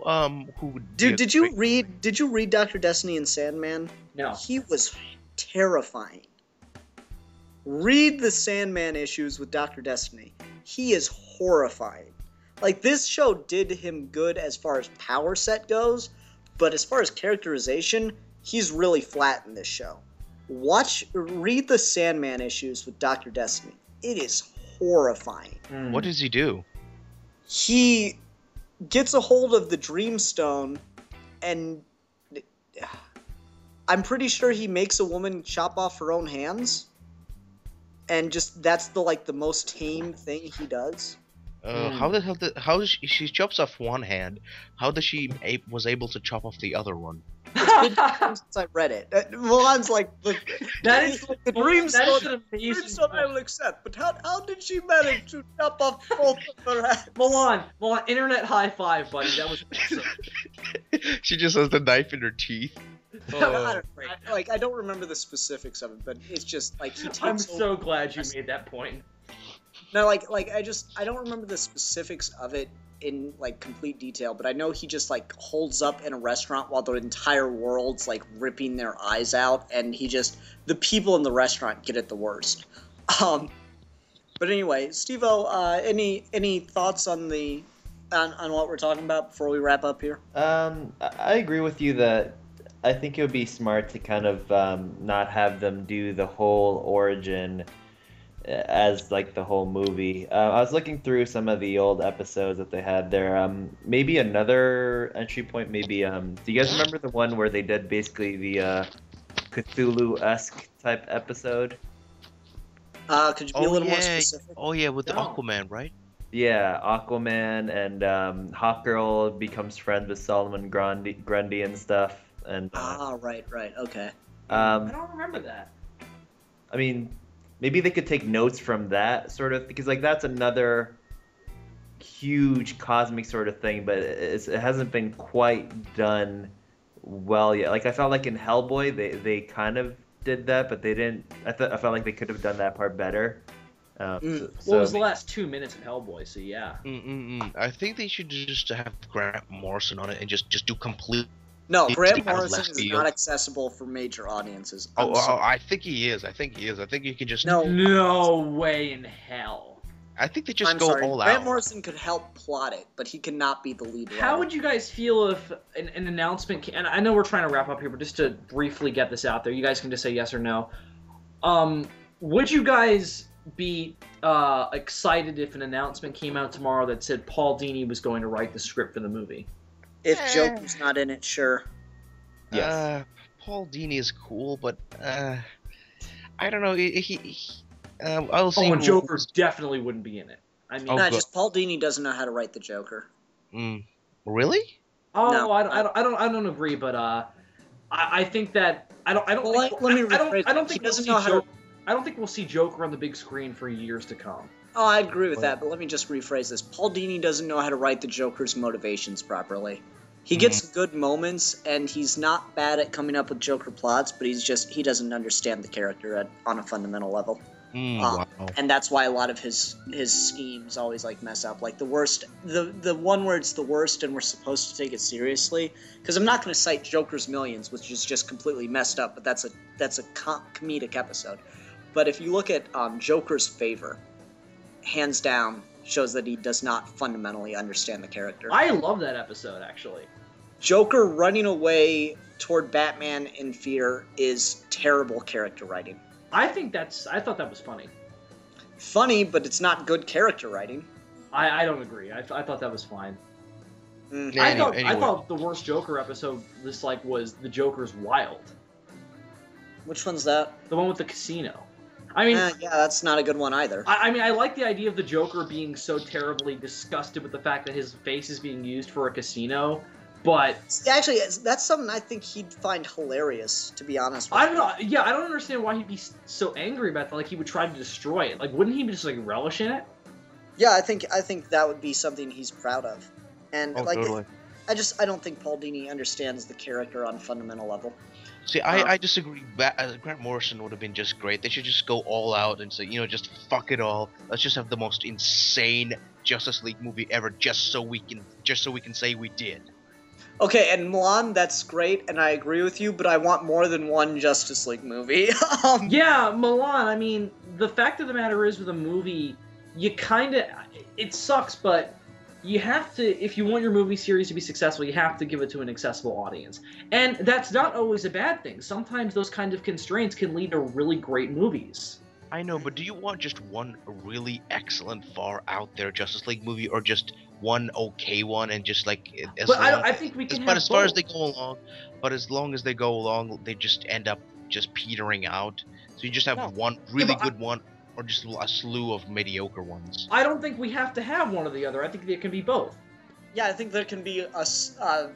who would did you read Dr. Destiny and Sandman? No. He was terrifying. Read the Sandman issues with Dr. Destiny. He is horrifying. Like, this show did him good as far as power set goes, but as far as characterization, he's really flat in this show. Read the Sandman issues with Dr. Destiny. It is horrifying. What does he do? He gets a hold of the Dreamstone, and I'm pretty sure he makes a woman chop off her own hands. And just, that's the most tame thing he does. How the hell how does she chops off one hand? How does she was able to chop off the other one? It's been since I read it. Milan's like, the Dreamstone I will accept, but how did she manage to chop off both of her hands? Milan, internet high five, buddy. That was awesome. She just has the knife in her teeth. I don't remember the specifics of it, but it's just like he takes. I'm so glad you made that point. No, I don't remember the specifics of it in complete detail, but I know he just holds up in a restaurant while the entire world's ripping their eyes out, and the people in the restaurant get it the worst. But anyway, Steve-O, any thoughts on what we're talking about before we wrap up here? I agree with you that I think it would be smart to kind of not have them do the whole origin as like the whole movie. I was looking through some of the old episodes that they had there. Maybe another entry point. Maybe do you guys remember the one where they did basically the Cthulhu-esque type episode? Could you be a little more specific? Oh yeah, with the Aquaman, right? Yeah, Aquaman and Hawkgirl becomes friends with Solomon Grundy and stuff. And right, okay. I don't remember that. I mean, maybe they could take notes from that sort of, because like that's another huge cosmic sort of thing, but it hasn't been quite done well yet. Like I felt like in Hellboy, they kind of did that, but they didn't. I felt like they could have done that part better. Well, it was the last 2 minutes of Hellboy, so yeah. I think they should just have Grant Morrison on it and just do complete. No, Grant Morrison is not accessible for major audiences. I think he is. I think you can just. No way in hell. I think they just all out. Grant Morrison could help plot it, but he cannot be the lead writer. How would you guys feel if an announcement came, and I know we're trying to wrap up here, but just to briefly get this out there, you guys can just say yes or no. Would you guys be excited if an announcement came out tomorrow that said Paul Dini was going to write the script for the movie? If Joker's not in it, sure. Yes. Paul Dini is cool, but I don't know. I'll see. And Joker definitely wouldn't be in it. I mean, just Paul Dini doesn't know how to write the Joker. Really? Oh, no. I don't agree, but I think that I don't think we'll see Joker on the big screen for years to come. Oh, I agree with that, but let me just rephrase this. Paul Dini doesn't know how to write the Joker's motivations properly. He gets good moments, and he's not bad at coming up with Joker plots, but he doesn't understand the character on a fundamental level. Wow. And that's why a lot of his schemes always mess up. Like the worst, the one where it's the worst, and we're supposed to take it seriously. Because I'm not going to cite Joker's Millions, which is just completely messed up, but that's a comedic episode. But if you look at Joker's Favor, hands down shows that he does not fundamentally understand the character. I love that episode, actually. Joker running away toward Batman in fear is terrible character writing. I thought that was funny. Funny, but it's not good character writing. I don't agree. I thought that was fine. I thought the worst Joker episode was the Joker's Wild. Which one's that? The one with the casino. I mean, yeah, that's not a good one either. I mean, I like the idea of the Joker being so terribly disgusted with the fact that his face is being used for a casino, but actually, that's something I think he'd find hilarious, to be honest with you. I don't know. Yeah, I don't understand why he'd be so angry about that. Like, he would try to destroy it. Like, wouldn't he just relish in it? Yeah, I think that would be something he's proud of, and totally. I don't think Paul Dini understands the character on a fundamental level. See, I disagree. Grant Morrison would have been just great. They should just go all out and say, just fuck it all. Let's just have the most insane Justice League movie ever, just so we can say we did. Okay, and Milan, that's great, and I agree with you, but I want more than one Justice League movie. Yeah, Milan. I mean, the fact of the matter is, with a movie, it sucks, but you have to, if you want your movie series to be successful, you have to give it to an accessible audience. And that's not always a bad thing. Sometimes those kinds of constraints can lead to really great movies. I know, but do you want just one really excellent, far out there Justice League movie, or just one okay one, and just I think we can. But as far as they go along, as long as they go along, they just end up just petering out. So you just have one really good one, or just a slew of mediocre ones. I don't think we have to have one or the other. I think there can be both. Yeah, I think there can be a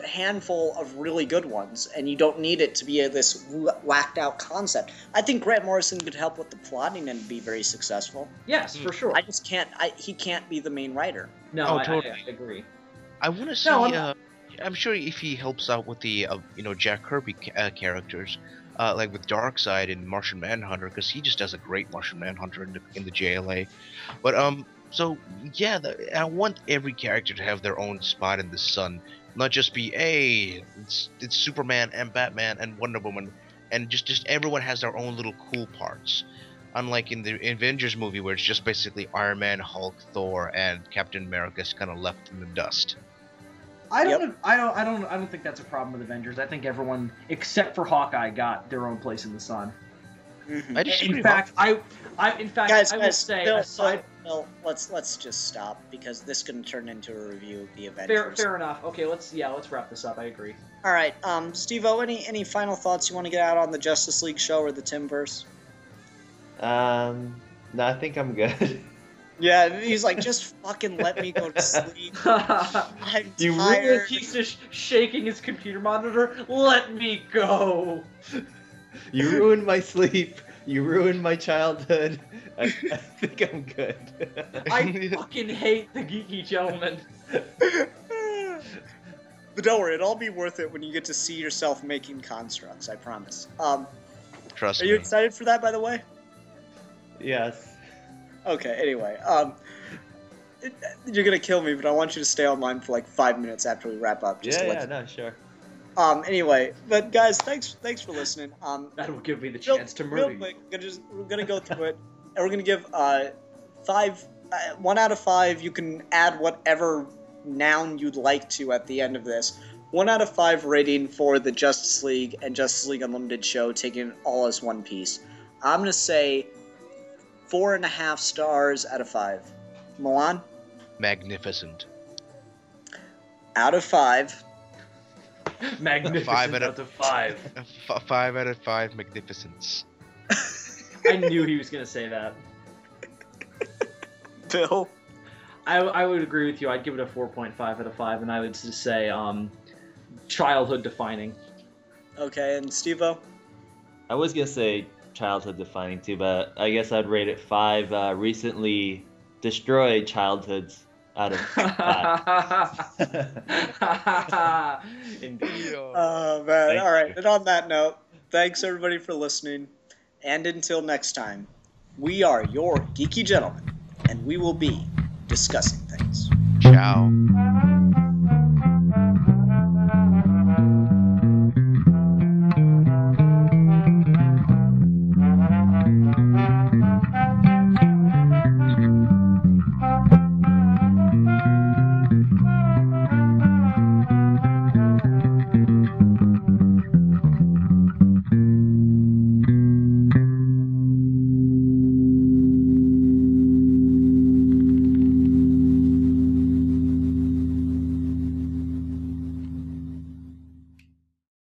handful of really good ones, and you don't need it to be this whacked out concept. I think Grant Morrison could help with the plotting and be very successful. Yes, for sure. I just can't. He can't be the main writer. No, totally. I agree. I want to see. I'm sure if he helps out with the Jack Kirby characters, like with Darkseid and Martian Manhunter, because he just does a great Martian Manhunter in the JLA. But so yeah, I want every character to have their own spot in the sun, not just be it's Superman and Batman and Wonder Woman, and just everyone has their own little cool parts. Unlike in the Avengers movie, where it's just basically Iron Man, Hulk, Thor, and Captain America's kind of left in the dust. I don't think that's a problem with Avengers. I think everyone except for Hawkeye got their own place in the sun. Mhm. I disagree. In fact, I will say Bill, aside. Bill, let's just stop because this is going to turn into a review of the Avengers. Fair enough. Okay, let's wrap this up. I agree. All right, Steve-O, any final thoughts you want to get out on the Justice League show or the Timverse? No, I think I'm good. Yeah, he's like, just fucking let me go to sleep. I'm You tired. He's just shaking his computer monitor. Let me go. You ruined my sleep. You ruined my childhood. I think I'm good. I fucking hate the Geeky Gentleman. But don't worry, it'll all be worth it when you get to see yourself making constructs, I promise. Trust Are me. you excited for that, by the way? Yes. Okay, anyway, you're gonna kill me, but I want you to stay online for like 5 minutes after we wrap up. Just to let you... No, sure. Anyway, but guys, thanks for listening. That will give me the chance to murder real quick, we're gonna go through it, and we're gonna give 1 out of 5. You can add whatever noun you'd like to at the end of this. 1 out of 5 rating for the Justice League and Justice League Unlimited show, taking it all as one piece. I'm gonna say 4.5 stars out of 5. Milan? Magnificent. Out of 5. Magnificent 5 out of 5. 5 out of 5 magnificence. I knew he was gonna say that. Bill? I would agree with you. I'd give it a 4.5 out of 5, and I would just say childhood defining. Okay, and Steve-O? I was gonna say childhood defining too, but I guess I'd rate it 5 recently destroyed childhoods out of 5. Indeed. Oh, man. Thank All right, you. and on that note, thanks everybody for listening. And until next time, we are your Geeky Gentlemen, and we will be discussing things. Ciao.